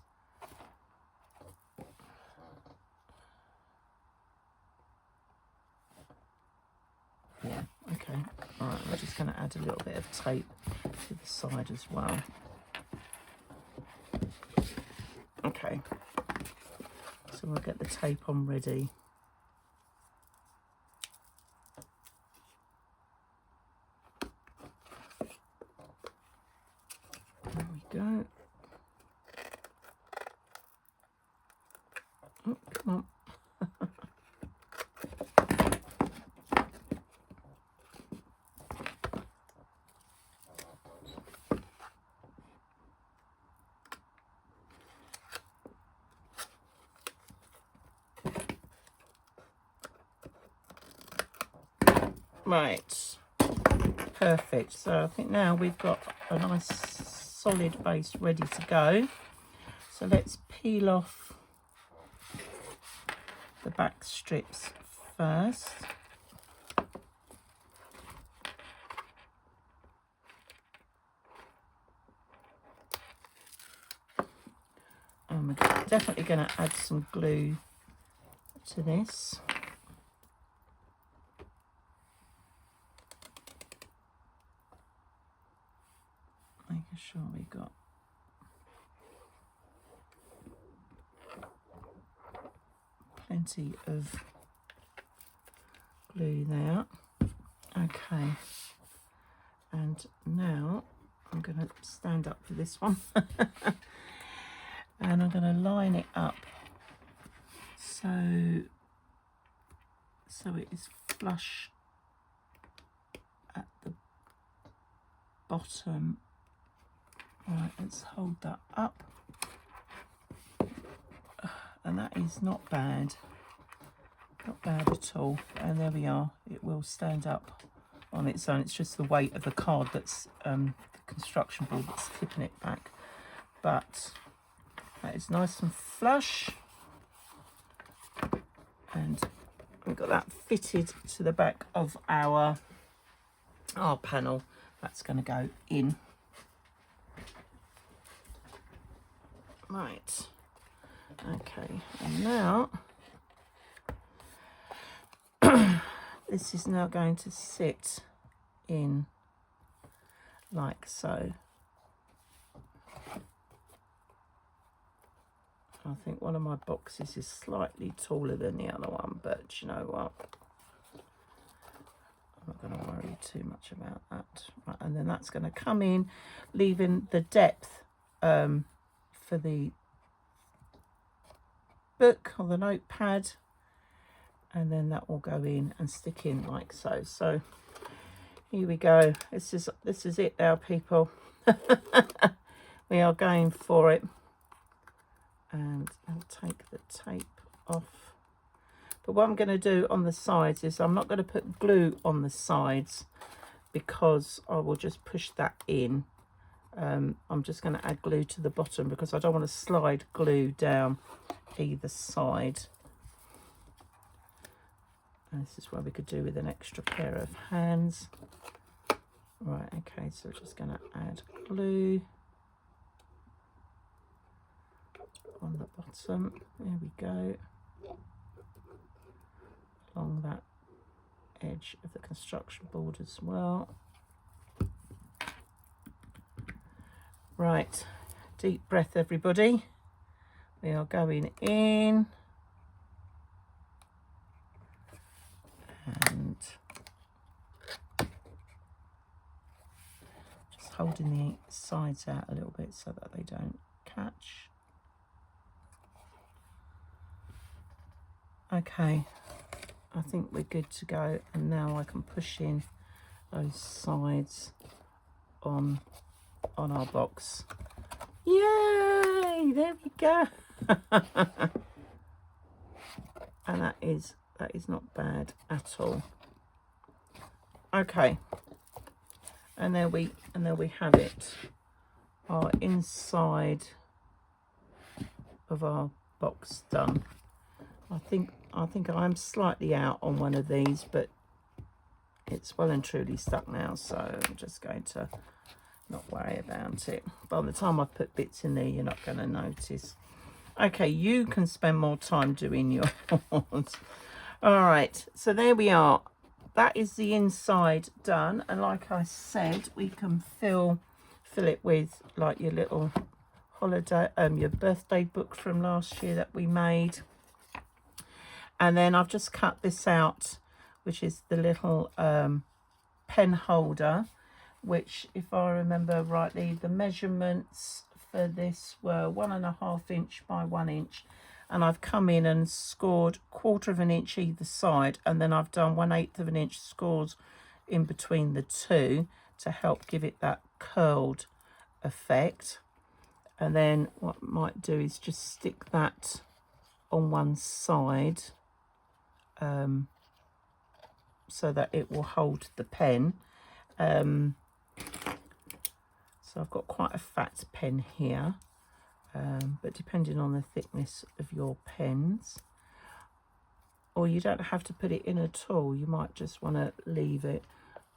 Yeah, okay. All right, we're just going to add a little bit of tape to the side as well. Okay, so we'll get the tape on ready. There we go. Oh, come on. Right, perfect. So I think now we've got a nice solid base ready to go. So let's peel off the back strips first. And we're definitely going to add some glue to this. Making sure we got plenty of glue there. Okay, and now I'm going to stand up for this one and I'm going to line it up so it is flush at the bottom. Right, let's hold that up, and that is not bad at all. And there we are, it will stand up on its own. It's just the weight of the card that's the construction board that's tipping it back, but that is nice and flush, and we've got that fitted to the back of our panel. That's going to go in. Right, okay, and now this is now going to sit in like so. I think one of my boxes is slightly taller than the other one, but you know what, I'm not going to worry too much about that. Right, and then that's going to come in, leaving the depth for the book or the notepad, and then that will go in and stick in like so. So here we go. This is it now, people. We are going for it. And I'll take the tape off. But what I'm going to do on the sides is I'm not going to put glue on the sides, because I will just push that in. I'm just going to add glue to the bottom because I don't want to slide glue down either side. And this is what we could do with an extra pair of hands. Right, okay, so we're just going to add glue on the bottom. There we go. Along that edge of the construction board as well. Right, deep breath everybody. We are going in. And just holding the sides out a little bit so that they don't catch. Okay, I think we're good to go, and now I can push in those sides on our box. Yay, there we go. And that is not bad at all. Okay, and there we have it, our inside of our box done. I think I'm slightly out on one of these, but it's well and truly stuck now, so I'm just going to not worry about it. By the time I put bits in there, you're not going to notice. Okay, you can spend more time doing yours. All right, so there we are. That is the inside done, and like I said, we can fill it with like your little holiday, your birthday book from last year that we made. And then I've just cut this out, which is the little pen holder, which, if I remember rightly, the measurements for this were 1.5 inch by 1 inch. And I've come in and scored 1/4 of an inch either side. And then I've done 1/8 of an inch scores in between the two to help give it that curled effect. And then what I might do is just stick that on one side. so that it will hold the pen. So I've got quite a fat pen here, but depending on the thickness of your pens, or you don't have to put it in at all, you might just want to leave it.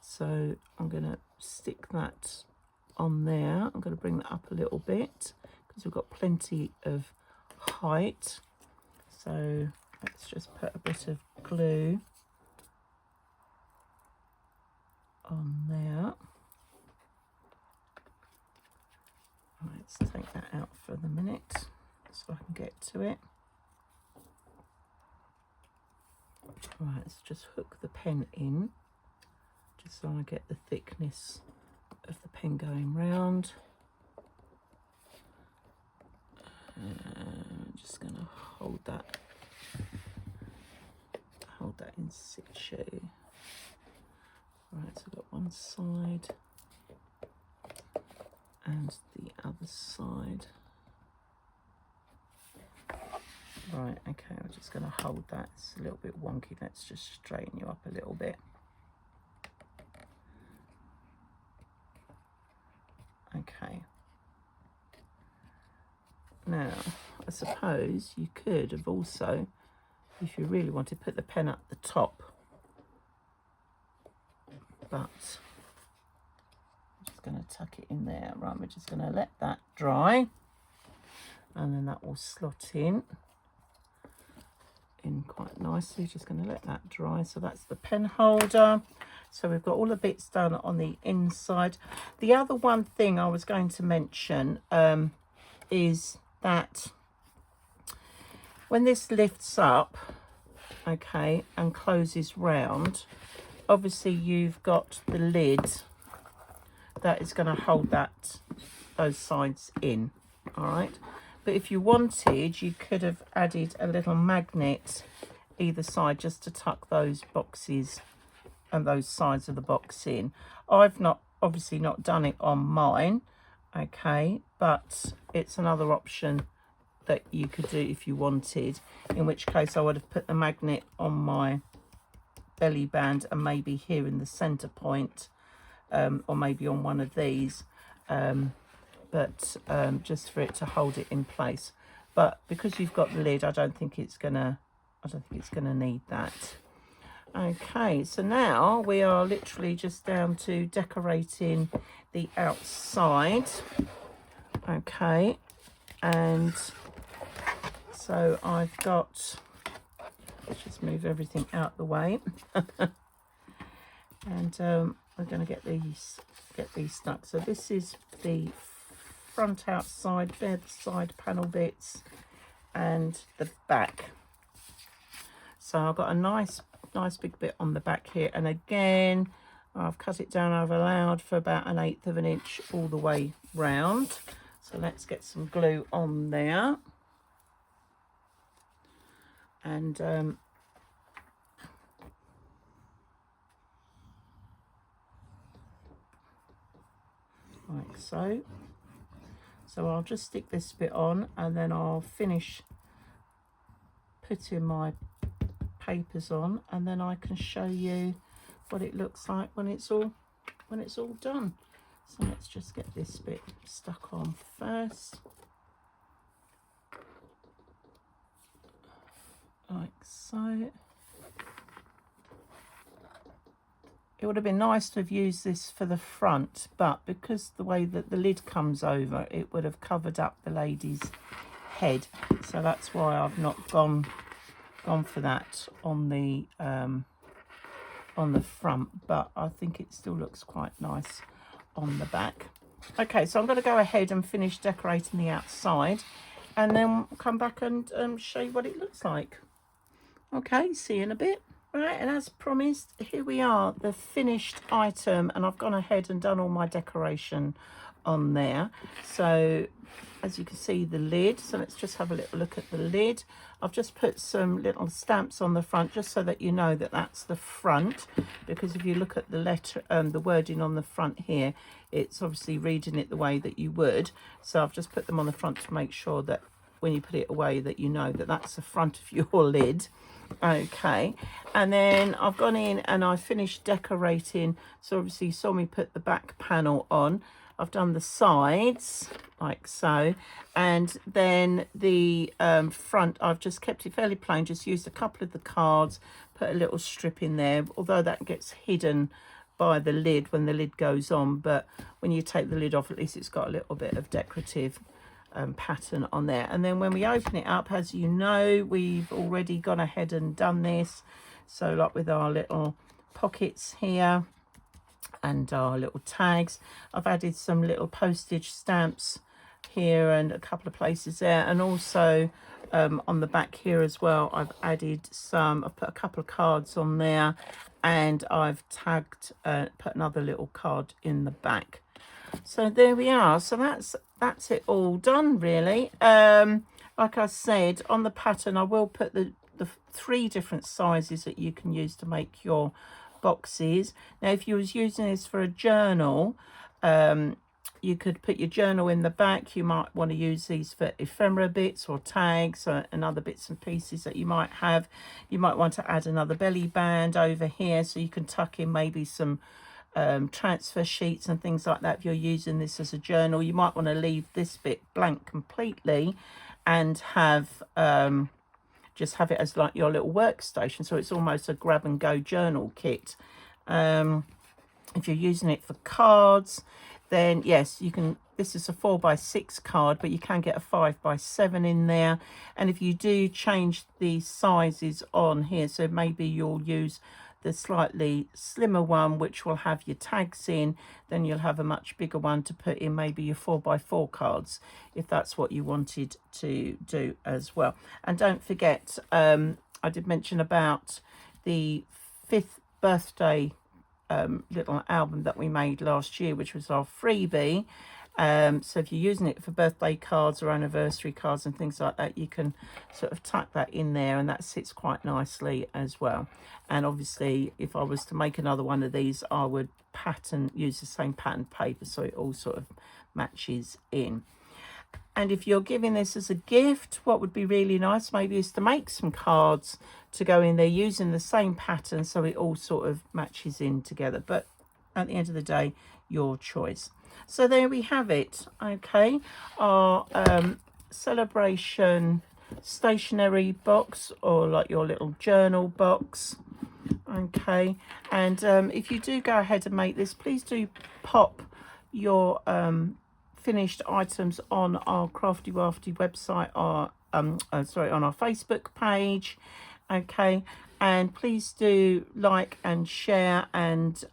So I'm going to stick that on there. I'm going to bring that up a little bit because we've got plenty of height. So let's just put a bit of glue on there. Let's take that out for the minute so I can get to it. Right, let's just hook the pen in, just so I get the thickness of the pen going round. I'm just going to hold that in situ. Right, so I've got one side and the other side. Right, okay, I'm just going to hold that. It's a little bit wonky. Let's just straighten you up a little bit. Okay. Now, I suppose you could have also, if you really wanted, put the pen at the top. But I'm just going to tuck it in there. Right, we're just going to let that dry. And then that will slot in quite nicely. Just going to let that dry. So that's the pen holder. So we've got all the bits done on the inside. The other one thing I was going to mention is that when this lifts up, okay, and closes round, obviously you've got the lid that is going to hold those sides in, all right? But if you wanted, you could have added a little magnet either side just to tuck those boxes and those sides of the box in. I've obviously not done it on mine, okay, but it's another option that you could do if you wanted, in which case I would have put the magnet on my belly band and maybe here in the center point, or maybe on one of these, just for it to hold it in place. But because you've got the lid, I don't think it's gonna need that. Okay, so now we are literally just down to decorating the outside. Okay, and so I've got, let's just move everything out the way. And we're going to get these stuck. So this is the front outside, the side panel bits and the back. So I've got a nice big bit on the back here, and again I've cut it down. I've allowed for about 1/8 of an inch all the way round. So let's get some glue on there, and like so. So I'll just stick this bit on, and then I'll finish putting my papers on, and then I can show you what it looks like when it's all done. So let's just get this bit stuck on first, like so. It would have been nice to have used this for the front, but because the way that the lid comes over, it would have covered up the lady's head. So that's why I've not gone for that on the front, but I think it still looks quite nice on the back. Okay, so I'm going to go ahead and finish decorating the outside, and then come back and show you what it looks like. Okay, see you in a bit. Right, and as promised, here we are, the finished item, and I've gone ahead and done all my decoration on there. So as you can see, the lid, so let's just have a little look at the lid. I've just put some little stamps on the front just so that you know that that's the front, because if you look at the letter, the wording on the front here, it's obviously reading it the way that you would. So I've just put them on the front to make sure that when you put it away that you know that that's the front of your lid. Okay, and then I've gone in and I finished decorating. So obviously you saw me put the back panel on. I've done the sides like so, and then the front, I've just kept it fairly plain, just used a couple of the cards, put a little strip in there, although that gets hidden by the lid when the lid goes on, but when you take the lid off, at least it's got a little bit of decorative pattern on there. And then when we open it up, as you know, we've already gone ahead and done this, so like with our little pockets here and our little tags, I've added some little postage stamps here and a couple of places there, and also on the back here as well I've added some, I've put a couple of cards on there, and I've tagged put another little card in the back. So there we are. So that's it all done really. Like I said, on the pattern I will put the 3 different sizes that you can use to make your boxes. Now if you was using this for a journal, you could put your journal in the back. You might want to use these for ephemera bits or tags and other bits and pieces that you might have. You might want to add another belly band over here so you can tuck in maybe some transfer sheets and things like that if you're using this as a journal. You might want to leave this bit blank completely and have just have it as like your little workstation, so it's almost a grab and go journal kit. If you're using it for cards, then yes, you can, this is a 4x6 card, but you can get a 5x7 in there. And if you do change the sizes on here, so maybe you'll use the slightly slimmer one, which will have your tags in, then you'll have a much bigger one to put in maybe your 4x4 cards, if that's what you wanted to do as well. And don't forget, I did mention about the 5th birthday little album that we made last year, which was our freebie. So if you're using it for birthday cards or anniversary cards and things like that, you can sort of tuck that in there, and that sits quite nicely as well. And obviously if I was to make another one of these, I would use the same pattern paper so it all sort of matches in. And if you're giving this as a gift, what would be really nice maybe is to make some cards to go in there using the same pattern so it all sort of matches in together. But at the end of the day, your choice. So there we have it. Okay, our celebration stationery box, or like your little journal box. Okay, and if you do go ahead and make this, please do pop your finished items on our Craftywafty website, or sorry, on our Facebook page. Okay, and please do like and share, and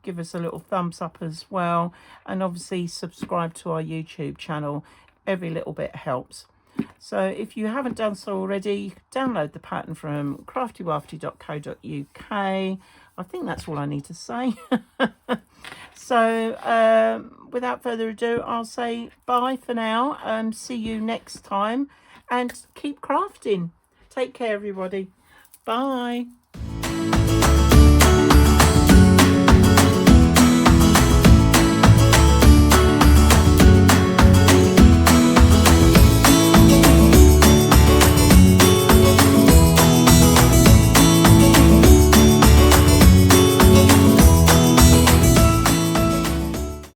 give us a little thumbs up as well, and obviously subscribe to our YouTube channel. Every little bit helps. So if you haven't done so already, you can download the pattern from craftywafty.co.uk. I think that's all I need to say. So without further ado, I'll say bye for now, and see you next time, and keep crafting. Take care everybody. Bye.